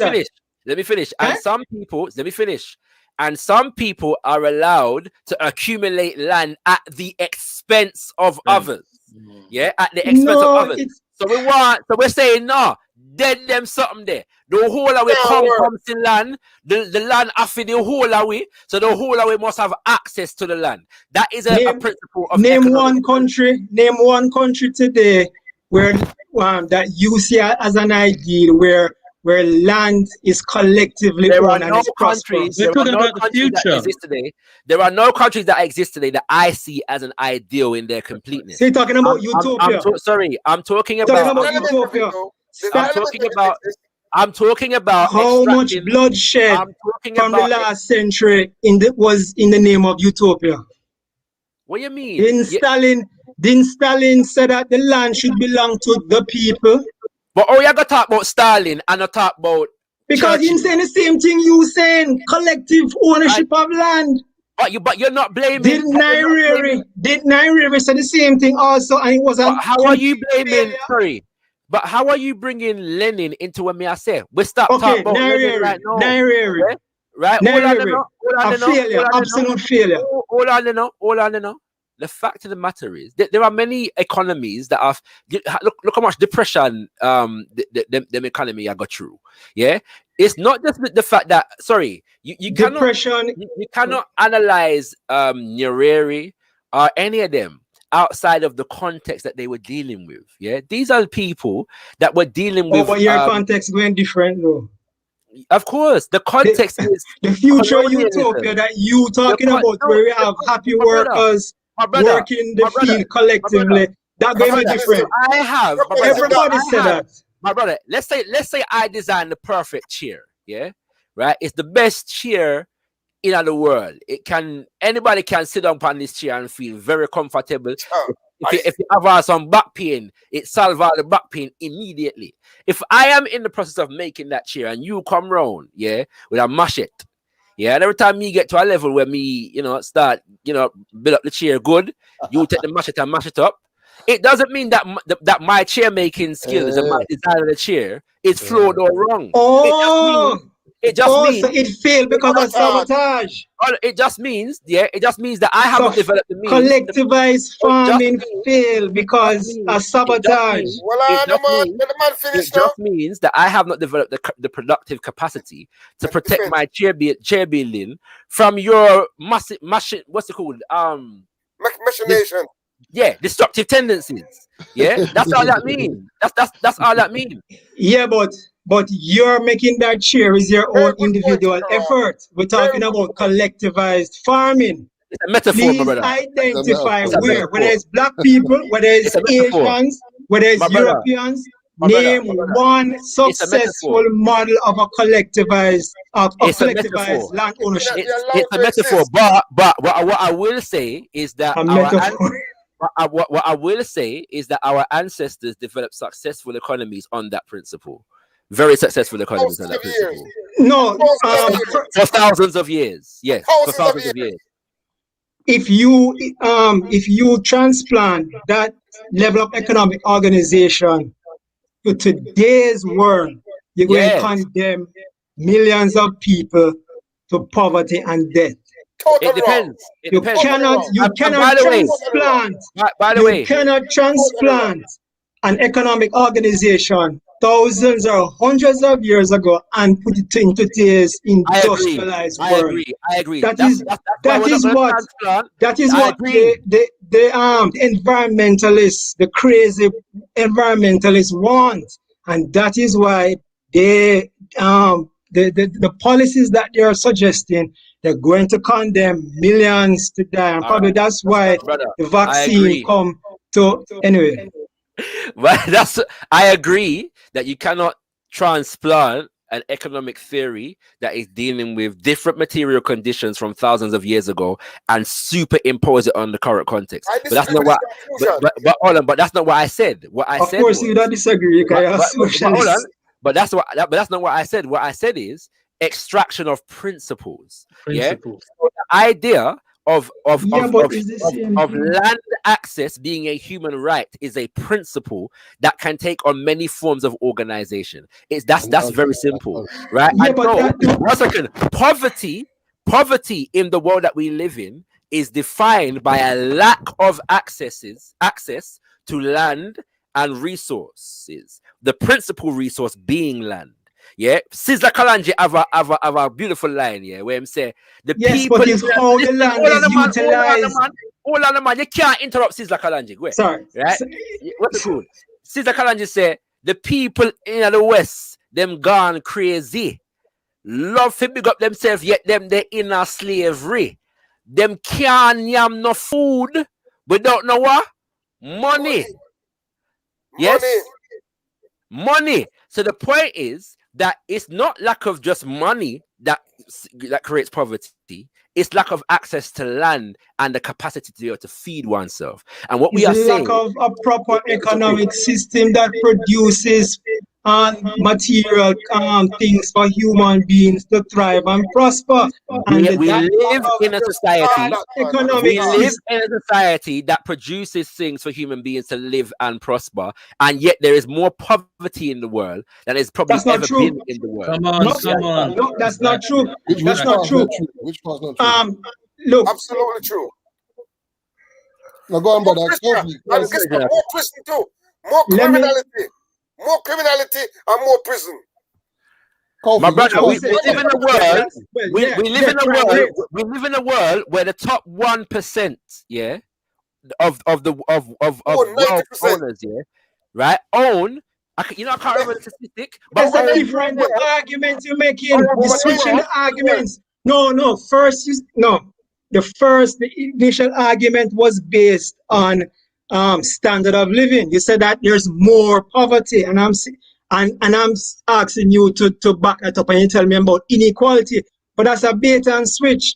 me finish. And some people, let me finish. And some people are allowed to accumulate land at the expense of others. Yeah, at the expense of others. So we're saying no. Dead them something there. The whole away comes to land. The land after the whole away. So the whole away must have access to the land. That is a principle of name one country today where that you see as an ideal where land is collectively owned and it's prosperous. There are no countries that exist today. There are no countries that exist today that I see as an ideal in their completeness. So you're talking about utopia. I'm talking about utopia. I'm talking about how much bloodshed from the last century was in the name of utopia. What do you mean? Didn't Stalin say that the land should belong to the people? But you got to talk about Stalin and not talk about because he's saying the same thing you saying, collective ownership of land. But you're not blaming. Did Nyerere say the same thing also? And it was how are you blaming? Sorry. But how are you bringing Lenin into what I say? We stop talking about Lenin right now. Nyerere. Right? Absolute failure. Hold on. The fact of the matter is that there are many economies that have look how much depression the economy I got through. Yeah, it's not just the fact that you cannot analyze Nyerere or any of them outside of the context that they were dealing with. Yeah, these are people that were dealing with. But your context going different though. Of course, the context is The future colonialism. utopia that you talking The about, no, where we have happy my brother, workers my brother, working the my brother, field collectively. That my going to be brother. different. I have, my brother. Everybody I said have, that. my brother. Let's say I designed the perfect chair. Yeah, right. It's the best chair in the world. Anybody can sit down on this chair and feel very comfortable. If you have some back pain, it solves all the back pain immediately. If I am in the process of making that chair and you come round, yeah, with a machete, yeah, and every time me get to a level where me, start, build up the chair good, you take the machete and mash it up. It doesn't mean that that my chair making skills and my design of the chair is flawed or wrong. It just means so it failed because of sabotage. It just means that I haven't developed the means. Collectivized farming failed because of sabotage. It just means that I have not developed the productive capacity to protect my chair building from your what's it called? Machination. Yeah, destructive tendencies. Yeah, that's all that means. That's all that means. Yeah, but you're making that chair is your own individual effort. We're talking about collectivized farming. It's a metaphor, Please my brother. identify whether it's black people, whether it's Asians, whether it's Europeans. Name one successful model of a collectivized land ownership. It's a metaphor, but what I will say is that what I will say is that our ancestors developed successful economies on that principle. Very successful economies on that principle. No, for thousands of years. Yes, for thousands of years. If you transplant that level of economic organization to today's world, you're going to condemn millions of people to poverty and death. It depends. You cannot transplant. By the way, you cannot transplant an economic organization thousands or hundreds of years ago and put it into today's industrialized world. I agree. That is what the environmentalists, the crazy environmentalists want, and that is why the policies that they are suggesting, they're going to condemn millions to die, and probably that's why the vaccine come to anyway. But I agree that you cannot transplant an economic theory that is dealing with different material conditions from thousands of years ago and superimpose it on the current context. But that's not what. But that's not what I said. What I said. Of course, you don't disagree. But that's not what I said. What I said is extraction of principles. Yeah. So the idea of land access being a human right is a principle that can take on many forms of organization. That's very simple, right? Yeah, one second. Poverty in the world that we live in is defined by a lack of access to land and resources. The principal resource being land. Yeah, Sizzla Kalonji have a beautiful line, yeah, where him say the people. But it's how the land is utilized. Hold on, man. You can't interrupt Sizzla Kalonji. Wait, sorry, right? What's cool? Sizzla Kalonji say the people in the West, them gone crazy. Love to big up themselves, yet them they in a slavery. Them can't yam no food without no what? Money. Yes, money. So the point is that it's not lack of just money that creates poverty. It's lack of access to land and the capacity to be able to feed oneself. And what we are saying, lack of a proper economic system that produces material things for human beings to thrive and prosper. We live in a society. That produces things for human beings to live and prosper, and yet there is more poverty in the world than there's probably ever been in the world. Come on. No, that's not true. Which part's not true? Look, absolutely true. Now go on, brother. And guess what? More prison too. More criminality. More criminality and more prison. My brother, we live in a world. We live in a world where the top 1%, of wealth owners, right, own I can't remember the statistic, It's but a different argument you're making. You're switching the arguments. No. The initial argument was based on standard of living. You said that there's more poverty, and I'm asking you to back that up, and you tell me about inequality. But that's a bait and switch.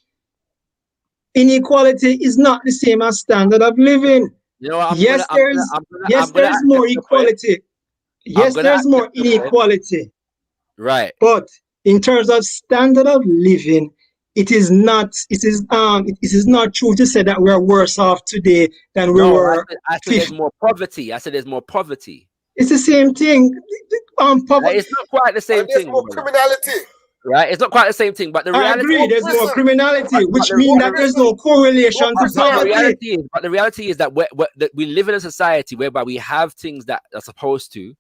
Inequality is not the same as standard of living. you know what, Yes, there's more equality. Yes, there's more inequality. Right. But in terms of standard of living, it is not true to say that we're worse off today than we were. I said there's more poverty. I said there's more poverty. It's the same thing. Poverty. It's not quite the same There's thing. more criminality. Right? It's not quite the same thing, but the I reality. agree. There's more criminality, which means that there's no correlation to poverty. But the reality is that we live in a society whereby we have things that are supposed to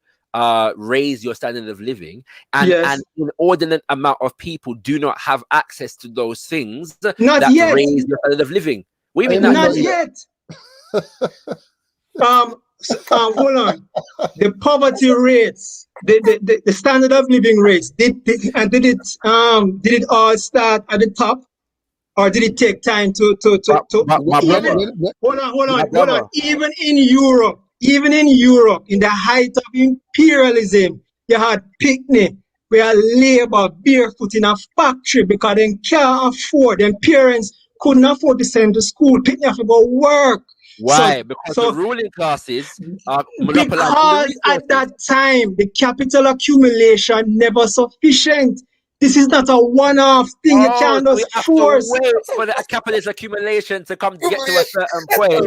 raise your standard of living, and an inordinate amount of people do not have access to those things that raise your standard of living. We mean not yet. Hold on. The poverty rates, the standard of living rates, did it all start at the top, or did it take time to hold on. Even in Europe, in the height of imperialism, you had picnic where labor barefoot in a factory because they can't afford, their parents couldn't afford to send to school. Picnic have to go work. Why? Because the ruling classes are because at that time the capital accumulation never sufficient. This is not a one-off thing. You can't just force. Wait for the capitalist accumulation to come get to a certain point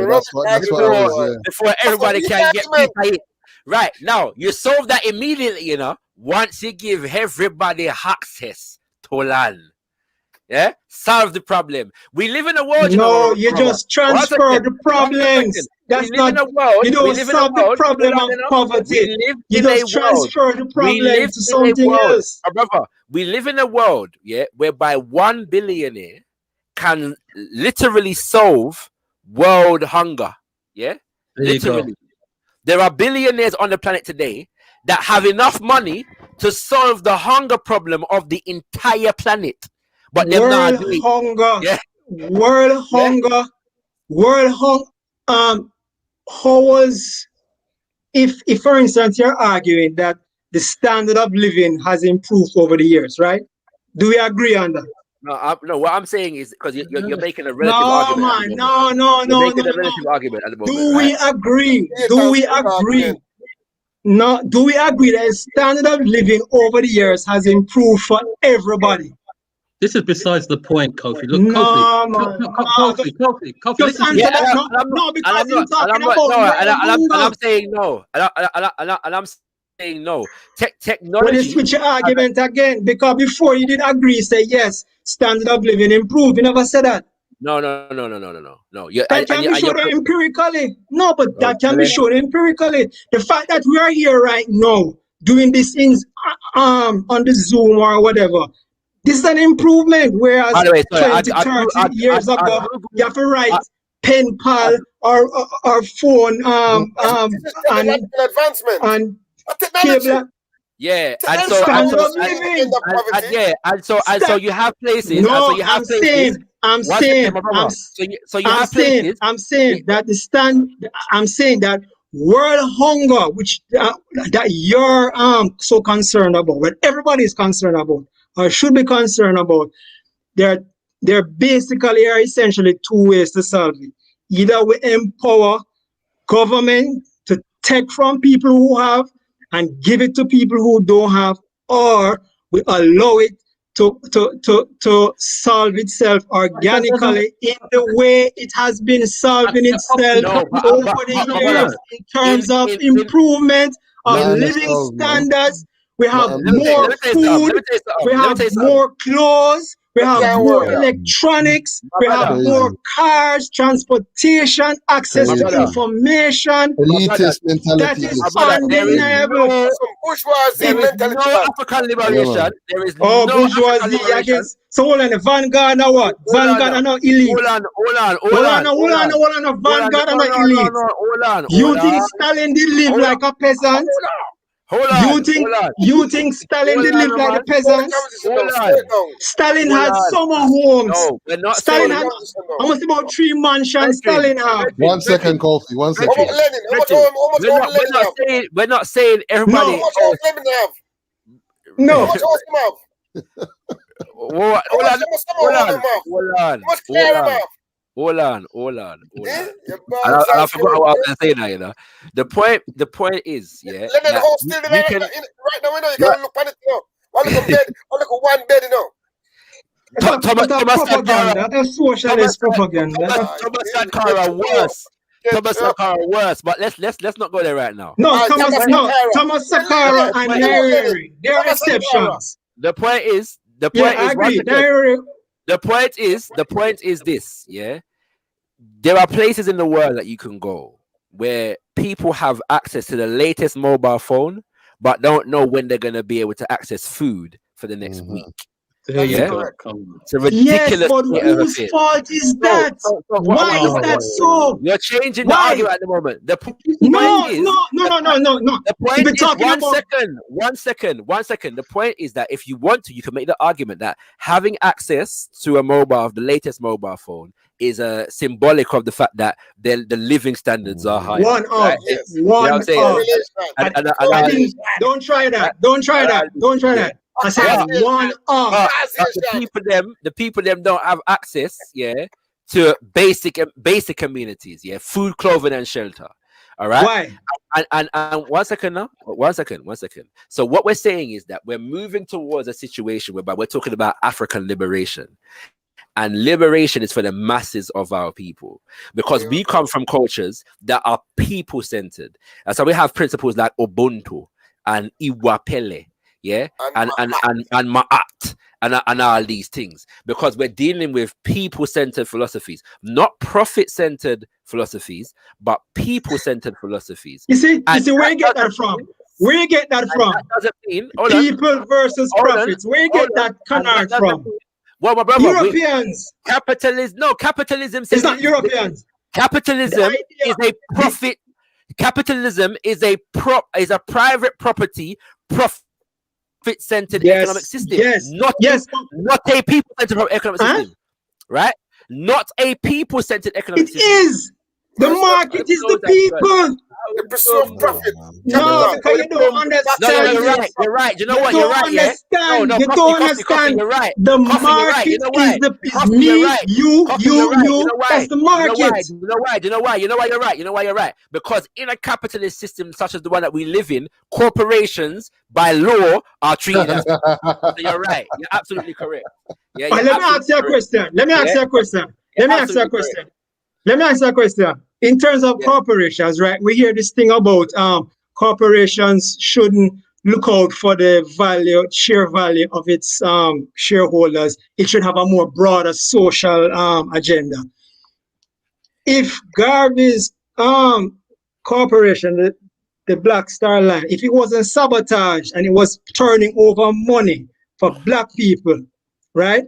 before everybody can get paid. Right now, you solve that immediately. Once you give everybody access to land. Yeah, solve the problem. We live in a world. No, you just transfer the problems. That's not. You don't solve the problem of poverty. You just transfer the problem to something else. Brother, we live in a world, whereby 1 billionaire can literally solve world hunger. Yeah, literally. There are billionaires on the planet today that have enough money to solve the hunger problem of the entire planet. But world hunger, world hunger. How was, if for instance you're arguing that the standard of living has improved over the years, right? Do we agree on that? No. What I'm saying is because you're making a relative argument. No. Argument at the moment. Do we agree? Do we agree? No. Do we agree that the standard of living over the years has improved for everybody? This is besides the point, Kofi. Look, Kofi. Just answer that. No, because you're talking about. I'm saying no. And I'm saying no. Technology. When you switch your argument again, because before you did agree, say yes, standard of living improved. You never said that. No. That can be shown empirically. No, but that can be shown empirically. The fact that we are here right now doing these things on the Zoom or whatever. This is an improvement, whereas 20, 30 years ago, you have to write pen pal or phone and advancement and cable. Yeah, and so you have places. No, I'm saying that world hunger, which that you're so concerned about, what everybody is concerned about, or should be concerned about, there basically are essentially two ways to solve it. Either we empower government to take from people who have and give it to people who don't have, or we allow it to solve itself organically in the way it has been solving itself over the years in terms of improvement of living standards. We have more food, we have more clothes, we have more electronics, we have more cars, transportation, access to information. Elitist mentality. That is undeniable. Some bourgeoisie mentality. No African liberation. There is bourgeoisie, I guess. So hold on, Vanguard or what? Vanguard are not elite. Hold on. Vanguard are not elite. You think Stalin did live like a peasant? You think Stalin did live like the peasants? Stalin had summer homes. No, we're not Stalin saying. had almost about 3 mansions. Stalin had. 1 second, Kofi. 1 How second. about Lenin? How much house Lenin have? We're not saying everybody. How much house Lenin have? No. How much house him have? Hold on. I forgot what I was going to say now. You know, the point is, yeah. Lenin house still right now. You know, you can look on it now. One little bed, one bed, you know. Thomas That is socialist propaganda. Thomas Sankara worse. Thomas Sankara worse, but let's not go there right now. No, Thomas Sankara and Nyerere, they're exceptions. The point is, the point is this, yeah. There are places in the world that you can go where people have access to the latest mobile phone, but don't know when they're gonna be able to access food for the next week. Yeah, it's a ridiculous. Yes, but whose fault is that? Why is that so? You're changing the argument at the moment. The point is, no. The point is, one second. The point is that if you want to, you can make the argument that having access to the latest mobile phone, is symbolic of the fact that the living standards are high. Don't try that. I said the people them don't have access, yeah, to basic amenities, yeah, food, clothing, and shelter. All right. Why? And 1 second now. 1 second. So what we're saying is that we're moving towards a situation whereby we're talking about African liberation. And liberation is for the masses of our people, because we come from cultures that are people-centered. And so we have principles like Ubuntu and Iwapele, yeah, and Ma'at, and all these things, because we're dealing with people-centered philosophies, not profit-centered philosophies, but people-centered philosophies. You see where you get that from? Where you get that from? That doesn't mean people versus profits. Where you get that canard from? Well, my brother, Europeans. Capitalism. It's not Europeans. Capitalism is a profit. Capitalism is a private property, profit-centered economic system. Not a people-centered economic system, right? Not a people-centered economic system. It is. The market is the people. The pursuit of profit. No, because you don't understand. No, you're right. You know what? You're right. You don't understand. You're right. The market is me, you. That's the market. You know why you're right. Because in a capitalist system such as the one that we live in, corporations by law are treated as. So you're right. You're absolutely correct. Yeah. Let me ask you a question. Let me ask you a question. In terms of corporations, right? We hear this thing about corporations shouldn't look out for the share value of its shareholders. It should have a more broader social agenda. If Garvey's corporation, the Black Star Line, if it wasn't sabotaged and it was turning over money for Black people, right?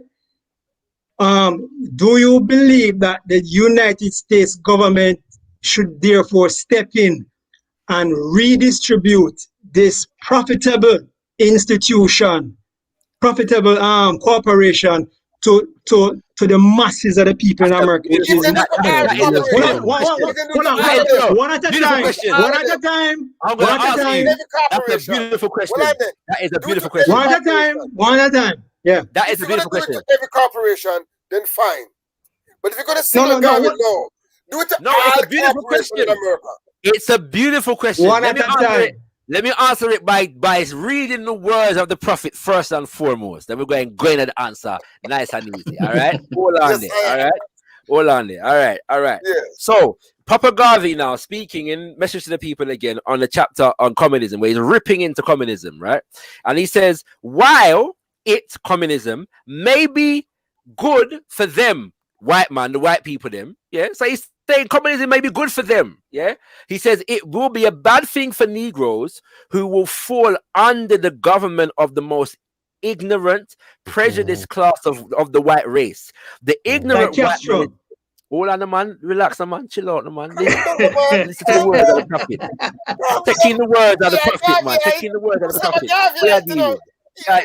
Do you believe that the United States government should therefore step in and redistribute this profitable institution, profitable corporation to the masses of the people in America? One at a time. That's a beautiful question. That is a beautiful question. One at a time. Yeah. That is a beautiful question. Every corporation, then fine. But if you're going to single government law, do it to all it's a beautiful question. In America. It's a beautiful question. Let me answer it by reading the words of the prophet first and foremost. Then we're going to the answer nice and easy. All right? Hold on there. All right. Yes. So, Papa Garvey now speaking in Message to the People again on the chapter on communism, where he's ripping into communism, right? And he says, while communism may be good for them, the white people, them, yeah. So he's saying communism may be good for them, yeah. He says it will be a bad thing for Negroes who will fall under the government of the most ignorant, prejudiced class of the white race. The ignorant white man, Hold on, the man. Relax, the man. Chill out, the man. No, man. Listen to the words of the prophet. Taking the words of the prophet, man. Taking the words of the prophet. We are dealing with.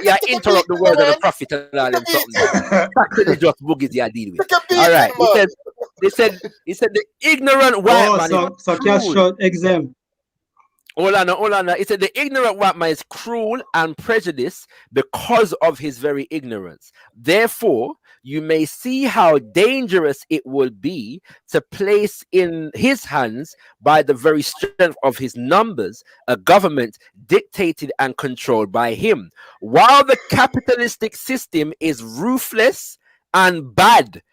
Yeah, interrupt the words of the prophet and all them something there. Sacrilegious boogies you are dealing with. All right. He said the ignorant white man is so cruel. cash short exam. Hold on. He said the ignorant white man is cruel and prejudiced because of his ignorance. ignorance. Therefore, you may see how dangerous it would be to place in his hands, by the very strength of his numbers, a government dictated and controlled by him. While the capitalistic system is ruthless and bad,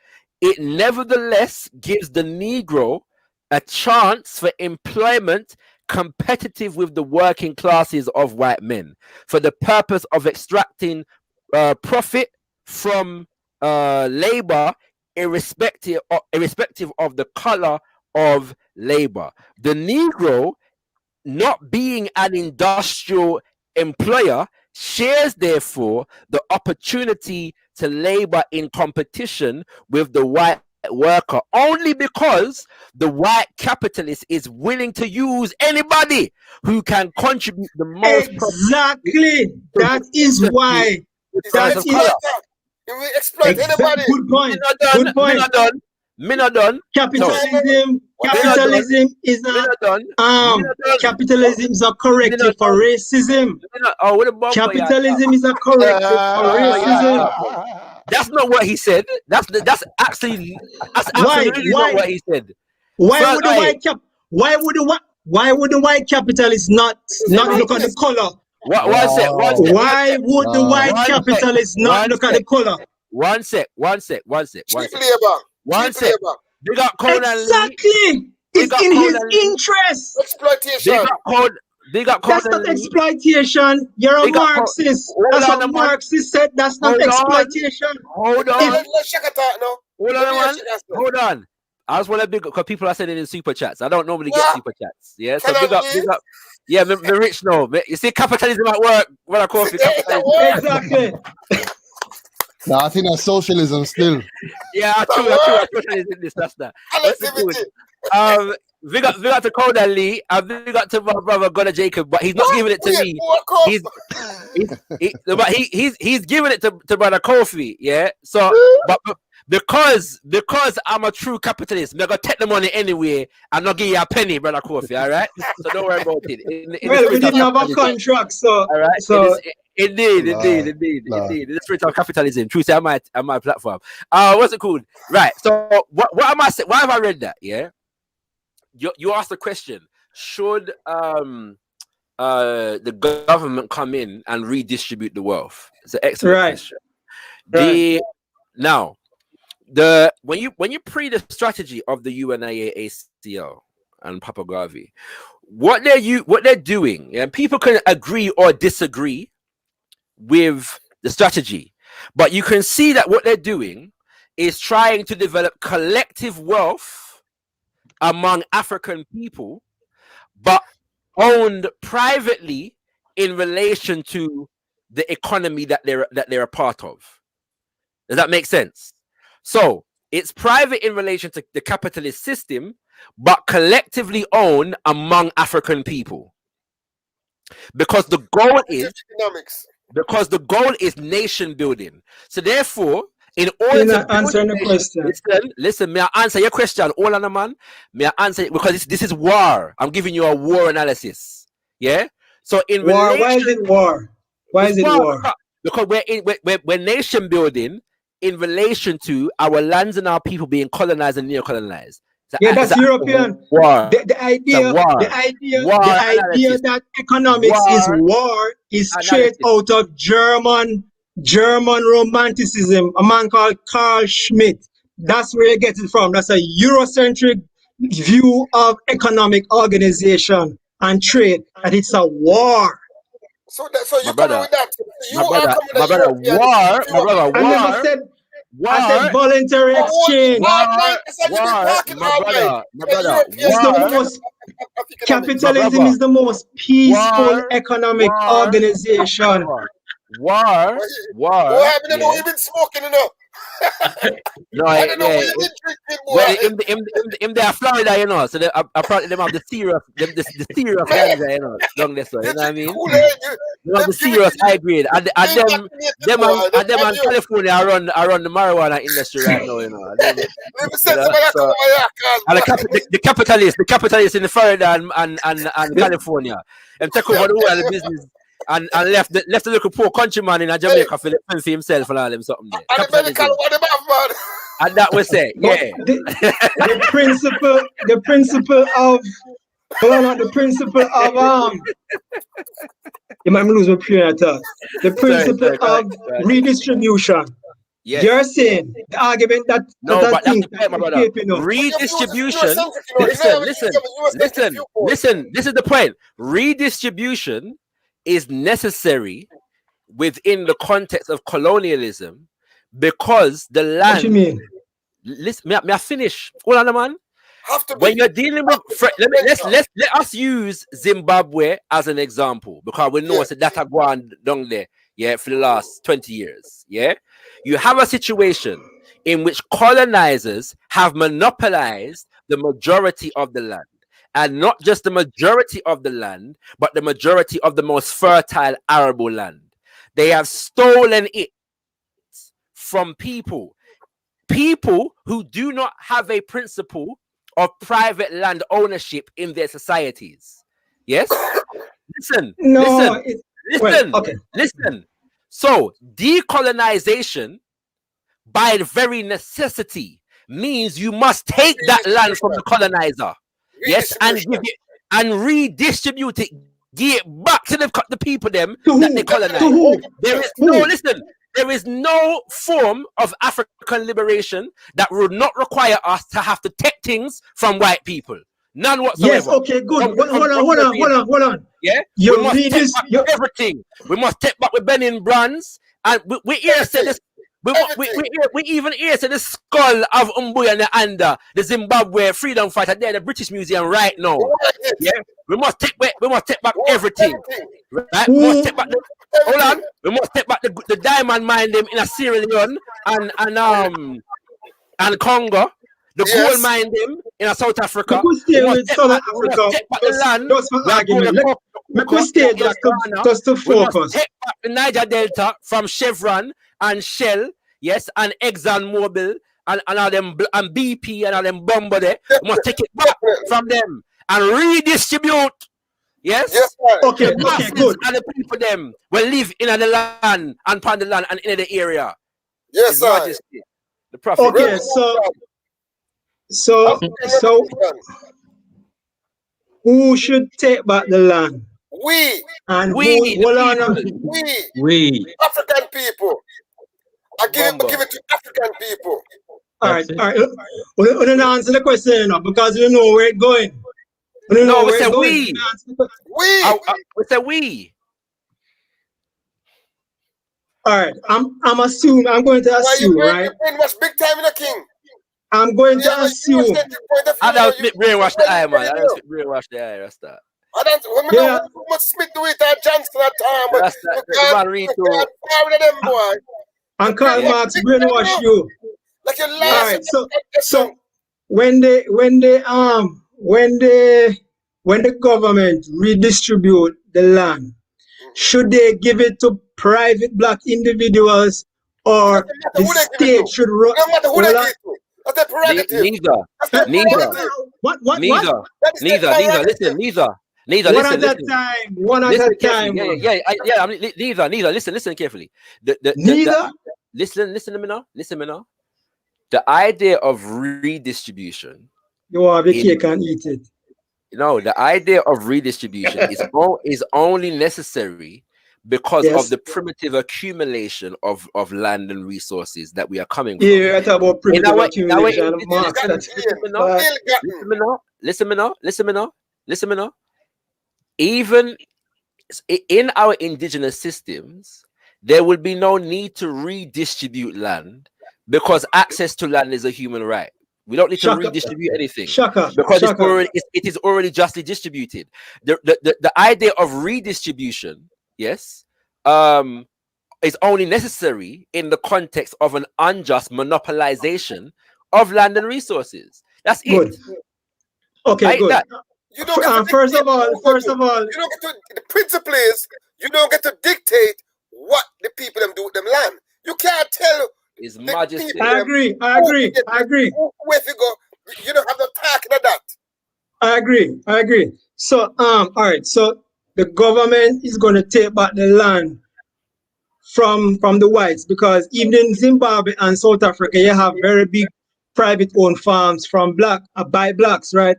it nevertheless gives the Negro a chance for employment competitive with the working classes of white men, for the purpose of extracting profit from labor, irrespective of the color of labor. The Negro, not being an industrial employer, shares therefore the opportunity to labor in competition with the white worker, only because the white capitalist is willing to use anybody who can contribute the most. Exactly. That is why. That is. You will exploit anybody. Good point. Good point. Me not done. Capitalism is capitalism is a corrective for racism. Capitalism is a corrective for racism. That's not what he said. That's absolutely not what he said. Why would the white capitalist not look at the color? One sec. Why would the white capitalist not look at the color? One sec. They got code exactly. It's in his interest. Exploitation. They got that's not exploitation. You're a Marxist. That's what Marxist said. That's not exploitation. Hold on. Hold on. I just want to because people are sending in super chats. I don't normally get super chats. Yeah, so big up. Yeah, me rich now. You see capitalism at work when I call for capitalism. Exactly. No, I think that's socialism still. Yeah, true. Socialism, this, that's that. Big up to Coda Lee, and big up to my brother Gunnar Jacob, but he's not giving it to me. He's giving it to brother Kofi, yeah. So, but because I'm a true capitalist, I'm gonna take the money anyway and not give you a penny, brother Kofi. All right. So don't worry about it. Well, we didn't have a contract, so all right. So. Indeed. In the spirit of capitalism, truth on my platform. What's it called? Right. So what am I saying? Why have I read that? Yeah. You asked the question: should the government come in and redistribute the wealth? It's an excellent question. Now, when you pre the strategy of the UNIACL and Papa Garvey, what they're doing, and people can agree or disagree with the strategy, but you can see that what they're doing is trying to develop collective wealth among African people, but owned privately in relation to the economy that they're a part of. Does that make sense? So it's private in relation to the capitalist system, but collectively owned among African people, because the goal is economics. Because the goal is nation building. So therefore, in order to answer the question, listen, may I answer your question? All on the man, may I answer it? Because this is war. I'm giving you a war analysis. Yeah. So in war, why is it war? Why is it war? Because we're nation building in relation to our lands and our people being colonized and neo-colonized. That's European. War. The idea that economics is war is straight out of German romanticism. A man called Carl Schmitt. That's where you get it from. That's a Eurocentric view of economic organization and trade. And it's a war. So you come with that. War. I never said. I said voluntary exchange. Capitalism is the most peaceful economic organization. war. Boy, I don't know Yeah. you've been smoking, you know. No, I don't know what yeah. you've been drinking, boy. Well, in there, Florida, you know, so apparently them have the serious, the serious ganja, you know, down there, so you know what I mean. They have the serious high grade, and them and California around the marijuana industry right now, you know. And them, you know, so, and the capitalists in the Florida and California, and take over the whole of the business. And left the little poor countryman in Jamaica for himself and all them something there. And that was it, yeah. The principle of you might lose my train of thought. The principle of redistribution. Yes. You're saying the argument that no, that but that's the point, my brother. Redistribution. Listen. This is the point. Redistribution is necessary within the context of colonialism because the land. What you mean? Listen, may I finish? Hold on, man. When you're dealing with, let us use Zimbabwe as an example because we know that have gone down there, yeah, for the last 20 years, yeah. You have a situation in which colonizers have monopolized the majority of the land. And not just the majority of the land, but the majority of the most fertile arable land. They have stolen it from people who do not have a principle of private land ownership in their societies. Yes? Listen. So, decolonization, by very necessity, means you must take that land from the colonizer. Yes, and give it and redistribute it, give it back to the people them that they colonize. There is no form of African liberation that would not require us to have to take things from white people. None whatsoever. Yes, okay, good. Hold on. Yeah, we must take back everything. We must take back with Benin Brands, and we here say this. We even here to the skull of Umbuya Nyanda, the Zimbabwe freedom fighter there, the British Museum right now. Yeah, we must take back everything. Right? We must take back we must take back the diamond mine them in a Sierra Leone and Congo. The gold mine them in a South Africa. We stay with South Africa. Take back the land. Just for argument. We stay just to focus. We must take back the Niger Delta from Chevron and Shell, yes, and Exxon Mobil and all them and BP and all them bomber there. We must take it back from them and redistribute. Yes. Okay, good. And the people them will live in the land and upon the land and in the area. Yes, sir. The prophet. Okay, so who should take back the land? We African people. I give it to African people. All right. We don't answer the question enough because we know where it's going. We say we. We say we. All right. I'm going to assume, right? You was big time in the king. I'm going to assume. I don't brainwash the eye, man. I don't brainwash the eye. That's that. I don't. When we Smith do it at Johnston at time. That's that. Boy. And Karl Marx brainwash you. Like your last. All right. So when the government redistribute the land, should they give it to private black individuals or the state should run? No matter who they give to. That's a prerogative. Neither. One at a time. Yeah. I mean, neither. Listen carefully. Listen to me now. The idea of redistribution. You have a cake and eat it. No, the idea of redistribution is only necessary because of the primitive accumulation of land and resources that we are coming from. Yeah, I talk about primitive accumulation. Listen me now. Even in our indigenous systems, there will be no need to redistribute land because access to land is a human right. We don't need to redistribute anything because it is already justly distributed. The idea of redistribution, yes, is only necessary in the context of an unjust monopolization of land and resources. That's Good. it. Okay, Right? good. That, You don't get to First dictate of all, what you don't get to, the principle is you don't get to dictate what the people them do with them land. You can't tell His the Majesty. people I them agree. where to go. You don't have no talking of that. I agree. So, all right. So the government is going to take back the land from the whites, because even in Zimbabwe and South Africa, you have very big private-owned farms from by blacks, right?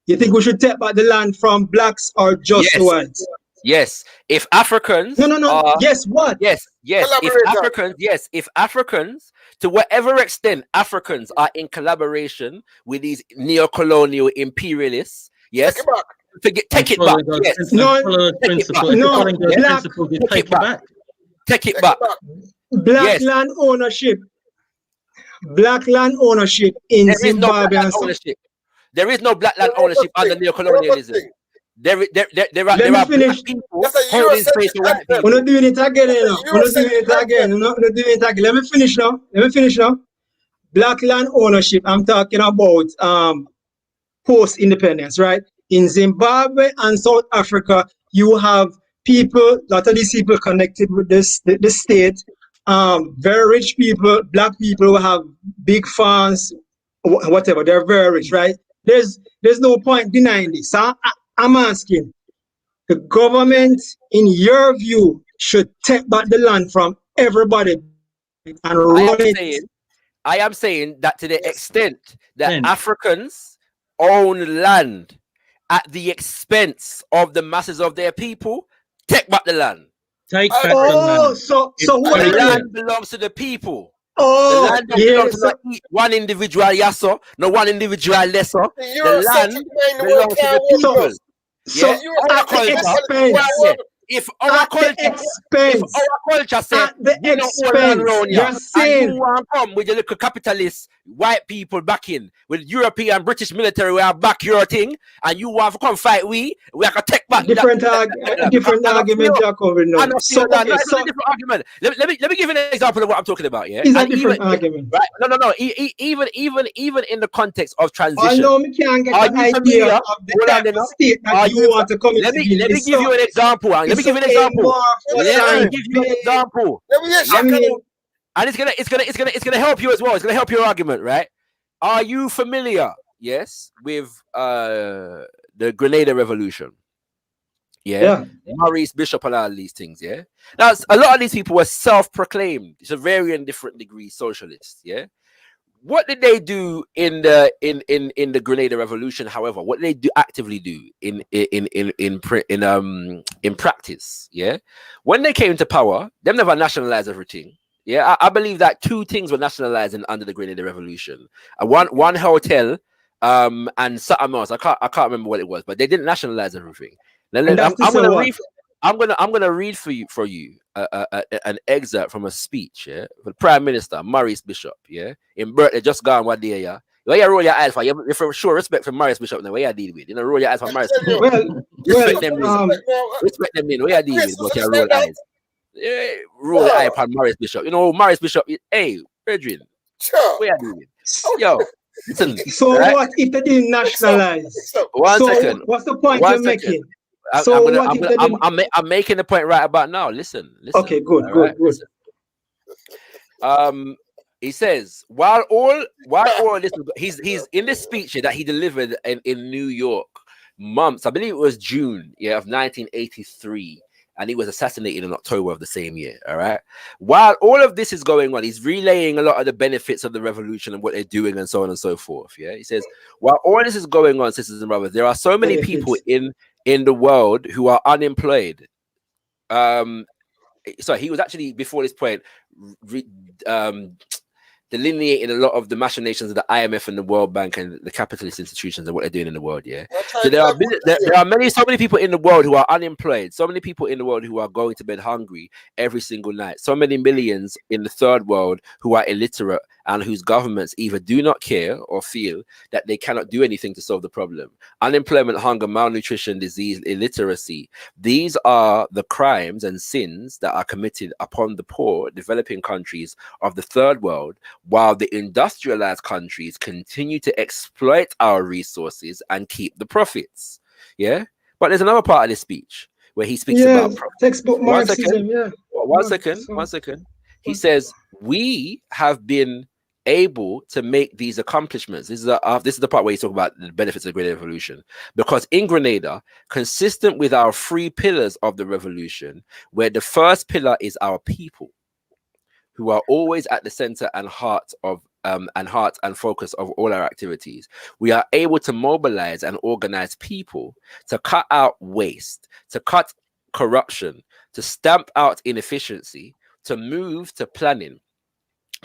You think we should take back the land from blacks or just the Yes. whites? Yes. If Africans No. are, Yes, what? yes. If Collaborators. Africans, to whatever extent Africans are in collaboration with these neo-colonial imperialists, yes, Take it back. take it back. Yes. No, Take it back. Take it back. Black Yes. land ownership. Black land ownership in There is no black Zimbabwe land and ownership. There is no black land Robert ownership under thing. neo-colonialism. Robert thing. There are Let me finish. black people That's a holding space Eurocentric for white anthem. people. We're not doing it again, you know. We're not doing it Eurocentric again. anthem. We're not doing it again. Let me finish now. Black land ownership. I'm talking about post-independence, right? In Zimbabwe and South Africa, you have people, a lot of these people connected with the state, very rich people, black people who have big farms, whatever, they're very rich, right? There's no point denying this. So I'm asking, the government, in your view, should take back the land from everybody and run it. I am saying that to the extent that Africans own land at the expense of the masses of their people, take back the land. Take back the land. So the land belongs to the people. Oh, the land don't belong to not one individual yasso, no one individual lesser. The land belongs to the people. So at the expense. If our culture said you don't own land around here, and you want to come with your little capitalist white people back in with European British military, we are back your thing, and you want to come fight we have to take back different argument, Jacob. No. So it's a different argument. Let me give you an example of what I'm talking about. Yeah, it's a different argument. Right? No. Even in the context of transition. I know me can't get an idea of the type of state that you want to come into. Let me give you an example. Let me give you an example. And it's gonna help you as well. It's gonna help your argument, right? Are you familiar, yes, with the Grenada Revolution? Yeah. Maurice Bishop and all these things, yeah. Now a lot of these people were self-proclaimed, to varying different degrees socialists, yeah. What did they do in the Grenada Revolution? However, what they actively do in practice, yeah. When they came to power, them never nationalized everything. Yeah, I believe that two things were nationalized under the Grenada Revolution. One hotel, and something else. I can't remember what it was, but they didn't nationalize everything. I'm gonna read for you an excerpt from a speech, yeah, for the Prime Minister Maurice Bishop, yeah, in birthday just gone one day, yeah. Where you roll your eyes for? You for sure respect for Maurice Bishop now. Where you deal with? You know, roll your eyes for Maurice Bishop. Respect them, where you deal with? But you roll eyes. Yeah, roll your eye upon Maurice Bishop. You know, Maurice Bishop. Hey, brethren, where you deal with? Yo. Listen, so right? What if they didn't nationalize? One second. What's the point you're making? I'm making the point right about now. Listen. Okay, good. He says while all this, he's in this speech that he delivered in New York, I believe it was June, of 1983. And he was assassinated in October of the same year. All right. While all of this is going on, he's relaying a lot of the benefits of the revolution and what they're doing and so on and so forth. Yeah. He says, while all this is going on, sisters and brothers, there are so many people in the world who are unemployed. So he was actually, before this point, delineating a lot of the machinations of the IMF and the World Bank and the capitalist institutions and what they're doing in the world, yeah. So there are so many people in the world who are unemployed, so many people in the world who are going to bed hungry every single night, so many millions in the third world who are illiterate and whose governments either do not care or feel that they cannot do anything to solve the problem. Unemployment, hunger, malnutrition, disease, illiteracy, these are the crimes and sins that are committed upon the poor developing countries of the third world, while the industrialized countries continue to exploit our resources and keep the profits. Yeah, but there's another part of this speech where he speaks about textbook Marxism. One second. He says, we have been able to make these accomplishments. This is the part where he's talking about the benefits of the Great Revolution. Because in Grenada, consistent with our 3 pillars of the revolution, where the first pillar is our people, who are always at the center and heart and focus of all our activities, we are able to mobilize and organize people to cut out waste, to cut corruption, to stamp out inefficiency, to move to planning,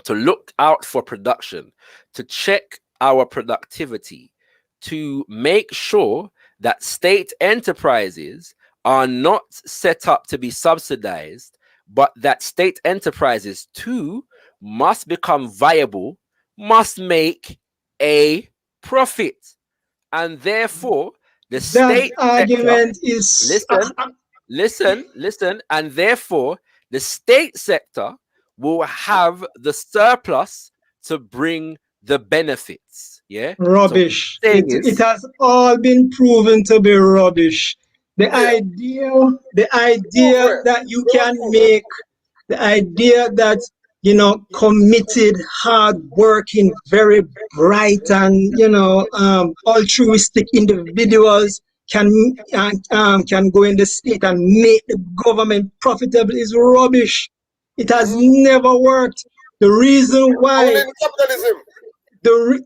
to look out for production, to check our productivity, to make sure that state enterprises are not set up to be subsidized, but that state enterprises too must become viable, must make a profit. And therefore, the state argument is listen, and therefore the state sector will have the surplus to bring the benefits. Yeah, rubbish. So it has all been proven to be rubbish. The idea that you can make, the idea that, you know, committed, hard-working, very bright and, you know, altruistic individuals can go in the state and make the government profitable is rubbish. It has never worked. The reason why capitalism. The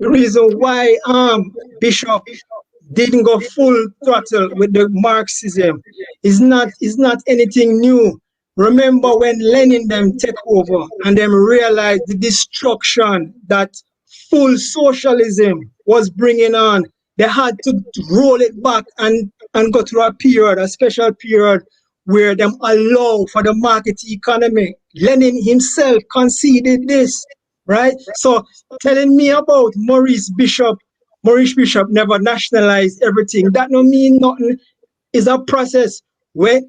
reason why Bishop didn't go full throttle with the Marxism is not anything new. Remember when Lenin them take over and them realized the destruction that full socialism was bringing on, they had to roll it back and go through a special period where them allow for the market economy. Lenin himself conceded this, right? So telling me about Maurice Bishop never nationalized everything, that don't mean nothing. It's a process. When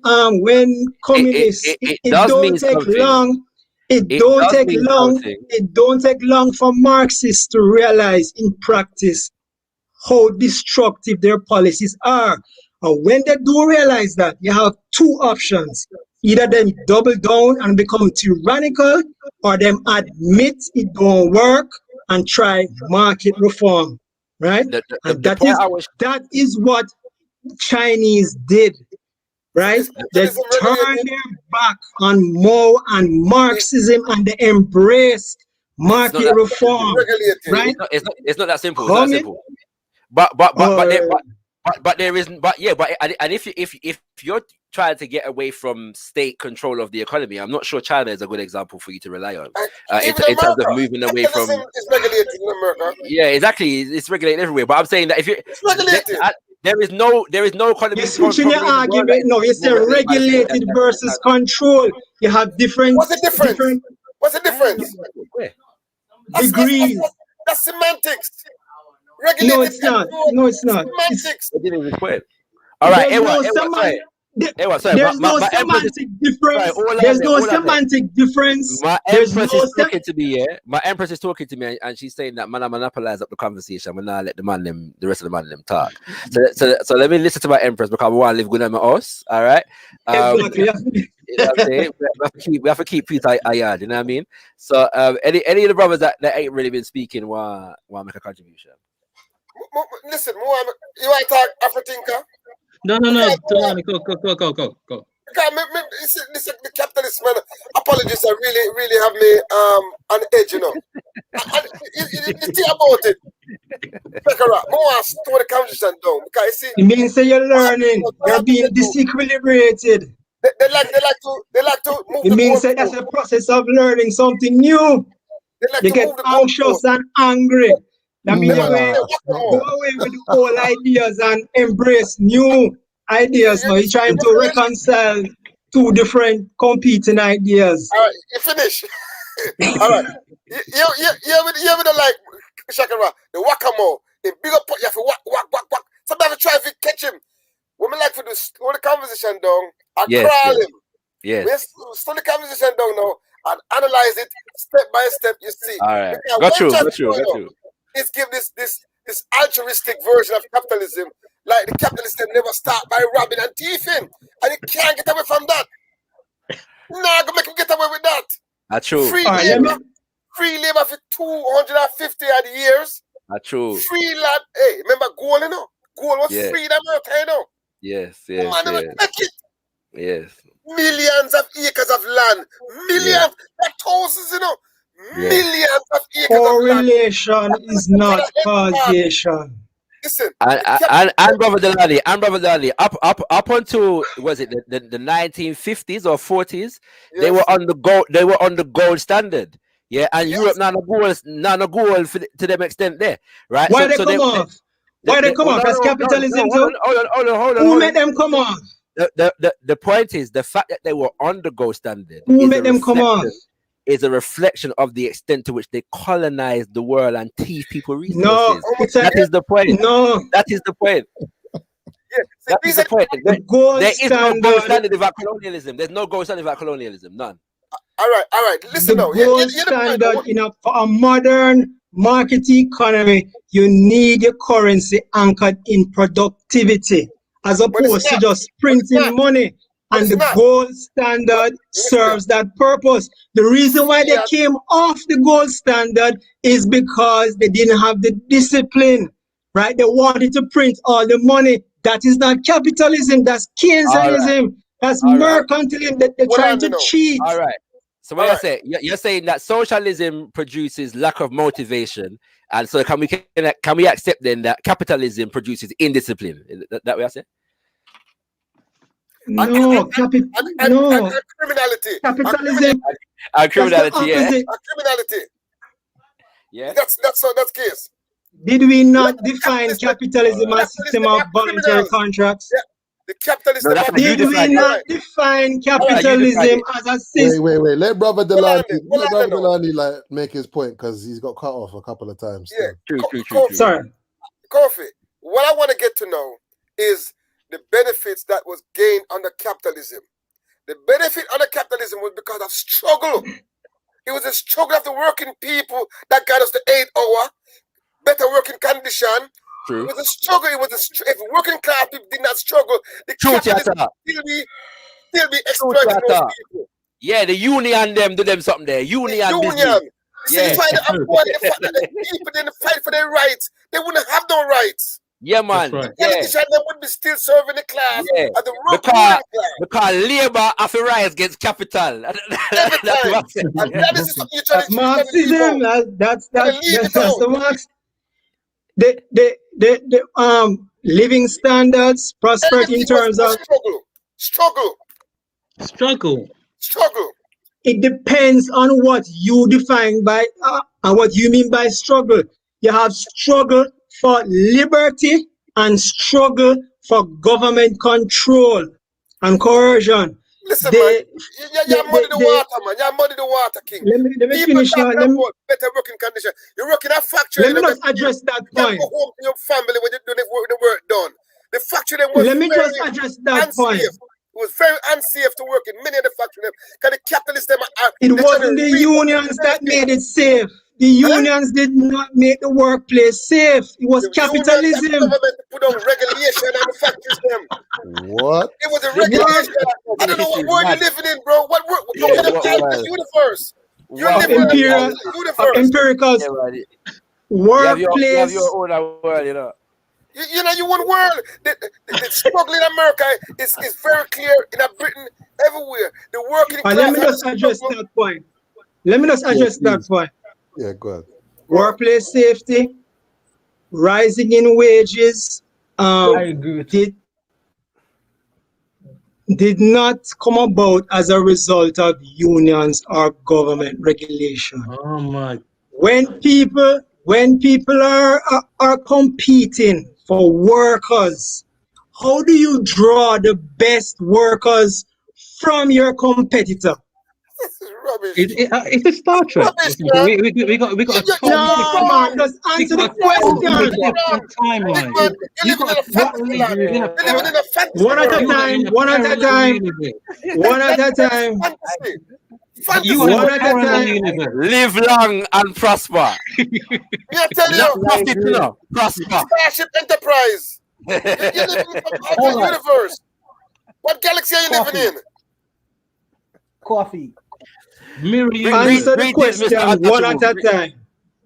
communists, it don't take long. It don't take long for Marxists to realize in practice how destructive their policies are. And when they do realize that, you have 2 options. Either them double down and become tyrannical, or them admit it don't work and try market reform, right? That is what Chinese did, right? They turned their back on Mao and Marxism and they embraced market reform, right? It's not that simple. It's not simple. But there isn't. But if you're trying to get away from state control of the economy, I'm not sure China is a good example for you to rely on in terms of moving away from. It's regulated in America. Yeah, exactly. It's regulated everywhere. But I'm saying that if you, it's regulated. There is no economy. You're switching your argument. No, you say regulated versus control. You have different. What's the difference? What's the difference? Degrees. That's semantics. Regulated. No, it's not. No, it's not. Semantics. All right. There's no semantic difference. There's no semantic difference. My empress is talking to me, yeah. My empress is talking to me, and she's saying that man, I monopolize up the conversation. I'm not let the rest of the man them talk. So let me listen to my empress because I want to live good on my house. All right. Exactly. You know what I'm saying? We have to keep feet yard. You know what I mean? So any of the brothers that ain't really been speaking want make a contribution. Listen, you want to talk Afro-thinker? No. Go. Listen, the capitalist man, apologies, I really have me on edge, you know. You think about it. More to the conversation down because you see. It means that you're learning. You're being disequilibrated. They like to move. It means that that's a process of learning something new. You get anxious and angry. That means go away with the old ideas and embrace new ideas. Now you're trying to reconcile two different competing ideas. All right, you finish. All right. You don't like Shakara, the whack-a-mole. The bigger pot, you have to whack. Sometimes I try to catch him. When we like to do all the conversation down, I crawl him. Yes. We slow the conversation down now and analyze it step by step, you see. All right. Because Got you. It's give this altruistic version of capitalism. Like the capitalists them never start by robbing and thieving. And you can't get away from that. Nah, go make him get away with that. That's true. Free labor for 250 odd years. That's true. Free lad. Hey, remember gold, you know? Gold was free in America, you know? Yes. Man, never take it. Yes. Millions of acres of land. Millions, not thousands, you know? Millions of acres of land. Correlation is not causation. Listen, and Brother Delani, up until was it the 1950s or 40s, they were on the gold standard. Yeah, and Europe not a gold to them extent there, right? Why they come off? Why they come off? That's capitalism too. Hold on. Who made them come off? The point is the fact that they were on the gold standard. Who made them come off? Is a reflection of the extent to which they colonized the world and thief people resources. No, that is the point. No, that is the point. That is the point. There is no gold standard without colonialism. There's no gold standard without colonialism. None. All right. Listen now. Gold standard for a modern market economy, you need your currency anchored in productivity, as opposed to just printing money. And the gold standard serves that purpose. The reason why they came off the gold standard is because they didn't have the discipline, right? They wanted to print all the money. That is not capitalism. That's Keynesianism. That's mercantilism. They're trying to cheat. All right. So what I say, you're saying that socialism produces lack of motivation, and so can we accept then that capitalism produces indiscipline? Is that what I say? No, criminality. Capitalism. Criminality, yeah. Criminality. Yeah. That's case. Did we not define capitalism as a system of voluntary contracts? Yeah. The capitalism. No, did we not define capitalism as a system? Wait. Let Brother Delani like make his point because he's got cut off a couple of times. Yeah. True. Sorry. Coffee. What I want to get to know is the benefits that was gained under capitalism. The benefit under capitalism was because of struggle. It was a struggle of the working people that got us the 8-hour, better working condition. True. It was a struggle. If working class people did not struggle, the capitalism still be exploiting those people. Yeah, the union them do them something there. Union. See, it's why the fact that the people didn't fight for their rights. They wouldn't have no rights. Yeah, man. The politician they would be still serving the class. Yeah. Because labor have to rise against capital. That's Marxism. That's the Marx. The living standards, prosperity in terms of struggle. It depends on what you define by and what you mean by struggle. You have struggle for liberty and struggle for government control and coercion. Listen, man, you're muddy the water, man. You're muddy the water, king. Let me finish now. Better working condition. You work in a factory. Let me just address that point. You go home to your family when you do the work done. The factory then was Let me just address that unsafe. point. It was very unsafe to work in many of the factories. Because the capitalists them are. It wasn't the unions that made it safe. The unions did not make the workplace safe. It was capitalism. The government put on regulation on the factories them. What? It was a regulation. I don't know what world you're living in, bro. What world? You're in the universe. You're living in the universe. Empirical workplace. You have your own world, you know. You know, you one world. The struggle in America is very clear. In Britain, everywhere. The working class. Let me just address that point. That point. Yeah, go ahead. Workplace safety, rising in wages, did not come about as a result of unions or government regulation. Oh my! When people are competing for workers, how do you draw the best workers from your competitor. This is rubbish. It's a Star Trek. Rubbish, man. We got a You No, man, just answer the question. different timeline. Man, you're living in a fantasy land. You're living in a fantasy One at a world. time, one at a time, one at a time. Fantasy. You Fantasy. are One at a time. universe. Live long and prosper. Me I tell Not you, profit, no. Prosper. Starship Enterprise. You live in some other universe. What galaxy are you living in? Coffee. Mirror Answer the Greetings, question Mr. one at a Untouchable. time.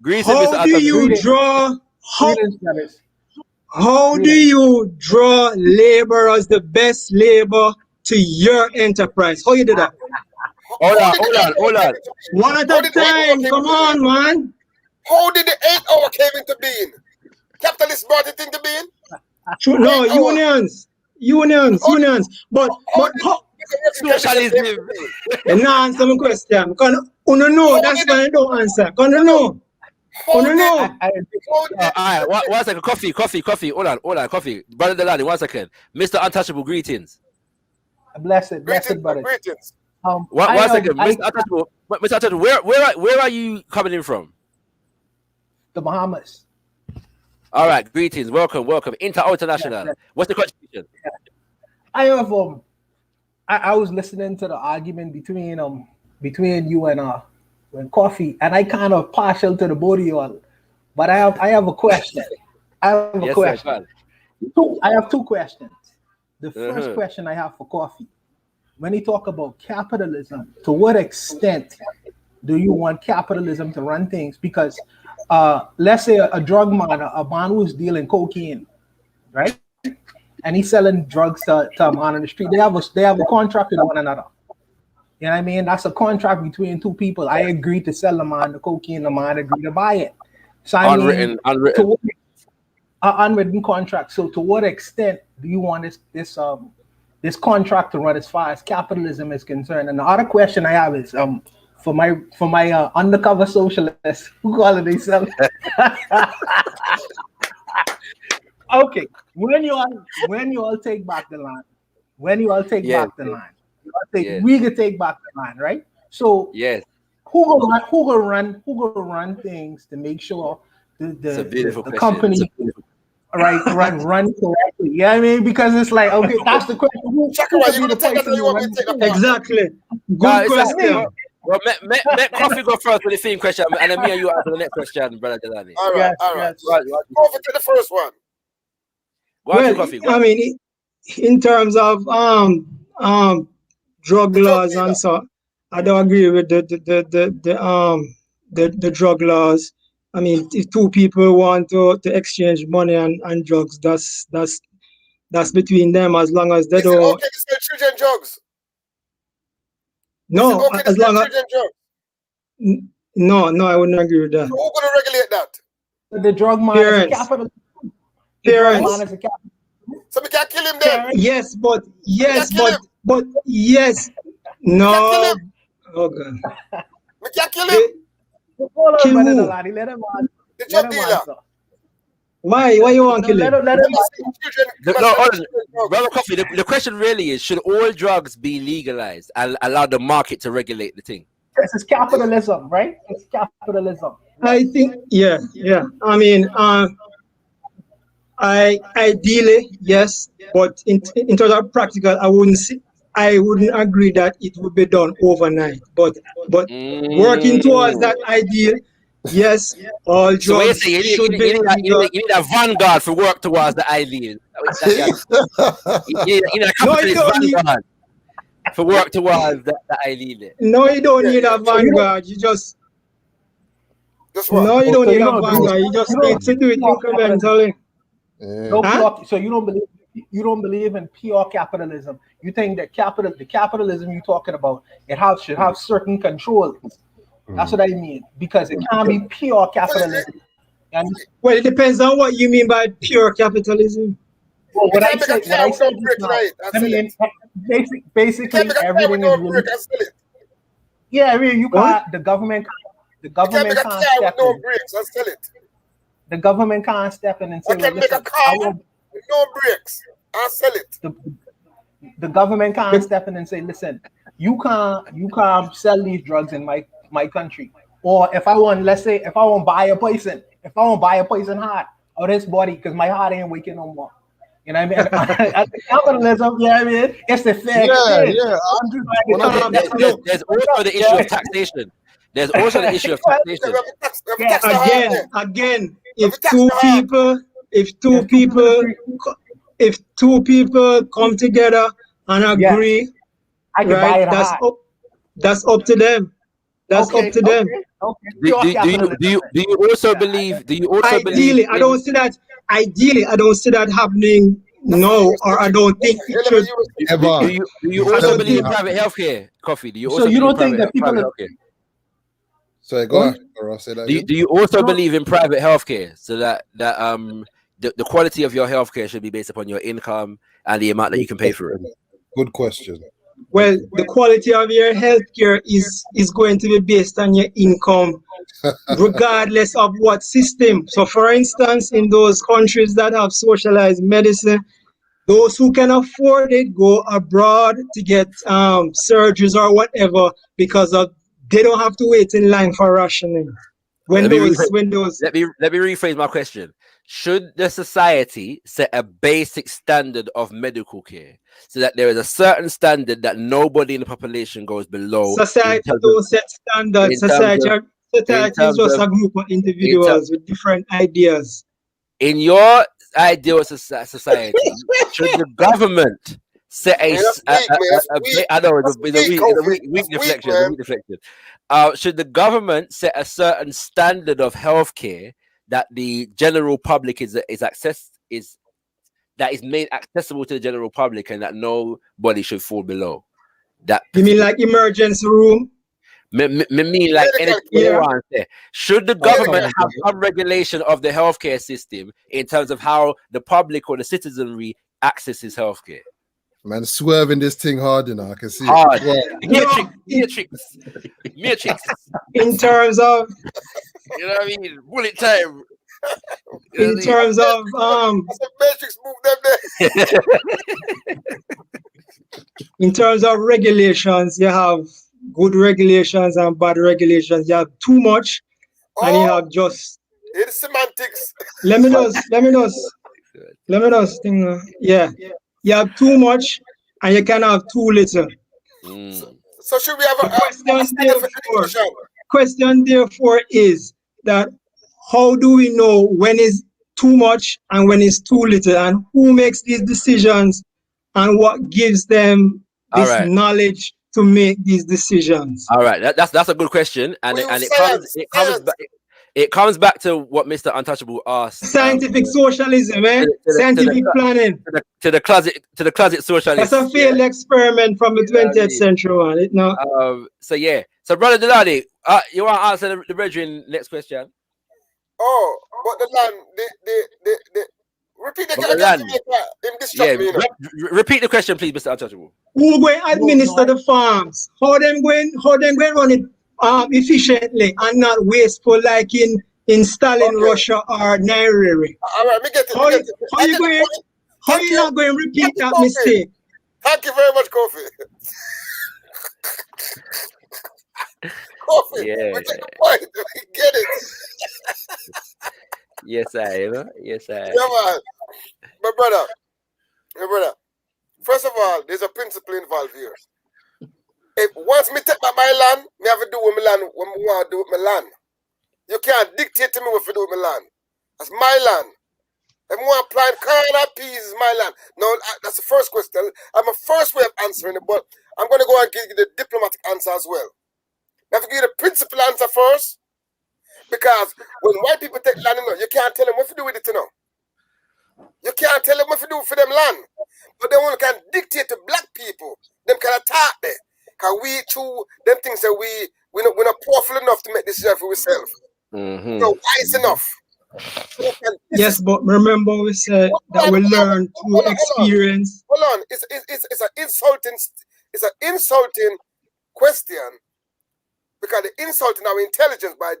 Greetings, How Mr. do you Untouchable. draw? Greetings, brothers. How do you draw labor as the best labor to your enterprise? How you do that? Hold on. One at a time. Come on, man. How did the 8 hour came into being? Capitalists brought it into being? No, unions. But how? Socialism. Now answer my question. Can you know? That's why I don't answer. Can you know? Can you know? All right, one second. Coffee. Hold on, coffee. Brother Delani, 1 second. Mr. Untouchable, greetings. Blessed, brother. Greetings. One second. Mr. Untouchable, where are you coming in from? The Bahamas. All right, greetings. Welcome. International. What's the contribution? I have I was listening to the argument between you and Coffee, and I kind of partial to the both of you all. But I have a question. I have two questions. The first question I have for Coffee: when you talk about capitalism, to what extent do you want capitalism to run things? Because let's say a drug man, a man who's dealing cocaine, right? And he's selling drugs to a man on the street. They have a contract with one another. You know what I mean? That's a contract between two people. I agree to sell the man the cocaine, the man agreed to buy it. So I mean, unwritten contract. So to what extent do you want this contract to run as far as capitalism is concerned? And the other question I have is for my undercover socialists who call it themselves. Okay, when you all take back the land, we can take back the land, right? So yes, who will run things to make sure the company run correctly? Yeah, I mean, because it's like, okay, that's the question. Exactly. Good question. Well, let Coffee go first with the same question, and then me and you answer the next question, Brother Delani. All right. Coffee to the first one. Coffee. I mean, in terms of drug laws and so, I don't agree with the drug laws. I mean, if two people want to exchange money and drugs, that's between them, as long as they don't. Is it okay to sell children drugs? No, okay as long as no, I wouldn't agree with that. Who's going to regulate that? The drug man is a capitalist. Parents. So we can't kill him then. Yes, but no. Oh God. We can't kill him. Kill who? The drug dealer. Why you want to kill him? Brother Coffee, the question really is, should all drugs be legalized and allow the market to regulate the thing? This is capitalism, right? It's capitalism. I think, yeah. I mean, ideally, yes, but in terms of practical, I wouldn't agree that it would be done overnight. But working towards that ideal, yes, all drugs should be. You need a vanguard for work towards the ideal. You need a capitalist vanguard for work towards the ideal. No, you don't need a vanguard. You just. No, you don't need a vanguard. You just need to do it incrementally. So you don't believe in pure capitalism. You think that the capitalism you're talking about, should have certain controls. That's what I mean, because it can't be pure capitalism. Well, it depends on what you mean by pure capitalism. Well, what I said, basically everything is really, yeah. I mean, you can't. The government can't step in. No brakes and sell it. The government can't step in and say, I can make a car with no brakes and sell it. The government can't step in and say, listen, you can't sell these drugs in my country. Or if I want, let's say, if I want to buy a poison heart or this body because my heart ain't waking no more. You know what I mean? I think capitalism, you know what I mean? It's the fair exchange. There's also the issue of taxation. There's also the issue of taxation. Again, if two people come together and agree, I can buy it that's up to them. That's up to them. Do you also believe? Ideally, I don't see that. Ideally, I don't see that happening. No, or I don't think it should. Do you also believe in private healthcare, Coffee? Do you also? So you don't think that people? Sorry, go on. Say that do you also believe in private healthcare, so that the quality of your healthcare should be based upon your income and the amount that you can pay for it? Good question. Well, the quality of your healthcare is going to be based on your income, regardless of what system. So, for instance, in those countries that have socialized medicine, those who can afford it go abroad to get surgeries or whatever because they don't have to wait in line for rationing. Let me rephrase my question. Should the society set a basic standard of medical care so that there is a certain standard that nobody in the population goes below? Society don't set standards. Society is just a group of individuals with different ideas. In your ideal society, should the government set I know it's a weak deflection. Should the government set a certain standard of healthcare that the general public is made accessible to the general public, and that nobody should fall below that? You mean like emergency room? Me like anything around there. Should the government have some regulation of the healthcare system in terms of how the public or the citizenry accesses healthcare? Man, swerving this thing hard, I can see hard. It. Matrix. In terms of, you know what I mean? Bullet time. In terms of Matrix move them there. In terms of regulations, you have good regulations and bad regulations. You have too much, and you have just. It's semantics. Let me just think. Yeah. You have too much, and you can have too little. So should we have a question? Therefore, is that how do we know when is too much and when is too little, and who makes these decisions, and what gives them this knowledge to make these decisions? All right, that's a good question, and it comes back to what Mr. Untouchable asked. Scientific socialism, scientific planning. To the closet socialism. That's a failed experiment from the 20th century one. So brother Delani, you want to answer the brethren next question? Oh, but the land, the repeat the question. Repeat the question, please, Mr. Untouchable. Who going to administer the farms? How them going run it efficiently and not wasteful like in Stalin, Russia or Nyerere? All right, me get it. How you not going to repeat that mistake? Thank you very much, Kofi. Kofi, we get the point. We get it. Yes, I. Yeah, man. My brother. First of all, there's a principle involved here. If once me take back my land, me have to do with my land what I want to do with my land. You can't dictate to me what to do with my land. That's my land. If I want to plant corn or peas, is my land. No, that's the first question. I'm a first way of answering it, but I'm going to go and give you the diplomatic answer as well. I have to give you the principal answer first, because when white people take land, you can't tell them what to do with it, You can't tell them what to do for them land. But they only can dictate to black people. Them can attack there. Because we too, them things that we're not powerful enough to make decisions for ourselves. So wise enough. Yes, but remember we said that we learn through experience. Hold on. It's an insulting question, because they're insulting our intelligence by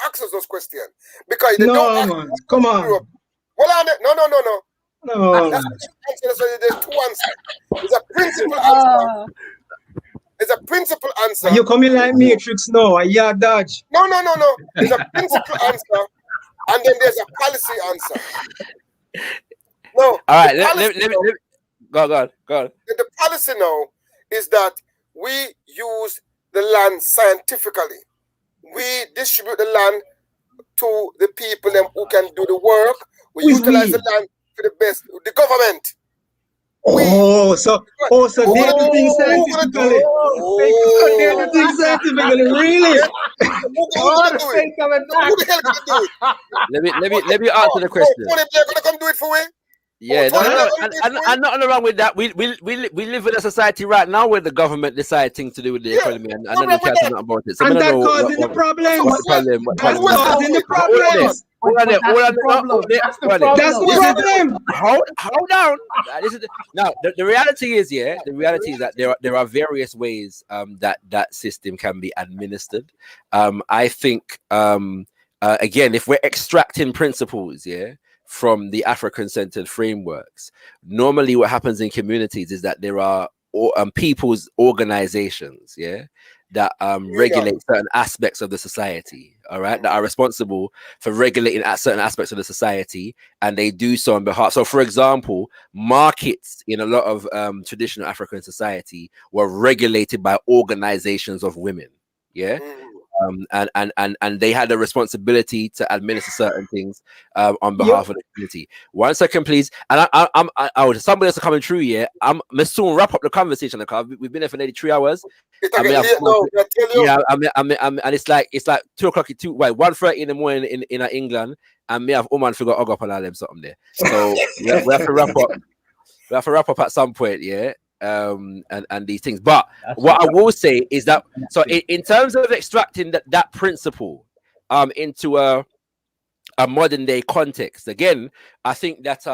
asking those questions. Because they don't come on. Hold on. No. No. That's why there's two answers. There's a principal answer. There's a principal answer. You coming like Matrix now? Yeah, dodge. No. There's a principal answer, and then there's a policy answer. No. All right, let me go on. The policy now is that we use the land scientifically. We distribute the land to the people who can do the work. We utilize the land for the best. The government. So they do things scientifically. They do things scientifically, really? Who the hell can do it? Let me answer the question. They're gonna come do it for we? Yeah, and nothing wrong with that. We live in a society right now where the government decides things to do with the economy, and then we can't do nothing about it. So And I that don't know causing the problems. That's causing the problems. That's the problem. Hold on. Now the reality is, that there are various ways that system can be administered. I think again, if we're extracting principles, from the African-centered frameworks, normally what happens in communities is that there are people's organizations, that regulate certain aspects of the society, all right, that are responsible for regulating certain aspects of the society, and they do so on behalf. So, for example, markets in a lot of traditional African society were regulated by organizations of women, and they had a responsibility to administer certain things on behalf of the community. 1 second, please. And somebody else coming through here. I'm gonna soon wrap up the conversation because we've been there for nearly 3 hours. And it's like 2:00, 1:30 in the morning in England, and me have woman figure hug up and all them something there. So we have to wrap up. We have to wrap up at some point, and these things. But what I will say is that, so in terms of extracting that principle into a modern day context, again, I think that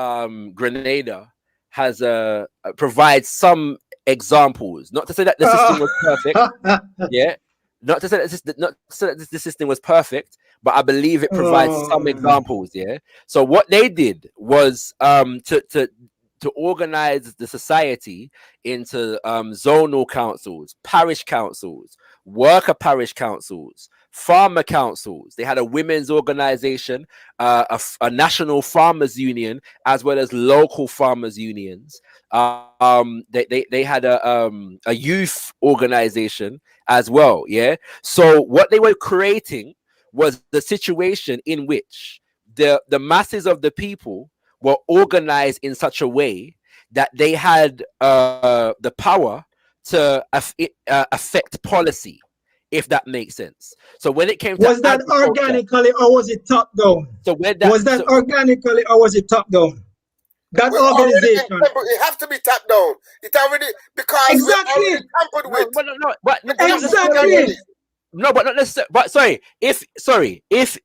Grenada has provides some examples. Not to say that the system was perfect, not to say that the system was perfect, but I believe it provides some examples. So what they did was to organize the society into zonal councils, parish councils, worker parish councils, farmer councils. They had a women's organization, a national farmers union, as well as local farmers unions. They had a youth organization as well. So what they were creating was the situation in which the masses of the people were organized in such a way that they had the power to affect policy, if that makes sense. So when it came to that organically or was it top down? So organically or was it top down? That organization. It have to be top down. It already, because exactly tampered with. Exactly. No, but not necessarily. But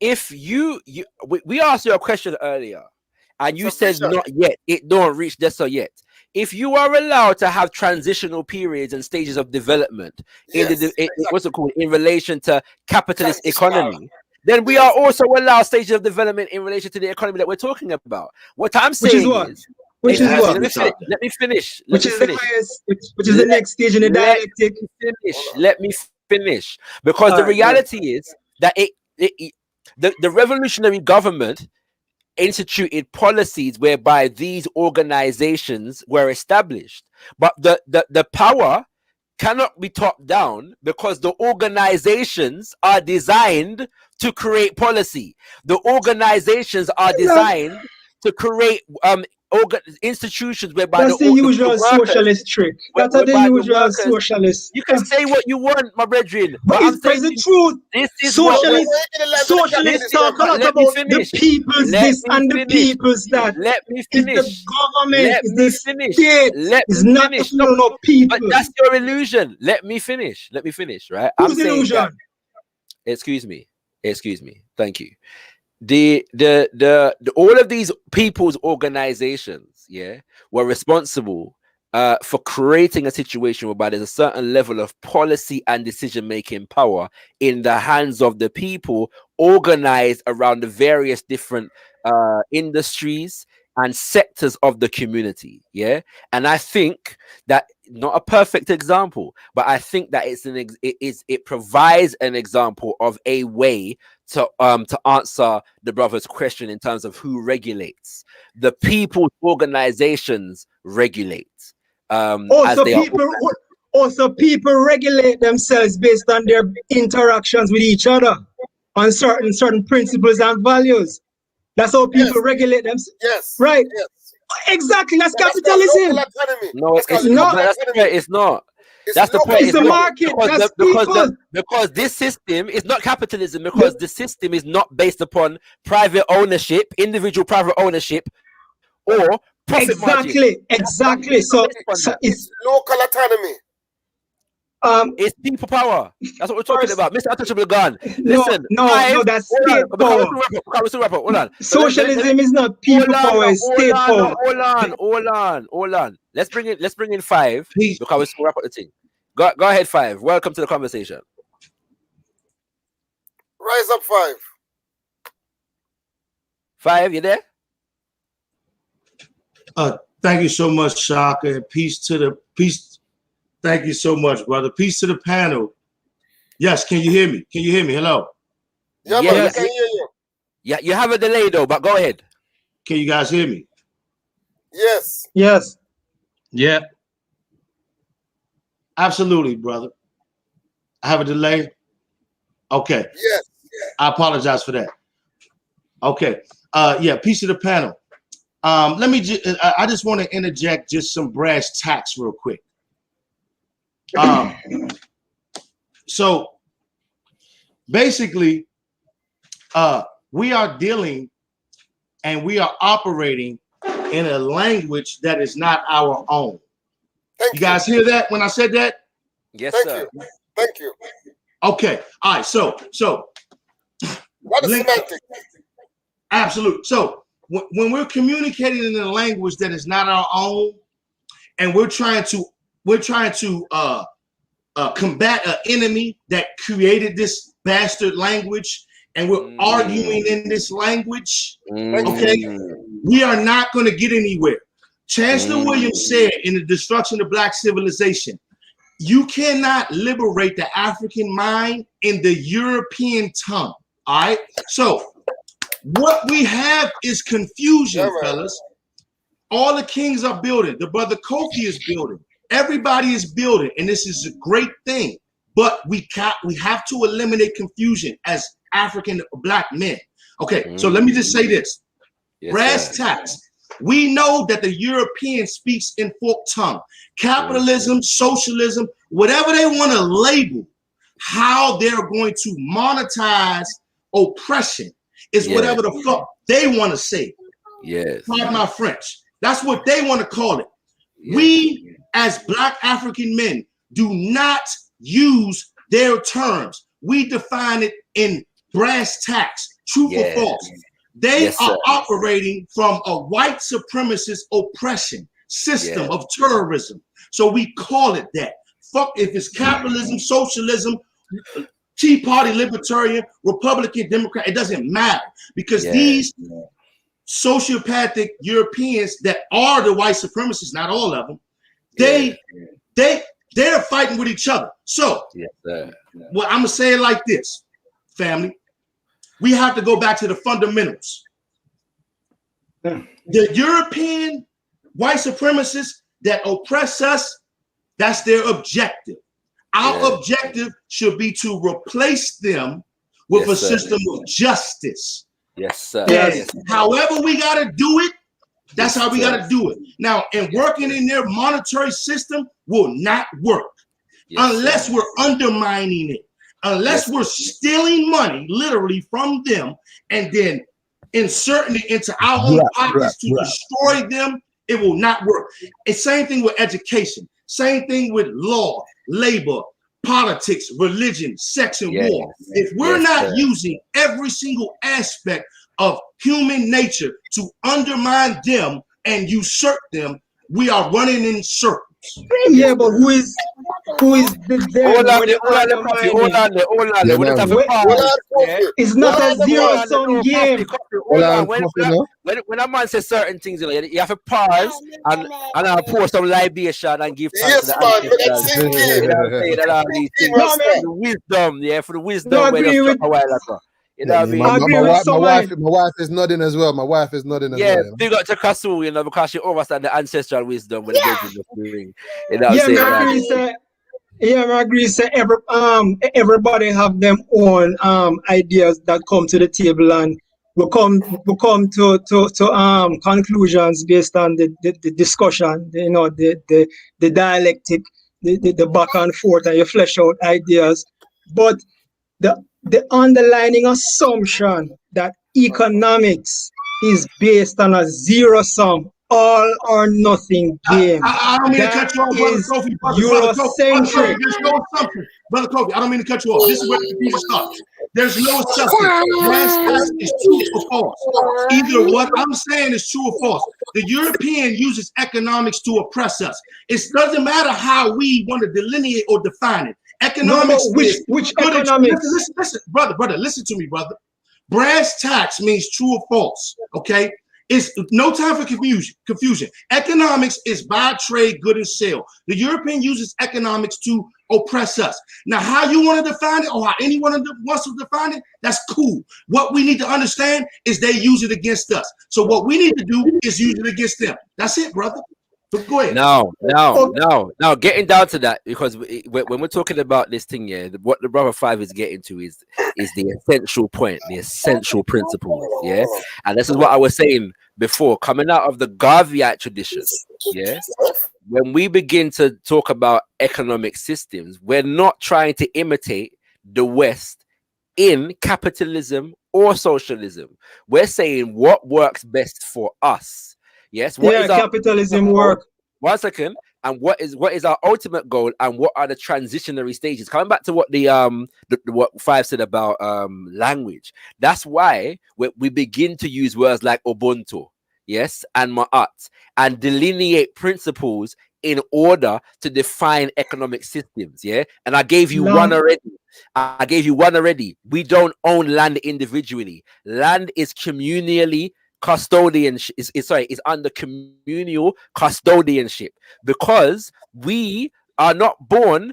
if we asked you a question earlier, and you said not yet, it don't reach this or yet. If you are allowed to have transitional periods and stages of development in relation to capitalist economy, then we are also allowed stages of development in relation to the economy that we're talking about. What I'm saying is, let me finish. Which is the next stage in the dialectic. Let me finish, because the reality is that the revolutionary government instituted policies whereby these organizations were established, but the power cannot be top down because the organizations are designed to create policy. The organizations are designed to create institutions whereby that's the usual socialist trick. That's the usual socialist. You can say what you want, my brethren, but it's the truth. This is socialists talk a lot about the people's this and the people's that. Let me finish. It's the government. It's the state. It's not the people. But that's your illusion. Let me finish. Right? Whose illusion? Excuse me. Thank you. The all of these people's organizations were responsible for creating a situation whereby there's a certain level of policy and decision-making power in the hands of the people, organized around the various different industries and sectors of the community. Yeah, and I think that, not a perfect example, but I think that it provides an example of a way to answer the brother's question in terms of who regulates. The people's organizations regulate. Also, people regulate themselves based on their interactions with each other on certain principles and values. That's how people regulate themselves. Yes. Right. Yes. Exactly. That's capitalism. No, it's not. It's not. That's the point. It's the market. That's people. Because this system is not capitalism, because the system is not based upon private ownership, individual private ownership, or profit margin. Exactly. So it's local autonomy. It's people power. That's what we're talking about. Mr. Untouchable Gun. Listen, no, that's state power. Hold on. Socialism is not people power, it's state power. Hold on. Let's bring in 5 because we'll wrap up the thing. Go ahead, 5. Welcome to the conversation. Rise up, 5. 5, you there? Thank you so much, Shaka, and peace. Thank you so much, brother. Peace to the panel. Yes, can you hear me? Hello. Yeah, man, I can hear you. Yeah, you have a delay though, but go ahead. Can you guys hear me? Yes. Yeah. Absolutely, brother. I have a delay. Okay. Yes. I apologize for that. Okay. Yeah, peace to the panel. I just want to interject just some brass tacks real quick. So basically, we are dealing and we are operating in a language that is not our own. You guys hear that when I said that? Yes, sir. Thank you. Okay. All right. So what is semantics? Absolutely. So when we're communicating in a language that is not our own, and we're trying to combat an enemy that created this bastard language, and we're arguing in this language, okay, we are not going to get anywhere. Chancellor Williams said in The Destruction of Black Civilization, you cannot liberate the African mind in the European tongue. All right. So what we have is confusion, fellas. All the kings are building. The brother Kofi is building. Everybody is building, and this is a great thing. But we have to eliminate confusion as African Black men. Okay, so let me just say this. Brass tacks. We know that the European speaks in forked tongue. Capitalism, socialism, whatever they want to label, how they're going to monetize oppression is whatever the fuck they want to say. Yes. Pardon my French. That's what they want to call it. Yes. We, as Black African men, do not use their terms. We define it in brass tacks, truth or false. They are operating from a white supremacist oppression system of terrorism. So we call it that. Fuck if it's capitalism, socialism, Tea Party, Libertarian, Republican, Democrat, it doesn't matter, because these sociopathic Europeans that are the white supremacists, not all of them, they're fighting with each other. So well, I'm gonna say it like this, family. We have to go back to the fundamentals. The European white supremacists that oppress us, that's their objective. Our objective should be to replace them with a system of justice. Yes, sir. However we got to do it, that's how we got to do it. Now, and working in their monetary system will not work unless we're undermining it, unless we're stealing money literally from them and then inserting it into our own pockets to destroy them. It will not work. It's same thing with education, same thing with law, labor, politics, religion, sex, and war. If we're not using every single aspect of human nature to undermine them and usurp them, we are running in circles. Yeah, but who is Who is the them when you undermine it? Hold on. Yeah, We just have man. to pause. Yeah. It's not a Hold on, zero-sum no, game. Hold on. Coffee, no? When a man says certain things, you have to pause and I'll pour some libation and give thanks to Yes, the man, but that's ancestors. thinking. You know what I'm saying? And all these things. No, man. For the wisdom, yeah, for the wisdom No, I when agree you with. a while ago. You know Yeah, what I mean? I agree with my someone. wife is nodding as well. My wife is nodding as Yeah, well. You know? big up to Kasu, you know, because she understands the ancestral wisdom when it gets in the ring. You know what Yeah, I'm saying? I agree. Say, yeah, I agree. Say everybody have them own ideas that come to the table, and we come to conclusions based on the discussion. You know, the dialectic, the back and forth, and you flesh out ideas. But the underlying assumption that economics is based on a zero sum, all or nothing game. I don't mean to cut you off, Brother Is Kofi. Brother Kofi, Eurocentric. there's no assumption. Brother Kofi, I don't mean to cut you off. This is where the confusion starts. There's no assumption. Brass tacks is true or false. Either what I'm saying is true or false. The European uses economics to oppress us. It doesn't matter how we want to delineate or define it. Economics which economics? Listen, brother, listen to me, brother. Brass tacks means true or false, okay? It's no time for confusion. Economics is buy, trade, good, and sell. The European uses economics to oppress us. Now, how you want to define it or how anyone wants to define it, that's cool. What we need to understand is they use it against us. So what we need to do is use it against them. That's it, brother. But go ahead. Now, getting down to that, because when we're talking about this thing, yeah, what the brother five is getting to is the essential point, the essential principle, yeah. And this is what I was saying before, coming out of the Garveyite tradition, yeah. When we begin to talk about economic systems, we're not trying to imitate the West in capitalism or socialism. We're saying what works best for us. Yes. Capitalism work. 1 second. And what is our ultimate goal, and what are the transitionary stages? Coming back to what what Five said about language. That's why we begin to use words like Ubuntu, yes, and Ma'at, and delineate principles in order to define economic systems. Yeah. And I gave you one already. We don't own land individually. Land is communally custodianship is under communal custodianship, because we are not born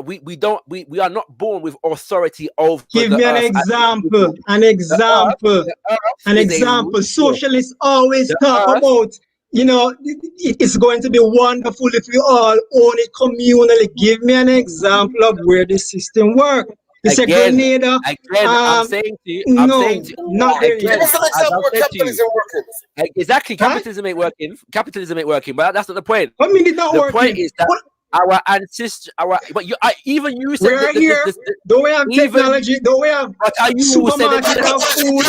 we are not born with authority over. Give me an example. Socialists always talk about, you know, it's going to be wonderful if we all own it communally. Give me an example of where the system works. It's a Grenada. I'm saying to you, not really. Give us an example where capitalism working. Exactly, capitalism ain't working. Capitalism ain't working, but that's not the point. I mean, it's not the working. Point is that our ancestors, even you said we're here. The way of technology, the way of supermarket of food.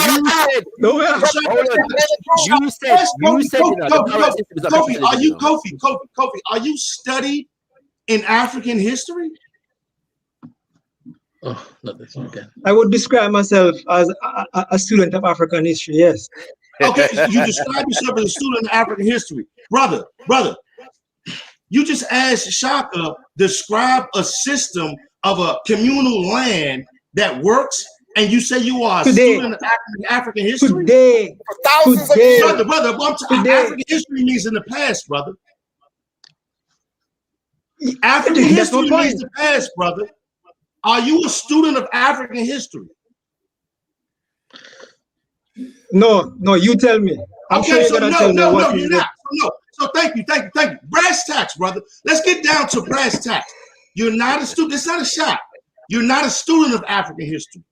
Kofi, are you studied in African history? Oh, not this one again. I would describe myself as a student of African history, yes. Okay, you describe yourself as a student of African history. Brother, you just asked Shaka describe a system of a communal land that works, and you say you are a student of African history? Today. For thousands of years. Brother, African history means in the past, brother. African history means the past, brother. Are you a student of African history? No, you tell me. I'm sure you're gonna tell me what you're not. So thank you. Brass tacks, brother. Let's get down to brass tacks. You're not a student. It's not a shot. You're not a student of African history.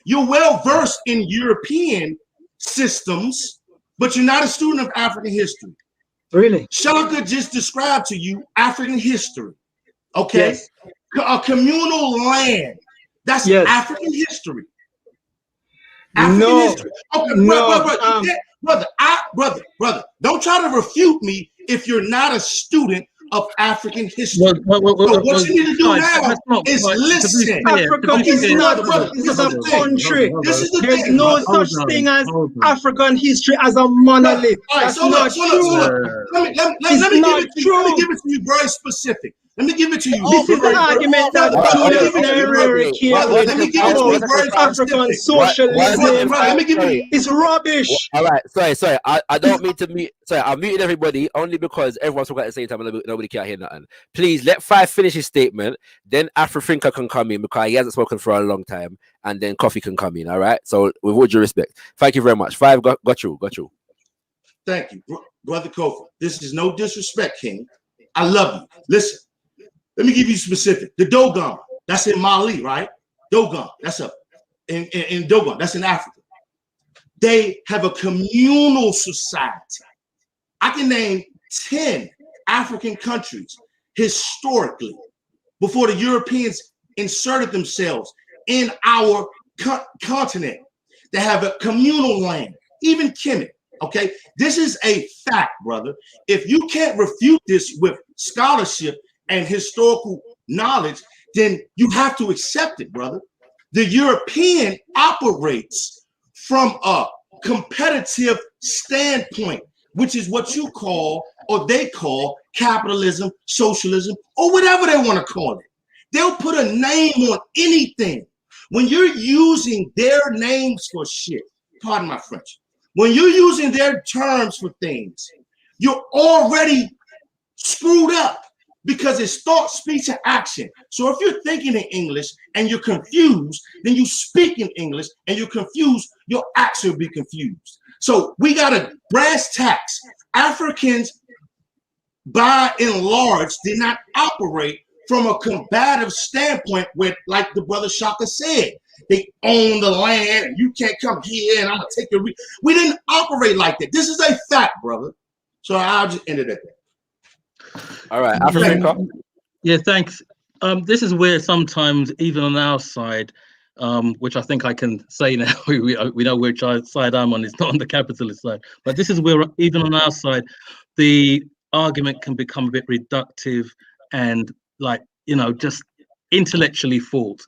You're well versed in European systems, but you're not a student of African history. Really? Shaka just described to you African history. Okay. Yes. A communal land. That's African history. African history. Okay, brother, don't try to refute me if you're not a student of African history. So what you need to do now is listen. Africa is not a country. There's no such thing as African history as a monolith. That's not true. Let me give it to you very specific. Let me give it to you. This is the Very, very, argument that Eric here brother, let me give it to you about very African specific. socialism. Brother, let me give it. It's rubbish. All right, sorry. I don't mean to mute. Sorry, I'm muting everybody only because everyone's talking at the same time and nobody can hear nothing. Please let Five finish his statement. Then Afro-Thinker can come in because he hasn't spoken for a long time, and then Coffee can come in. All right. So with all due respect, thank you very much. Five got you. Thank you, brother Kofi. This is no disrespect, King. I love you. Listen, let me give you specific. The Dogon, that's in Mali, right? Dogon, that's up in Dogon, that's in Africa. They have a communal society. I can name 10 African countries historically before the Europeans inserted themselves in our continent that have a communal land, even Kemet. Okay, this is a fact, brother. If you can't refute this with scholarship and historical knowledge, then you have to accept it, brother. The European operates from a competitive standpoint, which is what you call, or they call, capitalism, socialism, or whatever they want to call it. They'll put a name on anything. When you're using their names for shit, pardon my French, when you're using their terms for things, you're already screwed up because it's thought, speech, and action. So if you're thinking in English and you're confused, then you speak in English and you're confused, your action will be confused. So we got a brass tacks. Africans, by and large, did not operate from a combative standpoint where, like the brother Shaka said, they own the land and you can't come here and I'm gonna take your we didn't operate like that. This is a fact, brother. So I'll just end it at that. All right, Africa. Yeah, thanks. This is where sometimes even on our side, which I think I can say now, we know which side I'm on. It's not on the capitalist side, but this is where even on our side, the argument can become a bit reductive and just intellectually false.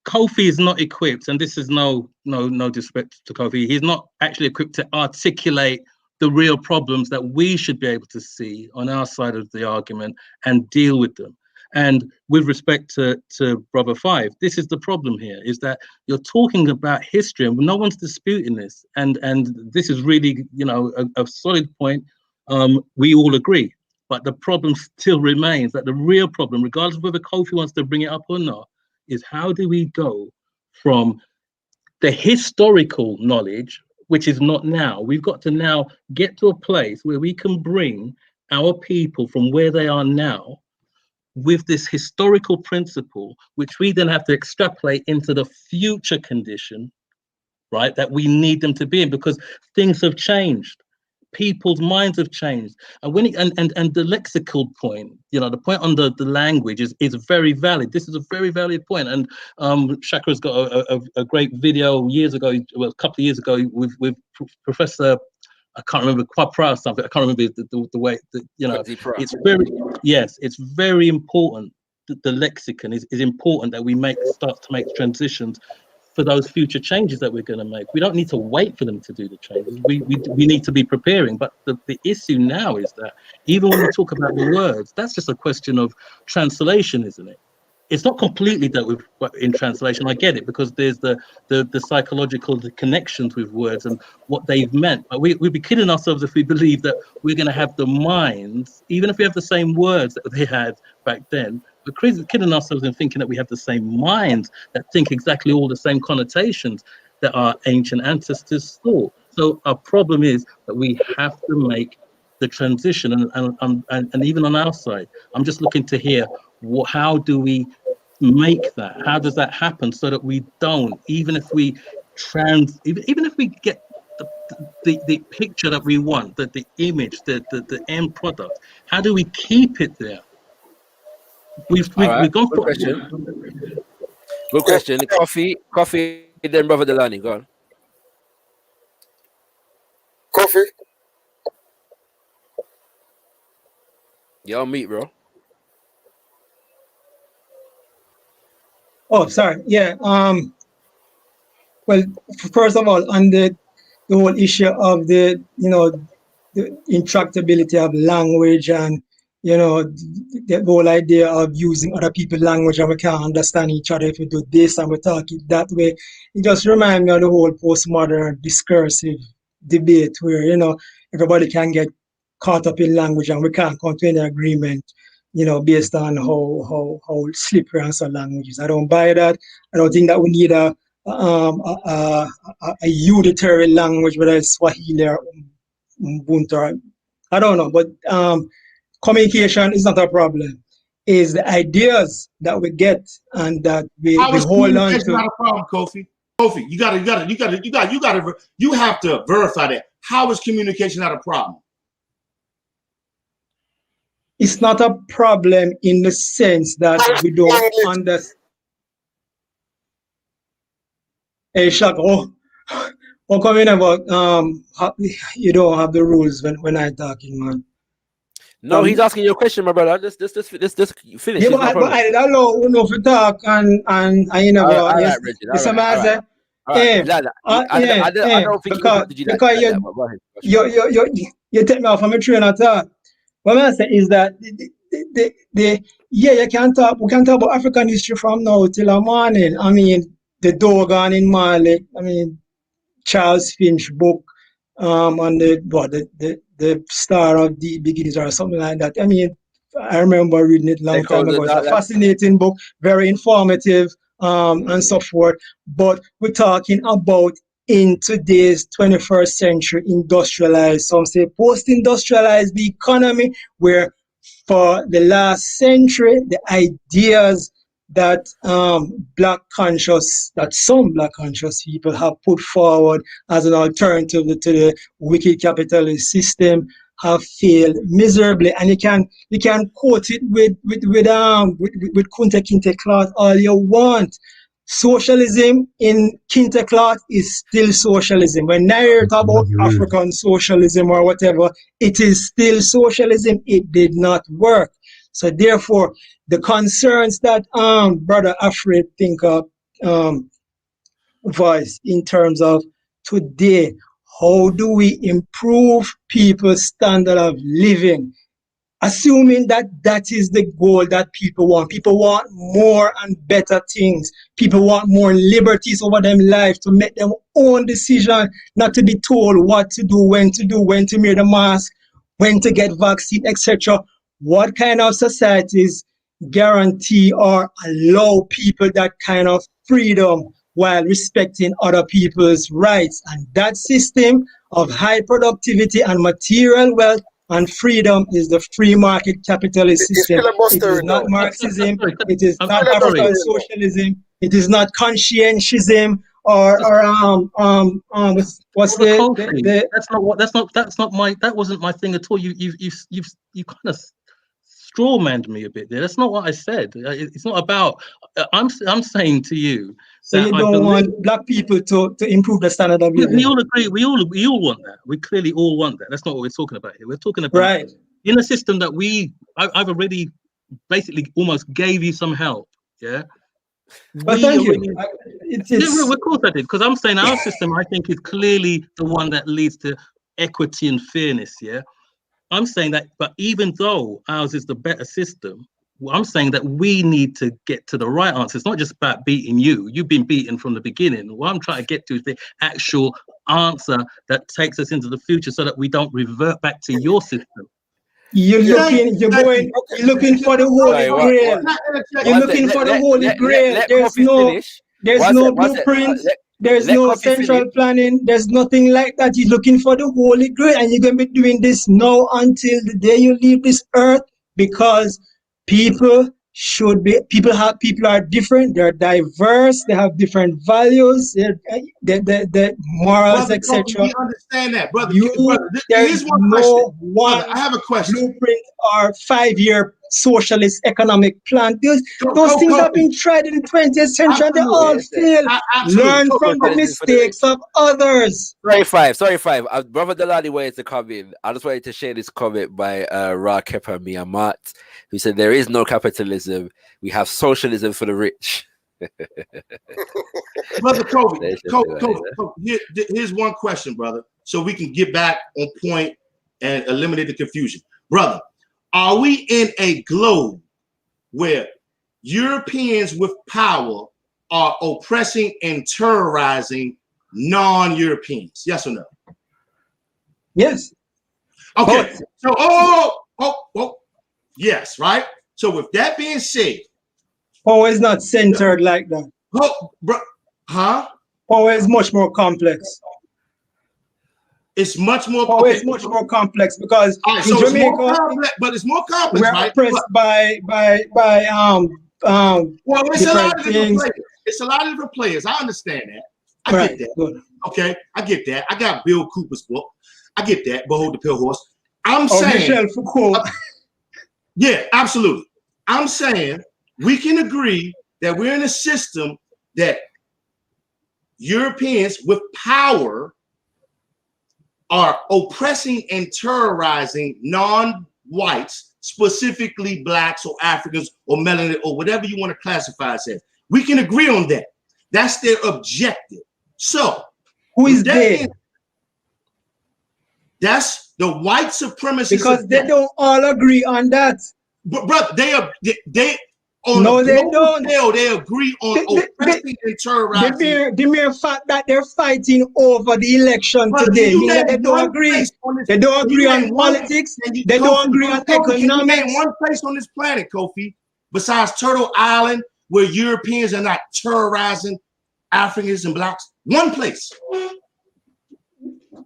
Kofi is not equipped, and this is no disrespect to Kofi. He's not actually equipped to articulate the real problems that we should be able to see on our side of the argument and deal with them. And with respect to Brother Five, this is the problem here, is that you're talking about history and no one's disputing this. And this is really, a solid point. We all agree, but the problem still remains that the real problem, regardless of whether Kofi wants to bring it up or not, is how do we go from the historical knowledge, which is not now. We've got to now get to a place where we can bring our people from where they are now with this historical principle, which we then have to extrapolate into the future condition, right, that we need them to be in, because things have changed. People's minds have changed. And when and the lexical point, the point on the language is very valid. This is a very valid point. And Shakra's got a great video years ago, well, a couple of years ago, with Professor, I can't remember, Quapra or something. I can't remember the way that, it's very important that the lexicon is important, that we start to make transitions for those future changes that we're going to make. We don't need to wait for them to do the changes. We need to be preparing. But the issue now is that even when we talk about the words, that's just a question of translation, isn't it? It's not completely dealt with in translation. I get it, because there's the psychological connections with words and what they've meant. But we'd be kidding ourselves if we believe that we're going to have the minds, even if we have the same words that they had back then. We're kidding ourselves in thinking that we have the same minds that think exactly all the same connotations that our ancient ancestors thought. So our problem is that we have to make the transition, and even on our side, I'm just looking to hear how do we make that? How does that happen so that we don't, even if we get the picture that we want, the image, the end product, how do we keep it there? We've gone for question. Good question. Coffee, then Brother Delani, go on. Coffee. You're on mute, bro. Oh, sorry. Yeah. Well, first of all, on the whole issue of the intractability of language and you know, the whole idea of using other people's language and we can't understand each other if we do this and we talk it that way. It just reminds me of the whole postmodern discursive debate where, you know, everybody can get caught up in language and we can't come to any agreement, you know, based on how slippery and some languages. I don't buy that. I don't think that we need a unitary language, whether it's Swahili or Ubuntu or, I don't know, but communication is not a problem. Is the ideas that we get and that we hold on to. Not a problem, Kofi. Kofi, you have to verify that. How is communication not a problem? It's not a problem in the sense that we don't understand. Hey, Shaq, what coming about you don't have the rules when I'm talking, man. No, he's asking you a question, my brother. Just finish. Yeah, but I don't know enough to talk and you know, all yes, right, Reggie, it's all a right, matter. I don't think you take me off from a train of thought. What I say is that you can talk. We can talk about African history from now till the morning. I mean, the Dogon in Mali. I mean, Charles Finch book on the Star of the Beginnings or something like that. I mean, I remember reading it a long time ago. It's a fascinating book, very informative, and so forth. But we're talking about in today's 21st century industrialized, some say post-industrialized the economy, where for the last century, the ideas that some black conscious people have put forward as an alternative to the wicked capitalist system have failed miserably. And you can quote it with Kunta Kinte cloth all you want. Socialism in Kinte cloth is still socialism. When Nair talk about African socialism or whatever, it is still socialism. It did not work. So therefore, the concerns that Brother Alfred think of voice in terms of today, how do we improve people's standard of living? Assuming that that is the goal that people want. People want more and better things. People want more liberties over their life to make their own decision, not to be told what to do, when to wear the mask, when to get vaccine, etc. What kind of societies guarantee or allow people that kind of freedom while respecting other people's rights? And that system of high productivity and material wealth and freedom is the free market capitalist system. It is not Marxism. It is not African socialism. It is not conscientism or what's the that wasn't my thing at all. You kind of strawmanned me a bit there. That's not what I said. It's not about. I'm saying to you. So you don't want black people to improve the standard of living. We all agree. We all want that. We clearly all want that. That's not what we're talking about here. We're talking about in a system that I've already basically almost gave you some help. Yeah. But thank you. Of course I did, because I'm saying our system I think is clearly the one that leads to equity and fairness. Yeah. I'm saying that, but even though ours is the better system, I'm saying that we need to get to the right answer. It's not just about beating you. You've been beaten from the beginning. What I'm trying to get to is the actual answer that takes us into the future so that we don't revert back to your system. You're looking for the Holy Grail. You're looking for the Holy Grail. There's no blueprint. There's no central planning. There's nothing like that. You're looking for the Holy Grail, and you're going to be doing this now until the day you leave this earth, because people are different, they're diverse, they have different values, the morals, etc. We understand that, brother. There's no one I have a question. Blueprint or 5-year socialist economic plan. Those things have been tried in the 20th century and they all fail. Learn from the mistakes of others. Sorry, five. Brother Delani wanted to come in. I just wanted to share this comment by Ra Kepa Miyamat, who said there is no capitalism. We have socialism for the rich. Brother Kobe, here's one question, brother, so we can get back on point and eliminate the confusion. Brother, Are we in a globe where Europeans with power are oppressing and terrorizing non-Europeans? Yes or no? Yes. Okay. So, yes, right? So with that being said, power is not centered like that. Power is much more complex. It's much more. Power is much more complex because right, in so Jamaica, it's more complex, but it's more complex, we're right? oppressed by well, it's a lot of different things. players. It's a lot of different players. I understand that. I Right, get that. good. Okay, I get that. I got Bill Cooper's book. I get that. Behold the Pale Horse. I'm saying. Michel Foucault. Yeah, absolutely. I'm saying we can agree that we're in a system that Europeans with power are oppressing and terrorizing non-whites, specifically blacks or Africans or melanin or whatever you want to classify us as. We can agree on that. That's their objective. So, who is they? That's the white supremacists. Because they don't all agree on that. But brother, they on no, the they don't. Scale, they agree on oppressing and terrorizing. The mere fact that they're fighting over the election today means that they don't agree. They don't agree on politics. They don't agree on economics. Can you name one place on this planet, Kofi, besides Turtle Island, where Europeans are not terrorizing Africans and blacks? One place.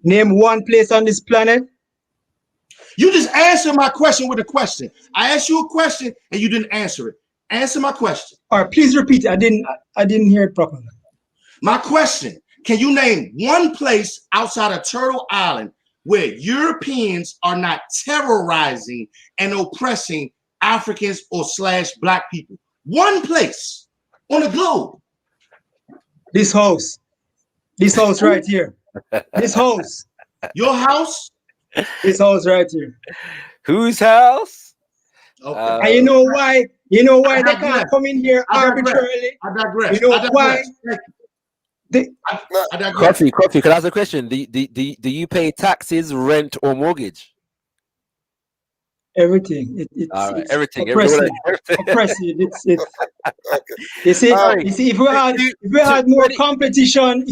Name one place on this planet. You just answered my question with a question. I asked you a question and you didn't answer it. Answer my question. All right, please repeat it. I didn't hear it properly. My question: can you name one place outside of Turtle Island where Europeans are not terrorizing and oppressing Africans or / black people? One place on the globe. This house. This house right here. This house. Your house? This house right here. Whose house? Okay. And you know why? You know why they can't come in here arbitrarily? I digress. You know why? I digress. Coffee, can I ask a question? Do you pay taxes, rent, or mortgage? Everything. It's everything. oppressive. Oppressive. You see, if we had more competition,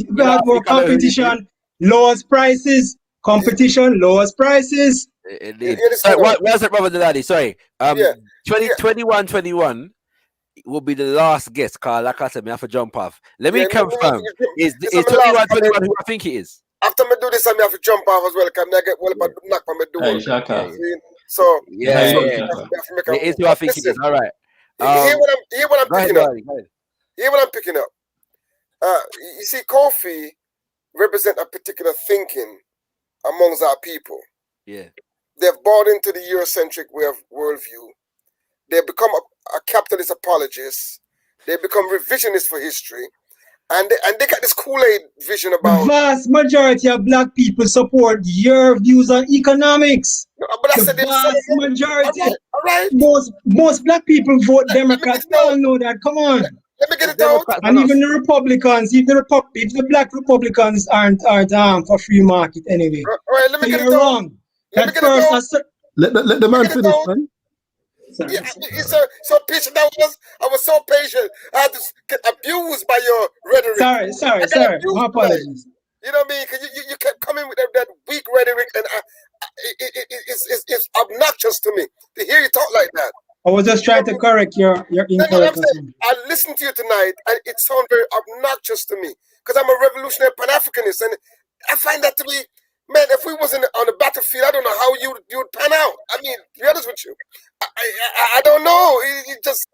lowest prices, competition, lowest prices. Indeed. So, what's it, brother Daddy? Sorry. 21 will be the last guest, Carl. Like I said, I have to jump off. Let me confirm. Is 21 who I think it is? After me do this, I have to jump off as well. Can I get knock on my door? So it is who I think it is. All right. Hear what I'm picking up. Hear what I'm picking up. You see, Kofi represent a particular thinking amongst our people. Yeah. They've bought into the Eurocentric way of worldview. They've become a capitalist apologist. They become revisionists for history. And they got this Kool-Aid vision about... The vast majority of black people support your views on economics. No, but I said the vast majority. All right. Most black people vote Democrats. We all know that. Come on. Let me get it out. And even the Republicans, if the black Republicans aren't for free market anyway. All right, let me get it wrong. Let the man finish, man. Yeah, so patient I was so patient. I had to get abused by your rhetoric. Sorry. My apologies. You know what I mean? Because you kept coming with that weak rhetoric, and it's obnoxious to me to hear you talk like that. I was just trying to correct your incorrect assumption. I listened to you tonight, and it sounded very obnoxious to me because I'm a revolutionary Pan-Africanist, and I find that to be, man, if we wasn't on the battlefield, I don't know how you'd pan out. I mean, to be honest with you, I don't know. You just,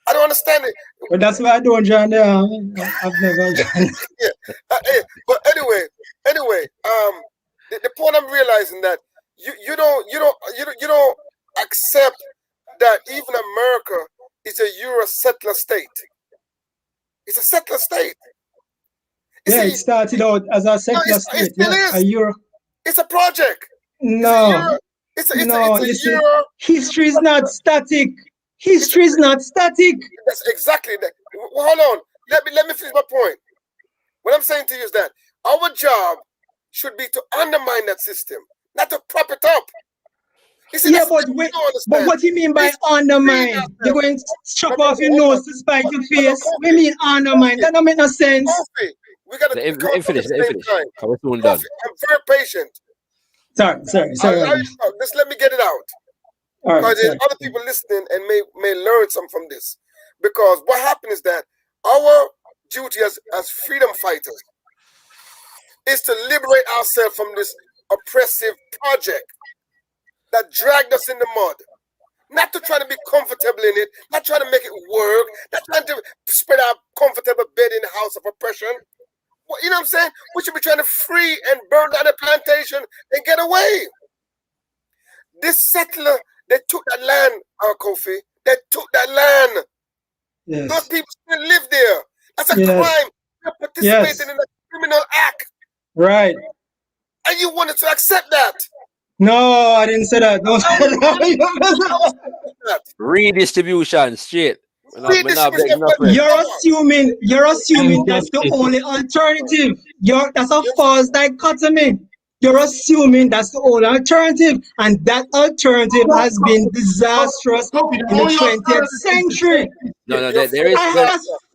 I don't understand it. But that's why I don't join there. I've never joined. Yeah. But anyway, the point I'm realizing that you don't accept that even America is a Euro settler state. It's a settler state. It started out as a settler state. It still is. It's a project. No. History is not static. History is not static. That's exactly that. Well, hold on. Let me finish my point. What I'm saying to you is that our job should be to undermine that system, not to prop it up. You see, Yeah, that's but what wait, you don't but understand. what do you mean by It's undermine? freedom. You're going to chop Remember, off your hold nose on. to spite your Hold on, face. What do you mean undermine? That don't make no sense. Kofi, we got to Let come him at finish. the Let him same finish. time. We're soon Kofi, done. I'm very patient. Sorry. I'll allow you to talk. Just let me get it out. All right, Because there's sorry. other people listening and may learn something from this. Because what happened is that our duty as freedom fighters is to liberate ourselves from this oppressive project that dragged us in the mud. Not to try to be comfortable in it, not trying to make it work, not trying to spread our comfortable bed in the house of oppression. Well, you know what I'm saying? We should be trying to free and burn down the plantation and get away. This settler, they took that land, Kofi. They took that land. Yes. Those people still live there. That's a Yes. crime. You're participating in a criminal act. Right. And you wanted to accept that. No, I didn't say that. Don't say that. Redistribution, shit. You're assuming that's the only alternative. That's a false dichotomy. You're assuming that's the only alternative, and that alternative has been disastrous in the 20th century. No, there is.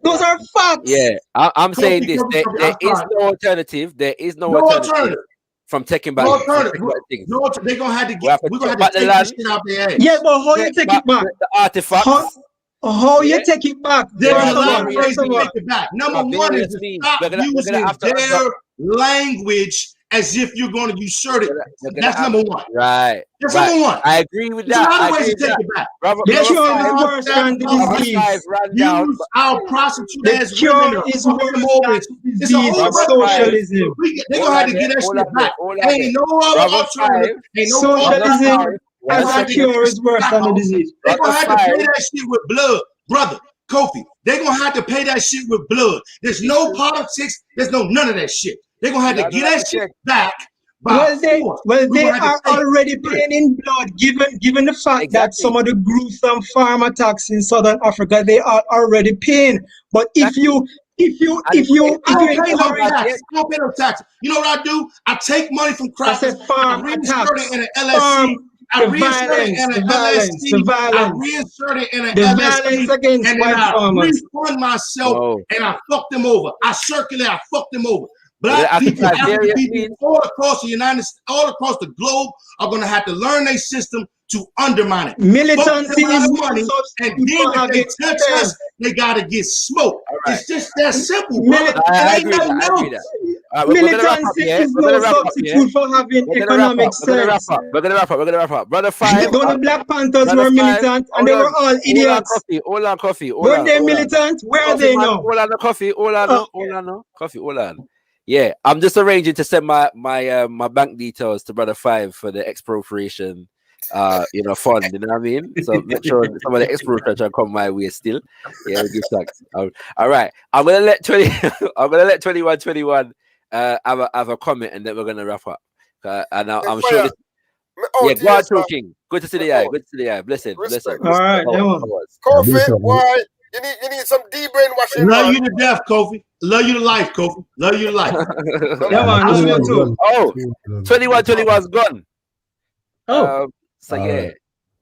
Those are facts. Yeah, I'm saying this. There is no alternative. There is no alternative from taking back. Things. No, they're gonna have to get. We're gonna have to take this shit out their ass. Yeah, but how you take it back? The artifacts. How you take it back? There's a lot of ways to take it back. Number one is to stop using their language as if you're going to usurp it. That's number one. Right. That's number one. I agree with There's that. a lot of ways to take it back. The cure is worse than the disease. Use our prostitute as the cure is worse than the disease of socialism. They're going to have to get that shit back. Ain't no other alternative. Ain't no socialism as a cure is worse than the disease. They're going to have to pay that shit with blood. Brother, Kofi, they're going to have to pay that shit with blood. There's no politics. There's no none of that shit. They're going to have to get that shit back. They are already paying in blood, given the fact that some of the gruesome farm attacks in Southern Africa, they are already paying. But if you don't pay no tax. You know what I do? I take money from crackers, I reinsert it in an LSC. I reinsert it in an LSC. I reinsert it in an LSC, and then I refund myself, and I fuck them over. I circulate, I fuck them over. Black people, African people, all across the United States, all across the globe, are going to have to learn their system to undermine it. Militancy is money, and then if they touch us, they got to get smoked. Right. It's just that simple, brother. I agree with that. Militancy is no substitute for having economic sense. We're gonna wrap up. Brother Five. The Black Panthers were militant, and they were all idiots. Hold on, Coffee. Were they militant? Where are they now? Hold on, Coffee. Hold on. Yeah, I'm just arranging to send my bank details to Brother Five for the expropriation fund, you know what I mean? So make sure some of the expropriation come my way still. Yeah, give thanks. All right. I'm gonna let 2121 have a comment, and then we're gonna wrap up. And I'm sure go on, True King. Good to see the eye. Blessed. All right, Kofi, why? You need some de-brainwashing. Love you to death, Kofi. Love you to life, Kofi. Love you to life. Yeah, man, love you too. 2121's gone. So yeah,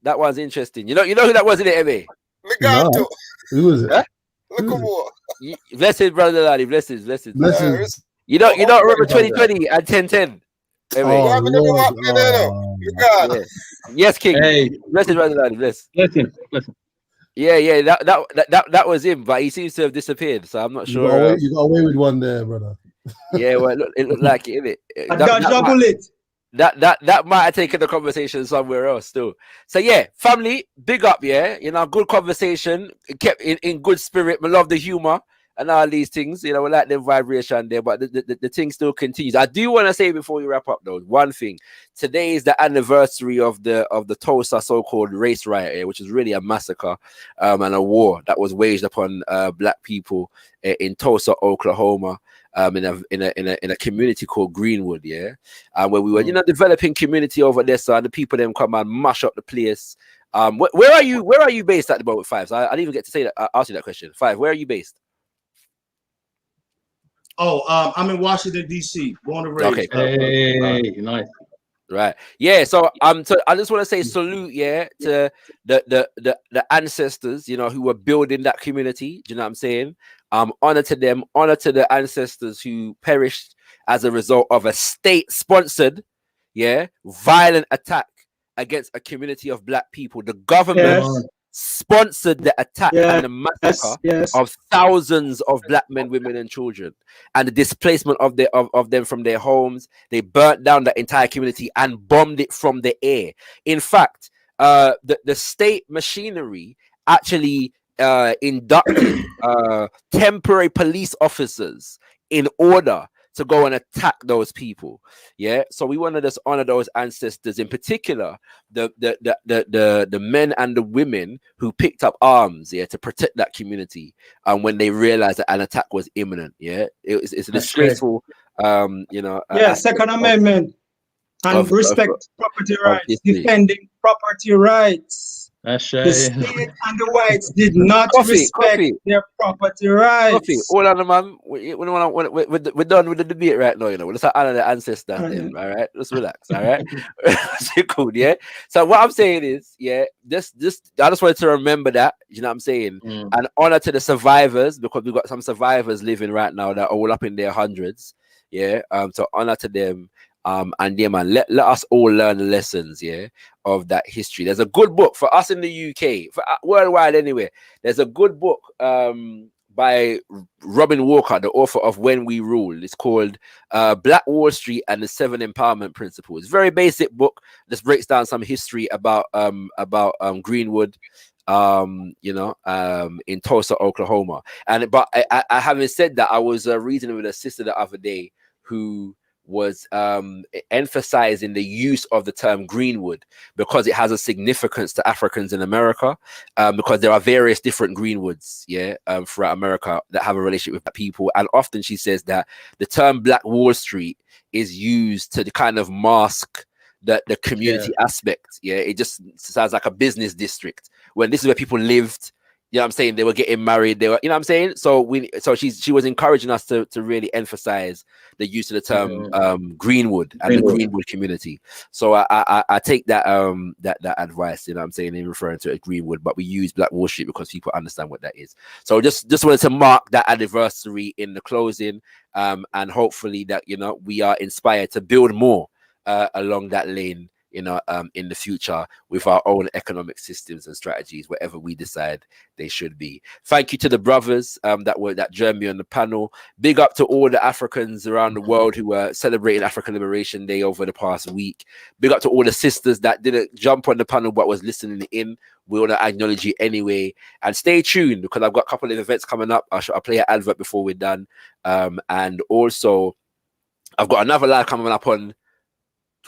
that was interesting. You know who that was in it, Ebe? Migato. Who was it? Look at what. Blessed brother, laddie. Blessed. You don't remember 2020 and 1010. Yes, King. Hey, blessed brother, laddie. Bless. Listen. Yeah. That was him, but he seems to have disappeared. So I'm not sure. You got away with one there, brother. Yeah, well, it looked like it, innit? I got double it. That might have taken the conversation somewhere else too. So yeah, family, big up, yeah. Good conversation, kept in good spirit. We love the humor and all these things. We like the vibration there, but the thing still continues. I do want to say before we wrap up though, one thing. Today is the anniversary of the Tulsa so-called race riot, which is really a massacre and a war that was waged upon black people in Tulsa, Oklahoma. In a community called Greenwood, where we were, developing community over there, so the people them come and mash up the place. Where are you based at the moment, Five? So I didn't even get to say that. Ask you that question, Five. Where are you based? I'm in Washington D.C. Born and raised. Okay, hey, nice. Right. Yeah. So I just want to say salute, to the ancestors, who were building that community. Do you know what I'm saying? Honor to them, honor to the ancestors who perished as a result of a state-sponsored, violent attack against a community of black people. The government sponsored the attack and the massacre of thousands of black men, women, and children, and the displacement of them from their homes. They burnt down the entire community and bombed it from the air. In fact, the state machinery actually inducted temporary police officers in order to go and attack those people. So we want to just honor those ancestors, in particular the men and the women who picked up arms to protect that community, and when they realized that an attack was imminent. It's a disgraceful Second Amendment and respect property rights, defending property rights. The state and the whites did not respect their property rights. Hold on, man. We're done with the debate right now. Let's honor the ancestors. All right, let's relax. All right, cool. So what I'm saying is, this I just wanted to remember that. You know what I'm saying, and honor to the survivors, because we've got some survivors living right now that are all up in their hundreds. So honor to them. And man, let us all learn the lessons, of that history. There's a good book for us in the UK, for worldwide anyway. There's a good book by Robin Walker, the author of When We Rule. It's called Black Wall Street and the 7 Empowerment Principles. Very basic book. Just breaks down some history about Greenwood, in Tulsa, Oklahoma. But I having said that, I was reading with a sister the other day who was emphasizing the use of the term Greenwood because it has a significance to Africans in America, because there are various different Greenwoods throughout America that have a relationship with people. And often she says that the term Black Wall Street is used to kind of mask the community aspect. It just sounds like a business district when this is where people lived. You know what I'm saying? They were getting married. They were, you know what I'm saying? So she was encouraging us to really emphasize the use of the term Greenwood and the Greenwood community. So I take that advice, you know what I'm saying, in referring to it Greenwood, but we use Black Wall Street because people understand what that is. So just wanted to mark that anniversary in the closing, and hopefully that, we are inspired to build more along that lane, in the future with our own economic systems and strategies, whatever we decide they should be. Thank you to the brothers that joined me on the panel. Big up to all the Africans around the world who were celebrating African Liberation Day over the past week. Big up to all the sisters that didn't jump on the panel but was listening in. We want to acknowledge you anyway, and stay tuned because I've got a couple of events coming up. I'll play an advert before we're done, and also I've got another live coming up on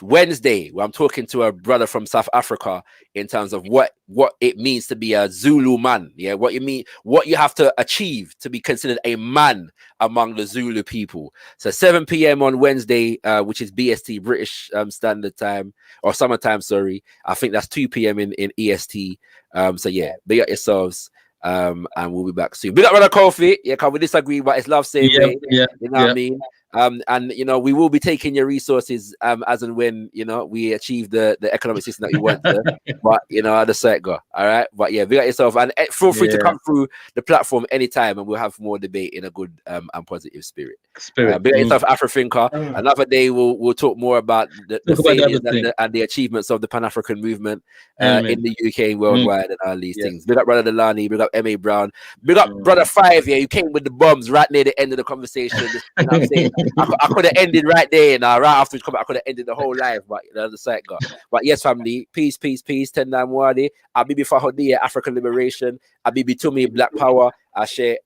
Wednesday, where I'm talking to a brother from South Africa in terms of what it means to be a Zulu man. What you have to achieve to be considered a man among the Zulu people. So 7 p.m. on Wednesday, which is BST, British Standard Time, or Summertime, sorry. I think that's 2 p.m. in EST. So big up yourselves. And we'll be back soon. Big up, brother Kofi. Because we disagree, but it's love same way. You know what I mean? And we will be taking your resources as and when we achieve the economic system that we want to. But how the site go. All right. But big up yourself, and feel free to come through the platform anytime, and we'll have more debate in a good and positive spirit. Big up yourself, Afro-Thinker. Another day we'll talk more about the failures and the achievements of the Pan-African movement in the UK and worldwide, and all these things. Big up brother Delani, big up M.A. Brown, big up brother 5 here. You came with the bombs right near the end of the conversation. You know what I'm saying? I could have ended right there, right after we come back. I could have ended the whole live, but the other side got. But yes, family, peace. Tendam Wadi, Abibi Fahodia, African Liberation, Abibi Tumi, Black Power, Ashe.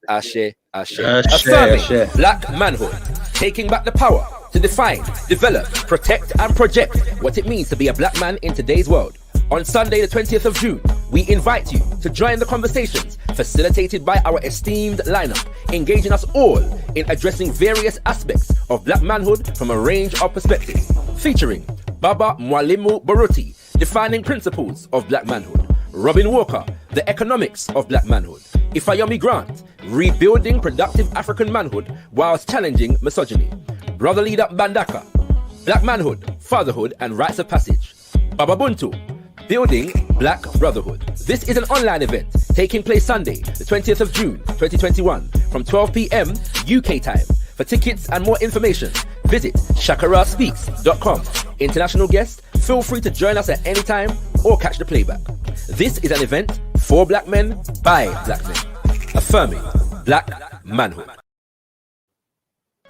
Affirming Black manhood, taking back the power to define, develop, protect, and project what it means to be a black man in today's world. On Sunday, the 20th of June, we invite you to join the conversations facilitated by our esteemed lineup, engaging us all in addressing various aspects of black manhood from a range of perspectives, featuring Baba Mwalimu Baruti, defining principles of black manhood, Robin Walker, the economics of black manhood, Ifayomi Grant, rebuilding productive African manhood whilst challenging misogyny, Brother Leader Bandaka, Black manhood, fatherhood, and rites of passage. Ubuntu, building Black brotherhood. This is an online event taking place Sunday, the 20th of June, 2021, from 12 p.m. UK time. For tickets and more information, visit shakaraspeaks.com. International guests, feel free to join us at any time or catch the playback. This is an event for Black men by Black men, affirming Black manhood.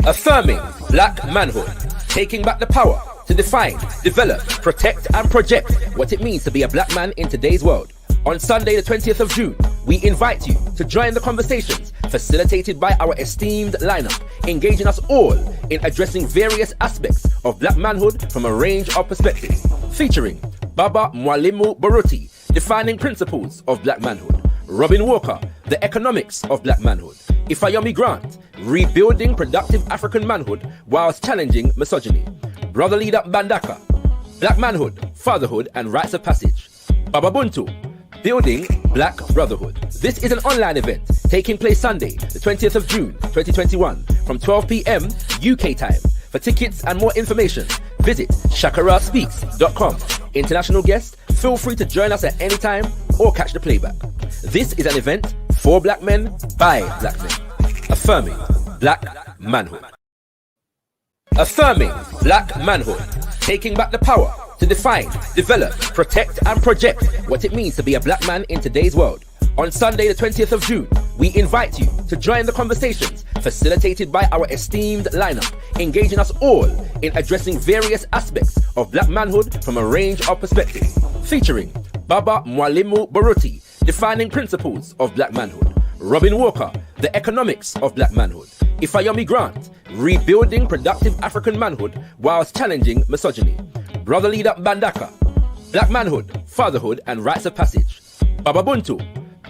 Affirming Black manhood, taking back the power to define, develop, protect, and project what it means to be a Black man in today's world. On Sunday, the 20th of June, we invite you to join the conversations facilitated by our esteemed lineup, engaging us all in addressing various aspects of Black manhood from a range of perspectives, featuring Baba Mwalimu Baruti, defining principles of Black manhood, Robin Walker, the economics of Black manhood, Ifayomi Grant, rebuilding productive African manhood whilst challenging misogyny, Brother Leader Bandaka, Black manhood, fatherhood, and rites of passage, Baba Ubuntu, building Black brotherhood. This is an online event taking place Sunday, the 20th of June, 2021, from 12 p.m. UK time. For tickets and more information, visit shakaraspeaks.com. International guests, feel free to join us at any time or catch the playback. This is an event for Black men by Black men, affirming Black manhood. Affirming Black manhood, taking back the power to define, develop, protect, and project what it means to be a Black man in today's world. On Sunday, the 20th of June, we invite you to join the conversations facilitated by our esteemed lineup, engaging us all in addressing various aspects of Black manhood from a range of perspectives, featuring Baba Mwalimu Baruti, defining principles of Black manhood, Robin Walker, the economics of Black manhood, Ifayomi Grant, rebuilding productive African manhood whilst challenging misogyny, Brother Leader Bandaka, Black manhood, fatherhood, and rites of passage, Baba Ubuntu,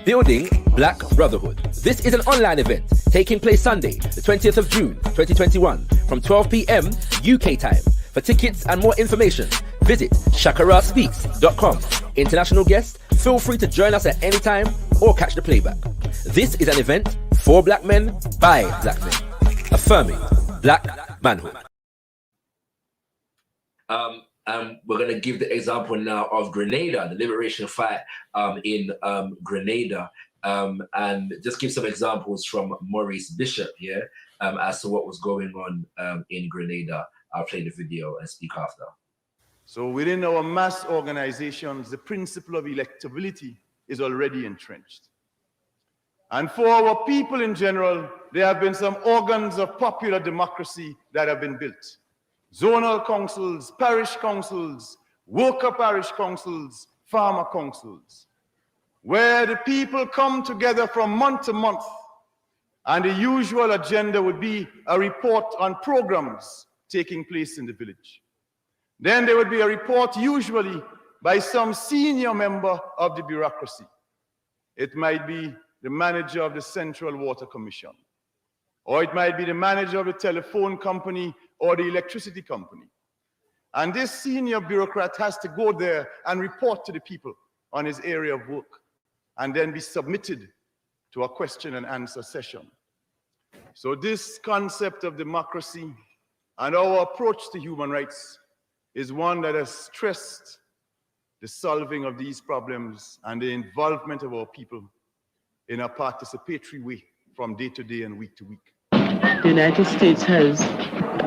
building Black brotherhood. This is an online event taking place Sunday, the 20th of June, 2021, from 12 p.m. UK time. For tickets and more information, visit shakaraspeaks.com. International guests, feel free to join us at any time or catch the playback. This is an event for Black men by Black men, affirming Black manhood. We're going to give the example now of Grenada, the liberation fight in Grenada, and just give some examples from Maurice Bishop here as to what was going on in Grenada. I'll play the video and speak after. So within our mass organizations, the principle of electability is already entrenched. And for our people in general, there have been some organs of popular democracy that have been built. Zonal councils, parish councils, worker parish councils, farmer councils, where the people come together from month to month, and the usual agenda would be a report on programs taking place in the village. Then there would be a report usually by some senior member of the bureaucracy. It might be the manager of the Central Water Commission, or it might be the manager of the telephone company or the electricity company. And this senior bureaucrat has to go there and report to the people on his area of work, and then be submitted to a question and answer session. So this concept of democracy and our approach to human rights is one that has stressed the solving of these problems and the involvement of our people in a participatory way from day to day and week to week. The United States has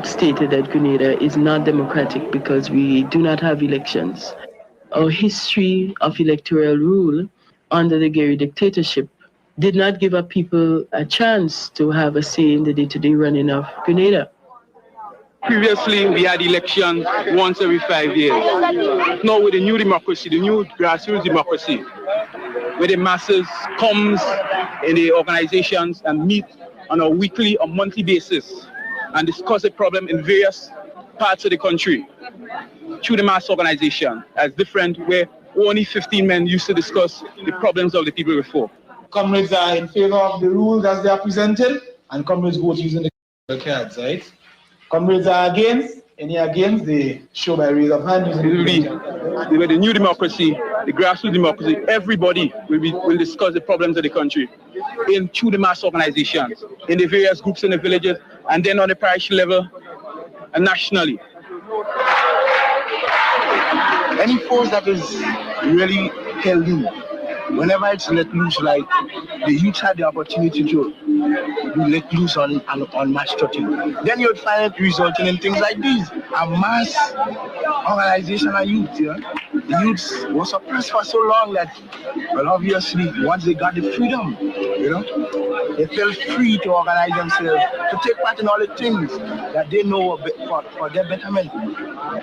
stated that Grenada is not democratic because we do not have elections. Our history of electoral rule under the Gary dictatorship did not give our people a chance to have a say in the day-to-day running of Grenada. Previously, we had elections once every 5 years. Now with the new democracy, the new grassroots democracy, where the masses comes in the organizations and meet on a weekly or monthly basis and discuss a problem in various parts of the country through the mass organization as different, where only 15 men used to discuss the problems of the people before. Comrades are in favor of the rules as they are presented, and comrades vote using the cards, right? Comrades are against, any against, they show by raise of hand. With the new democracy, the grassroots democracy, everybody will discuss the problems of the country through the mass organizations, in the various groups in the villages, and then on the parish level and nationally. Any force that is really held in, whenever it's let loose, like the youth had the opportunity to let loose on March 13th, then you'd find it resulting in things like these, a mass organization of youth. Yeah? The youths were suppressed for so long that, well, obviously, once they got the freedom, they felt free to organize themselves, to take part in all the things that they know for their betterment,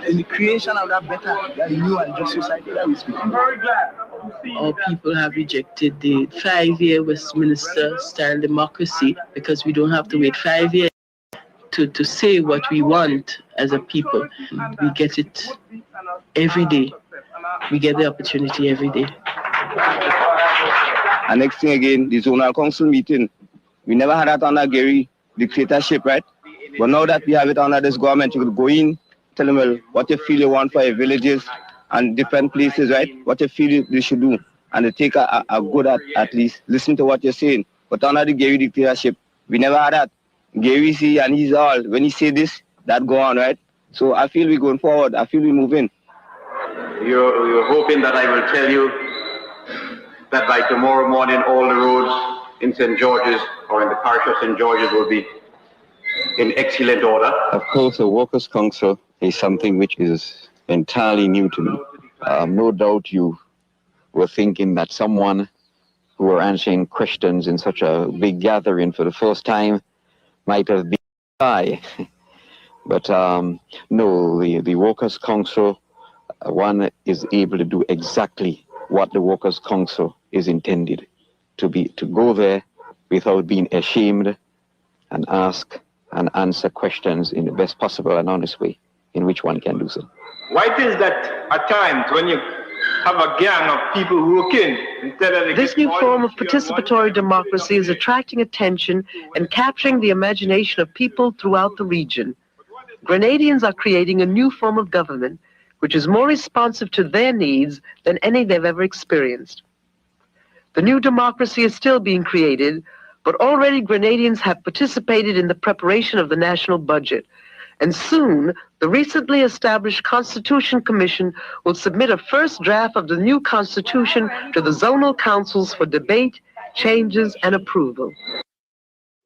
in the creation of that better, that new and just society that we speak. Our people have rejected the 5-year Westminster-style democracy because we don't have to wait 5 years to say what we want as a people. We get it every day. We get the opportunity every day. And next thing again, the zonal council meeting. We never had that under Gary dictatorship, right? But now that we have it under this government, you could go in, tell them, well, what you feel you want for your villages and different places, right? What you feel they should do. And they take a good at least listen to what you're saying. But under the Gary dictatorship, we never had that. Gary see and he's all, when he say this, that go on, right? So I feel we're going forward. I feel we're moving. You're hoping that I will tell you that by tomorrow morning all the roads in St. George's or in the parish of St. George's will be in excellent order? Of course, the Workers' Council is something which is entirely new to me. No doubt you were thinking that someone who were answering questions in such a big gathering for the first time might have been shy. But no, the Workers' Council, one is able to do exactly what the Workers' Council is intended to be, to go there without being ashamed and ask and answer questions in the best possible and honest way in which one can do so. Why it is that at times when you have a gang of people working, instead of this new form of participatory democracy is attracting attention and capturing the imagination of people throughout the region. Grenadians are creating a new form of government which is more responsive to their needs than any they've ever experienced. The new democracy is still being created, but already Grenadians have participated in the preparation of the national budget. And soon, the recently established Constitution Commission will submit a first draft of the new Constitution to the zonal councils for debate, changes, and approval.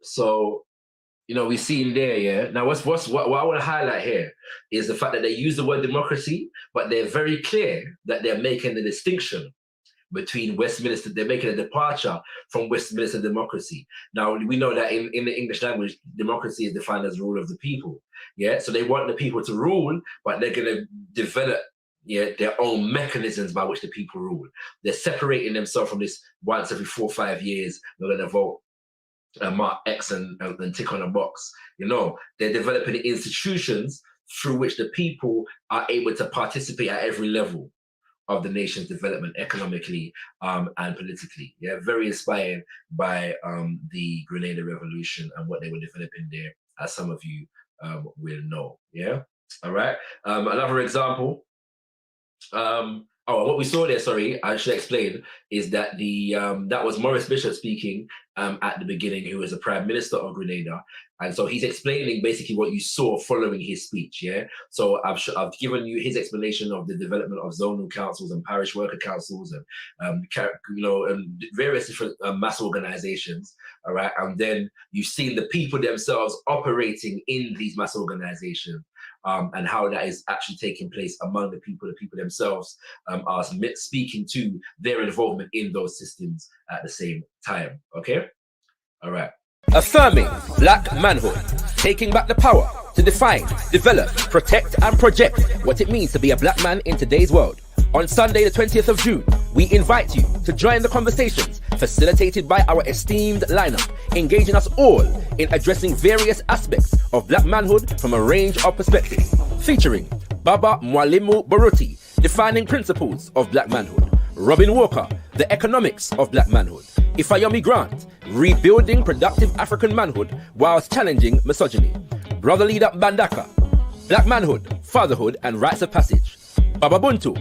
So, we've seen there, yeah. Now, what I want to highlight here is the fact that they use the word democracy, but they're very clear that they're making the distinction between Westminster. They're making a departure from Westminster democracy. Now, we know that in the English language, democracy is defined as rule of the people. Yeah, so they want the people to rule, but they're going to develop their own mechanisms by which the people rule. They're separating themselves from this once every 4 or 5 years, they're going to vote, mark X and tick on a box. They're developing institutions through which the people are able to participate at every level of the nation's development, economically and politically. Yeah, very inspired by the Grenada Revolution and what they were developing there, as some of you will know. Yeah, all right. Another example. What we saw there, sorry, I should explain, is that that was Maurice Bishop speaking at the beginning, who was the Prime Minister of Grenada. And so he's explaining basically what you saw following his speech, yeah? So I've given you his explanation of the development of zonal councils and parish worker councils and, and various different mass organizations, all right? And then you've seen the people themselves operating in these mass organizations. And how that is actually taking place among the people themselves are speaking to their involvement in those systems at the same time, okay? All right. Affirming black manhood, taking back the power to define, develop, protect and project what it means to be a black man in today's world. On Sunday the 20th of June, we invite you to join the conversations facilitated by our esteemed lineup, engaging us all in addressing various aspects of black manhood from a range of perspectives, featuring Baba Mwalimu Baruti, defining principles of black manhood, Robin Walker, the economics of black manhood, Ifayomi Grant, rebuilding productive African manhood whilst challenging misogyny, Brother Leader Bandaka, black manhood, fatherhood and rites of passage, Baba Ubuntu,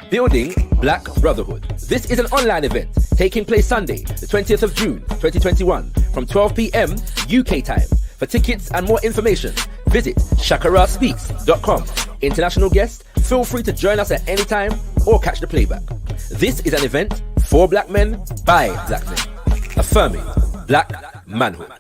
building black brotherhood. This is an online event taking place Sunday, the 20th of June, 2021, from 12 p.m. UK time. For tickets and more information, visit shakaraspeaks.com. International guest, Feel free to join us at any time or catch the playback. This is an event for black men by black men, affirming black manhood.